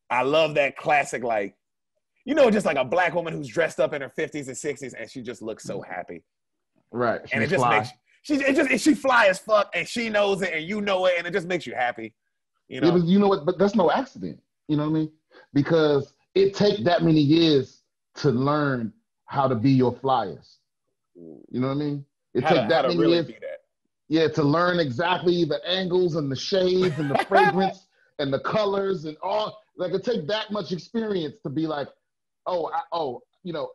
I love that classic, just like a black woman who's dressed up in her 50s and 60s, and she just looks so happy. Right. And it just makes she fly as fuck, and she knows it, and you know it, and it just makes you happy. You know? Yeah, but you know what? But that's no accident. You know what I mean? Because it takes that many years to learn how to be your flyest. You know what I mean? It takes that many really years. Be that. Yeah, to learn exactly the angles and the shades and the fragrance and the colors and all. Like, it takes that much experience to be like, I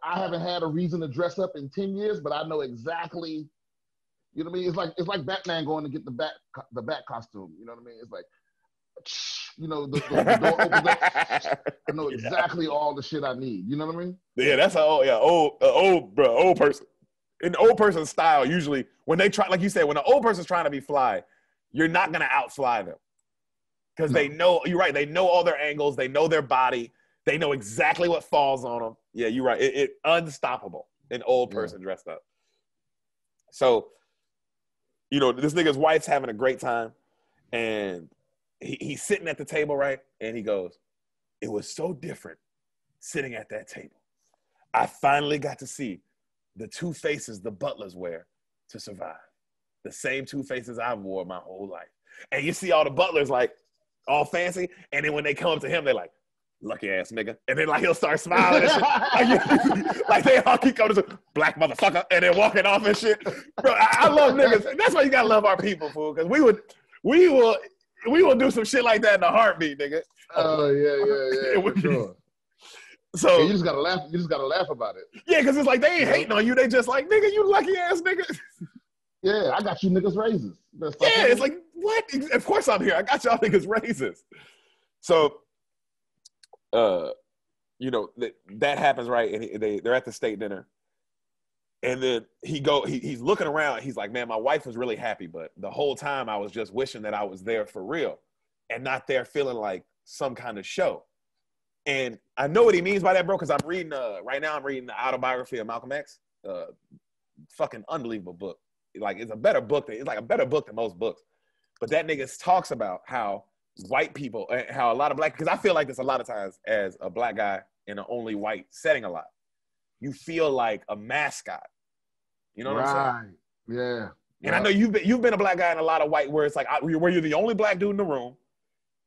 haven't had a reason to dress up in 10 years, but I know exactly. You know what I mean? It's like Batman going to get the bat costume. You know what I mean? It's like, the door opens up. I know exactly all the shit I need. You know what I mean? Yeah, that's old person. In the old person's style, usually when they try, like you said, when an old person's trying to be fly, you're not gonna outfly them because they know. You're right. They know all their angles. They know their body. They know exactly what falls on them. Yeah, you're right. It unstoppable. An old person dressed up. So, this nigga's wife's having a great time, and he's sitting at the table, right? And he goes, "It was so different sitting at that table. I finally got to see the two faces the butlers wear to survive. The same two faces I've wore my whole life." And you see all the butlers like all fancy, and then when they come up to him, they're like, "Lucky ass nigga," and then like he'll start smiling and shit. like they all keep coming to black motherfucker, and then walking off and shit. Bro, I love niggas. That's why you gotta love our people, fool, because we will do some shit like that in a heartbeat, nigga. Oh yeah, for sure. So you just gotta laugh. You just gotta laugh about it. Yeah, because it's like they ain't hating on you. They just like, nigga, you lucky ass nigga. Yeah, I got you niggas raises. It's like, what? Of course I'm here. I got y'all niggas raises. So, that happens, right? And they're at the state dinner, and then he's looking around. He's like, man, my wife was really happy, but the whole time I was just wishing that I was there for real, and not there feeling like some kind of show. And I know what he means by that, bro, because I'm reading right now. I'm reading the autobiography of Malcolm X. Fucking unbelievable book. Like, it's a better book than most books. But that nigga talks about how white people, how a lot of black, because I feel like this a lot of times as a black guy in an only white setting a lot. You feel like a mascot. You know what I'm saying? Yeah. And I know you've been a black guy in a lot of white where it's like where you're the only black dude in the room,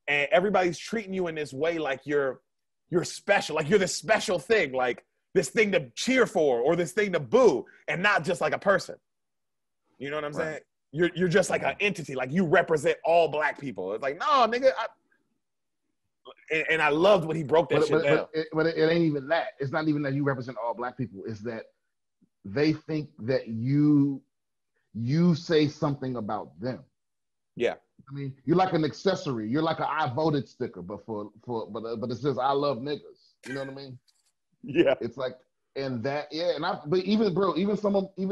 and everybody's treating you in this way like you're special, like you're this special thing, like this thing to cheer for or this thing to boo, and not just like a person. You know what I'm saying? You're just like an entity, like you represent all black people. It's like, no, nigga. And I loved when he broke that shit down. But it ain't even that. It's not even that you represent all black people. It's that they think that you say something about them. Yeah. I mean, you're like an accessory. You're like an I voted sticker, but it says I love niggas. You know what I mean? Yeah. It's like, and that, but even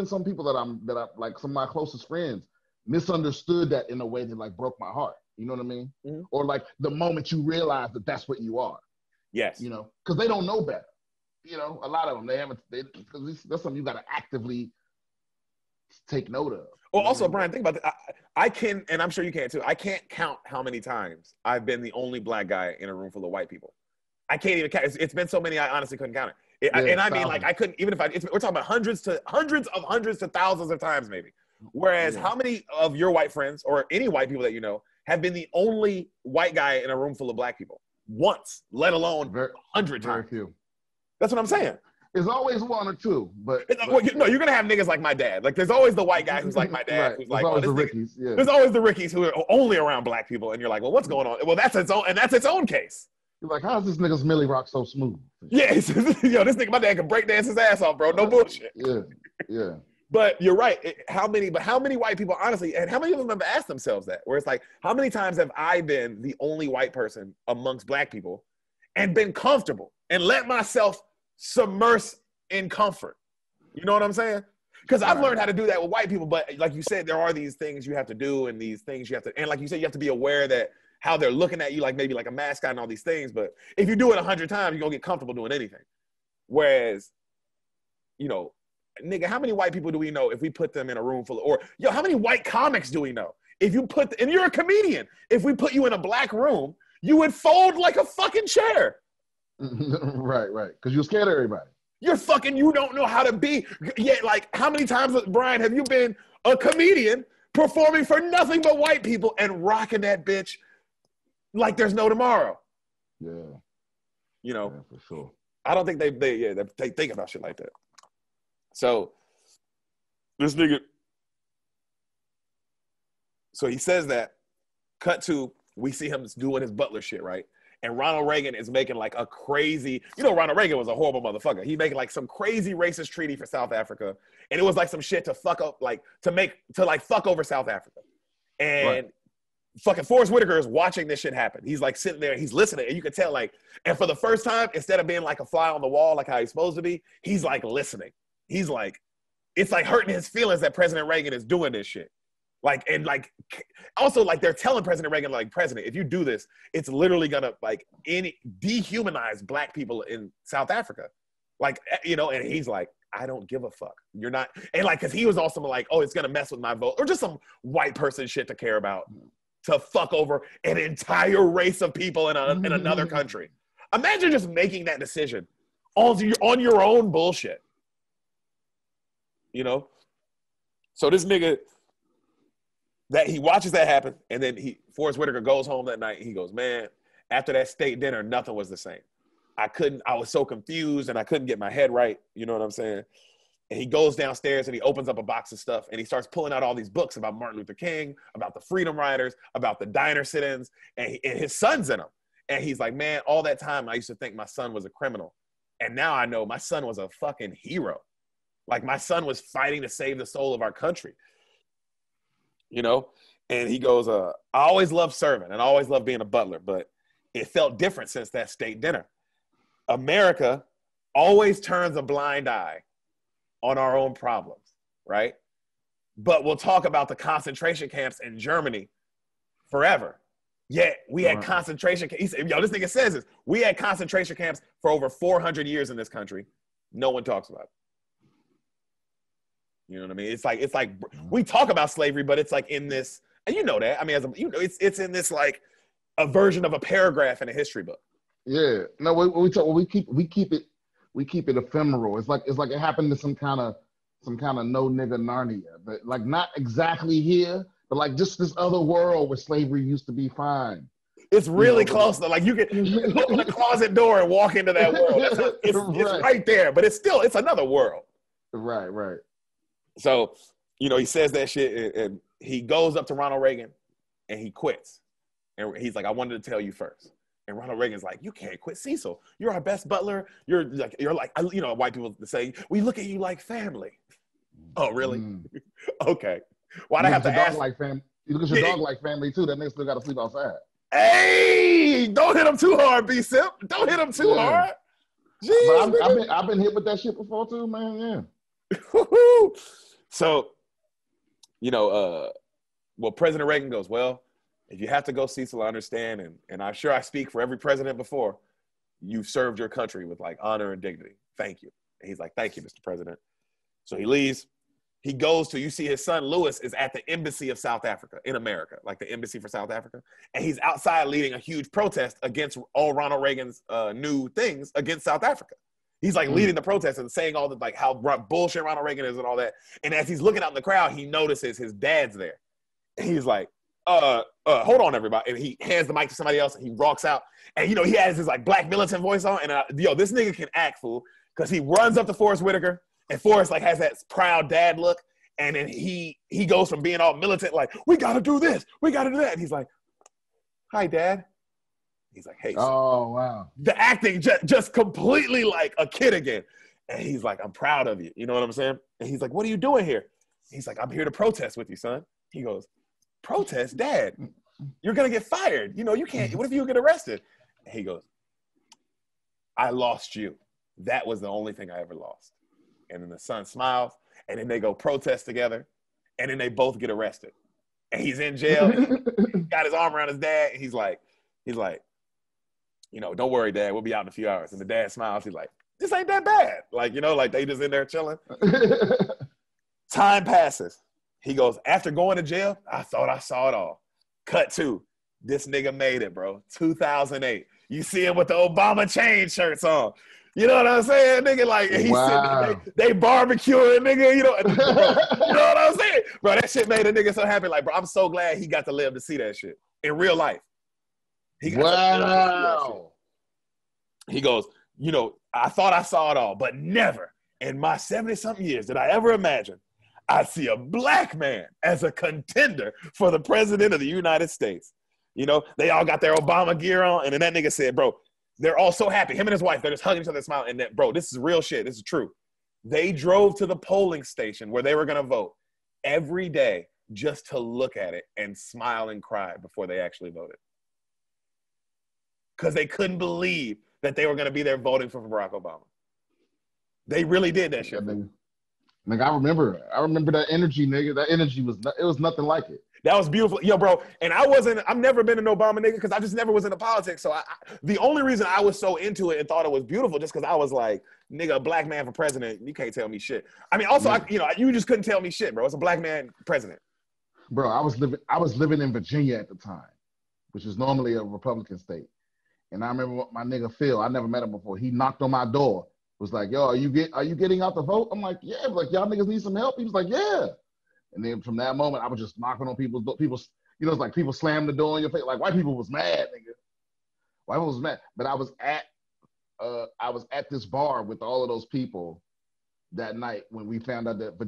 some people that I like, some of my closest friends misunderstood that in a way that like broke my heart. You know what I mean? Mm-hmm. Or like the moment you realize that that's what you are. Yes. Because they don't know better. A lot of them, because that's something you got to actively take note of. Well, also, Brian, think about that. I can, and I'm sure you can too. I can't count how many times I've been the only black guy in a room full of white people. I can't even count. It's been so many, I honestly couldn't count it. I mean, like, I couldn't, even if we're talking about hundreds to thousands of times maybe. Whereas how many of your white friends or any white people that you know have been the only white guy in a room full of black people once, let alone 100 times? Very few. That's what I'm saying. There's always one or two, but no, you're gonna have niggas like my dad. Like, there's always the white guy who's like my dad, who's like, always the Rickies. Yeah. There's always the Rickies who are only around black people, and you're like, well, what's going on? Well, that's its own case. You're like, how's this nigga's Millie Rock so smooth? Yeah, this nigga, my dad can break dance his ass off, bro. No bullshit. Yeah. But you're right. How many white people, honestly, and how many of them have asked themselves that? Where it's like, how many times have I been the only white person amongst black people and been comfortable and let myself submerge in comfort? You know what I'm saying? Because I've learned how to do that with white people, but like you said, there are these things you have to do and these things you have to, and like you said, you have to be aware that how they're looking at you, like maybe like a mascot and all these things. But if you do it 100 times, you're gonna get comfortable doing anything. Whereas, nigga, how many white people do we know if we put them in a room full of, how many white comics do we know? If you and you're a comedian, if we put you in a black room, you would fold like a fucking chair. Right. Because you're scared of everybody. You don't know how to be. Yeah, like, how many times, Brian, have you been a comedian performing for nothing but white people and rocking that bitch like there's no tomorrow? Yeah. Yeah, for sure. I don't think they think about shit like that. So this nigga, so he says that. Cut to, we see him doing his Butler shit, right? And Ronald Reagan is making like a crazy, Ronald Reagan was a horrible motherfucker. He making like some crazy racist treaty for South Africa. And it was like some shit to fuck up, like to fuck over South Africa. And fucking Forrest Whitaker is watching this shit happen. He's like sitting there, he's listening, and you can tell like, and for the first time, instead of being like a fly on the wall, like how he's supposed to be, he's like listening. He's like, it's like hurting his feelings that President Reagan is doing this shit. Like, and like, also like they're telling President Reagan, like, President, if you do this, it's literally gonna like dehumanize black people in South Africa. Like, and he's like, I don't give a fuck. You're not, and like, cause he was also like, oh, it's gonna mess with my vote, or just some white person shit to care about, to fuck over an entire race of people in another country. Imagine just making that decision on your own bullshit. So this nigga, that he watches that happen, and then Forrest Whitaker goes home that night, and he goes, man, after that state dinner, nothing was the same. I was so confused, and I couldn't get my head right, you know what I'm saying? And he goes downstairs, and he opens up a box of stuff, and he starts pulling out all these books about Martin Luther King, about the Freedom Riders, about the diner sit-ins, and his son's in them. And he's like, man, all that time, I used to think my son was a criminal. And now I know my son was a fucking hero. Like, my son was fighting to save the soul of our country. And he goes, I always loved serving and I always loved being a butler, but it felt different since that state dinner. America always turns a blind eye on our own problems, right? But we'll talk about the concentration camps in Germany forever. Yet we had concentration camps. This nigga says this. We had concentration camps for over 400 years in this country. No one talks about it. You know what I mean? It's like we talk about slavery, but it's like in this, and you know that. I mean, it's in this like a version of a paragraph in a history book. Yeah. No, we keep it ephemeral. It's like it happened to some kind of no nigga Narnia, but like not exactly here, but like just this other world where slavery used to be fine. It's really close though. Like you can open the closet door and walk into that world. It's right there, but it's another world. Right. So, he says that shit, and he goes up to Ronald Reagan, and he quits. And he's like, I wanted to tell you first. And Ronald Reagan's like, you can't quit Cecil. You're our best butler. You're like, white people say, we look at you like family. Oh, really? Okay. Why'd I have to ask? You look at your dog like family, too. That nigga still got to sleep outside. Hey, don't hit him too hard, B-Simp. Don't hit him too hard. Jeez, I've been hit with that shit before, too, man. Yeah. So, President Reagan goes, well, if you have to go, Cecil, I understand. And I'm sure I speak for every president before. You've served your country with like honor and dignity. Thank you. And he's like, thank you, Mr. President. So he leaves. He goes to, you see his son, Louis, is at the embassy of South Africa in America, like the embassy for South Africa. And he's outside leading a huge protest against all Ronald Reagan's new things against South Africa. He's like leading the protest and saying all the like how bullshit Ronald Reagan is and all that. And as he's looking out in the crowd, he notices his dad's there. And he's like, hold on, everybody. And he hands the mic to somebody else and he walks out. And he has his like black militant voice on. And this nigga can act, fool. Because he runs up to Forrest Whitaker, and Forrest like has that proud dad look. And then he goes from being all militant, like, we gotta do this, we gotta do that. And he's like, hi, Dad. He's like, hey. Oh, wow. The acting just completely like a kid again. And he's like, I'm proud of you. You know what I'm saying? And he's like, what are you doing here? He's like, I'm here to protest with you, son. He goes, protest, Dad? You're going to get fired. You can't. What if you get arrested? And he goes, I lost you. That was the only thing I ever lost. And then the son smiles. And then they go protest together. And then they both get arrested. And he's in jail. He got his arm around his dad. And he's like, don't worry, Dad, we'll be out in a few hours. And the dad smiles. He's like, this ain't that bad. Like, like they just in there chilling. Time passes. He goes, after going to jail, I thought I saw it all. Cut to, this nigga made it, bro. 2008. You see him with the Obama chain shirts on. You know what I'm saying, nigga? Like, he's sitting, they barbecuing, nigga. You know what I'm saying? Bro, that shit made a nigga so happy. Like, bro, I'm so glad he got to live to see that shit in real life. Wow. He goes, I thought I saw it all, but never. in my 70-something years did I ever imagine I'd see a black man as a contender for the president of the United States. You know, they all got their Obama gear on, and then that nigga said, bro, they're all so happy. Him and his wife, they're just hugging each other, smiling, and that, bro, this is real shit. This is true. They drove to the polling station where they were going to vote every day just to look at it and smile and cry before they actually voted. Because they couldn't believe that they were going to be there voting for Barack Obama. They really did that shit. Nigga, I remember that energy, nigga. That energy was nothing like it. That was beautiful. Yo, bro, and I've never been an Obama nigga because I just never was into politics. So the only reason I was so into it and thought it was beautiful just because I was like, nigga, a black man for president, you can't tell me shit. I mean, also, you just couldn't tell me shit, bro. It's a black man president. Bro, I was living in Virginia at the time, which is normally a Republican state. And I remember my nigga Phil, I never met him before. He knocked on my door, was like, yo, are you getting out the vote? I'm like, yeah. Like, y'all niggas need some help? He was like, yeah. And then from that moment, I was just knocking on people's door. It's like people slammed the door in your face. Like, white people was mad, nigga. White people was mad. But I was at this bar with all of those people that night when we found out that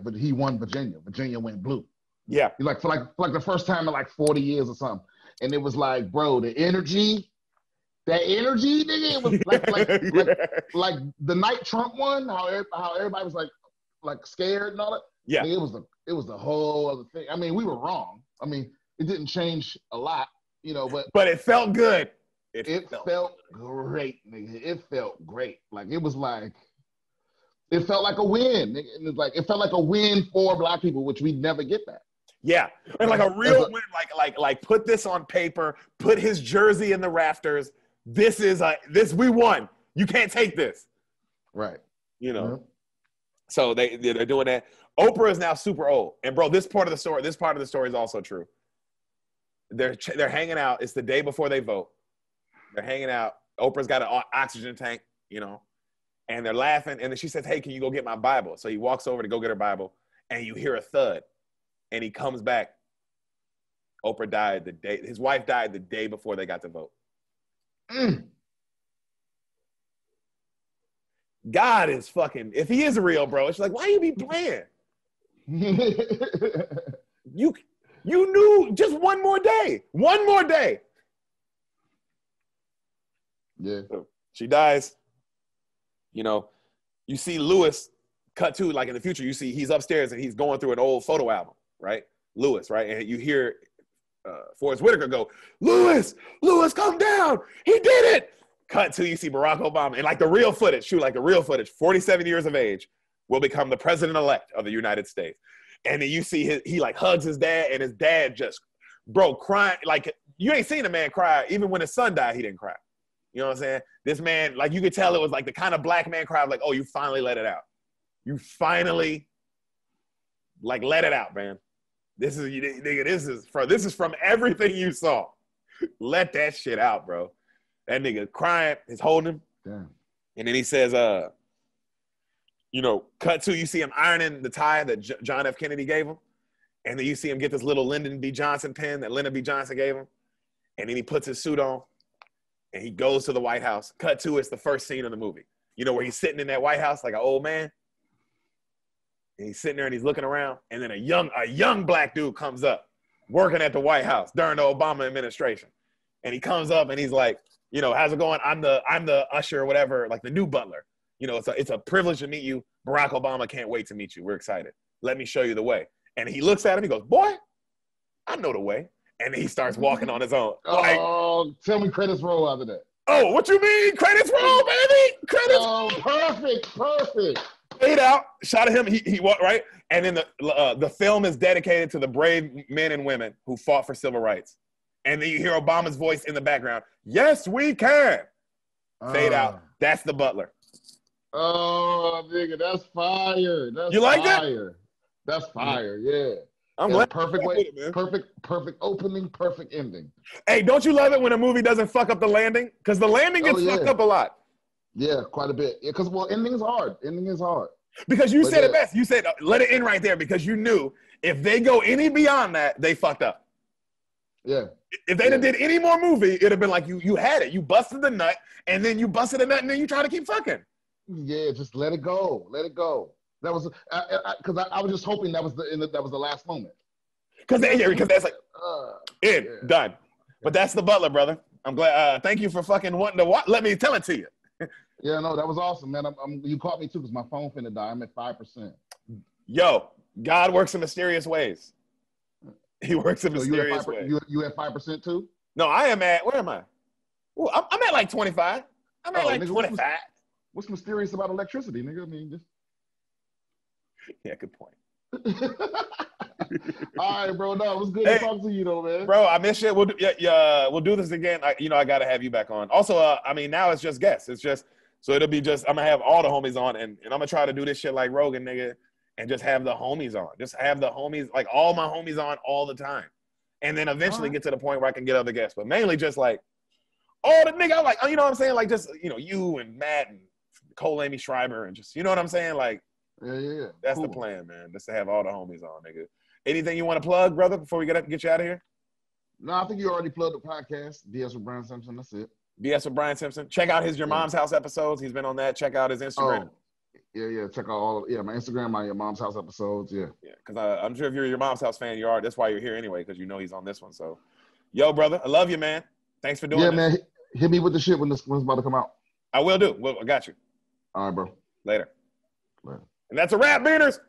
but he won Virginia. Virginia went blue. Yeah. For the first time in like 40 years or something. And it was like, bro, that energy, nigga, it was like the night Trump won, how everybody was like scared and all that. Yeah. It was the whole other thing. I mean, we were wrong. I mean, it didn't change a lot, but it felt good. It felt great, nigga. It felt great. Like it felt like a win. It felt like a win for black people, which we never get that. Yeah, and like a real win, like put this on paper, put his jersey in the rafters. We won. You can't take this. Right. Mm-hmm. So they're doing that. Oprah is now super old, and bro, this part of the story is also true. They're hanging out. It's the day before they vote. They're hanging out. Oprah's got an oxygen tank, and they're laughing. And then she says, "Hey, can you go get my Bible?" So he walks over to go get her Bible, and you hear a thud. And he comes back. Oprah died his wife died the day before they got to vote. God is fucking, if he is real, bro, it's like, why you be playing? You knew just one more day. Yeah. So she dies. You see Lewis cut to, like in the future, you see he's upstairs and he's going through an old photo album. Right? Lewis, right? And you hear Forrest Whitaker go, Lewis, come down. He did it. Cut to, you see Barack Obama. And like the real footage, 47 years of age, will become the president-elect of the United States. And then you see he like hugs his dad, and his dad just, bro, crying. Like, you ain't seen a man cry. Even when his son died, he didn't cry. You know what I'm saying? This man, like, you could tell it was like the kind of black man cry of like, oh, you finally let it out. You finally, like, let it out, man. This is from everything you saw. Let that shit out, bro. That nigga crying, he's holding him. Damn. And then he says, cut to, you see him ironing the tie that John F. Kennedy gave him. And then you see him get this little Lyndon B. Johnson pen that Lyndon B. Johnson gave him. And then he puts his suit on and he goes to the White House. Cut to, it's the first scene of the movie. Where he's sitting in that White House like an old man. And he's sitting there and he's looking around, and then a young black dude comes up working at the White House during the Obama administration. And he comes up and he's like, how's it going? I'm the usher or whatever, like the new Butler. It's a privilege to meet you. Barack Obama can't wait to meet you. We're excited. Let me show you the way. And he looks at him, he goes, boy, I know the way. And he starts walking on his own. Oh, tell me credits roll out of that. Oh, what you mean? Credits roll, baby. Credits. Oh, perfect. Fade out, shot at him, he walked, right? And then the film is dedicated to the brave men and women who fought for civil rights. And then you hear Obama's voice in the background. Yes, we can. Fade out. That's the Butler. Oh, nigga, that's fire. You like that? That's fire, yeah. I'm glad. Perfect way, perfect opening, perfect ending. Hey, don't you love it when a movie doesn't fuck up the landing? Because the landing gets fucked up a lot. Yeah, quite a bit. Yeah, because, ending is hard. Because you said it best. You said, let it end right there, because you knew if they go any beyond that, they fucked up. Yeah. If they did any more movie, it'd have been like you had it. You busted the nut, and then you busted the nut, and then you try to keep fucking. Yeah, just let it go. Let it go. That was because I was just hoping that was that was the last moment. Because that's like done. But that's the Butler, brother. I'm glad. Thank you for fucking wanting to watch. Let me tell it to you. Yeah, no, that was awesome, man. You caught me too because my phone finna die. I'm at 5%. Yo, God works in mysterious ways. He works in mysterious ways. You at 5% too? No, I am at. Where am I? Ooh, I'm at like 25. I'm at like nigga, 25. What's mysterious about electricity, nigga? I mean, just. Yeah, good point. All right, bro. No, it was good to talk to you, though, man. Bro, I miss you. We'll do this again. I gotta have you back on. Also, I mean, now it's just guests. It's just so it'll be just. I'm gonna have all the homies on, and I'm gonna try to do this shit like Rogan, nigga, and just have the homies on. Just have the homies, like all my homies on all the time, and then eventually get to the point where I can get other guests. But mainly just like all the nigga, like you know what I'm saying, like just you and Matt and Cole, Amy Schreiber, and just you know what I'm saying, like. Yeah. That's cool. The plan, man. Just to have all the homies on, nigga. Anything you want to plug, brother, before we get you out of here? No, I think you already plugged the podcast. BS with Brian Simpson. That's it. BS with Brian Simpson. Check out his Your Mom's House episodes. He's been on that. Check out his Instagram. Yeah. Check out my Instagram, my Your Mom's House episodes. Yeah. Yeah, because I'm sure if you're a Your Mom's House fan, you are. That's why you're here anyway, because you know he's on this one. So, yo, brother, I love you, man. Thanks for doing this. Yeah, man. Hit me with the shit when it's about to come out. I will do. I got you. All right, bro. Later. And that's a wrap, Beaners.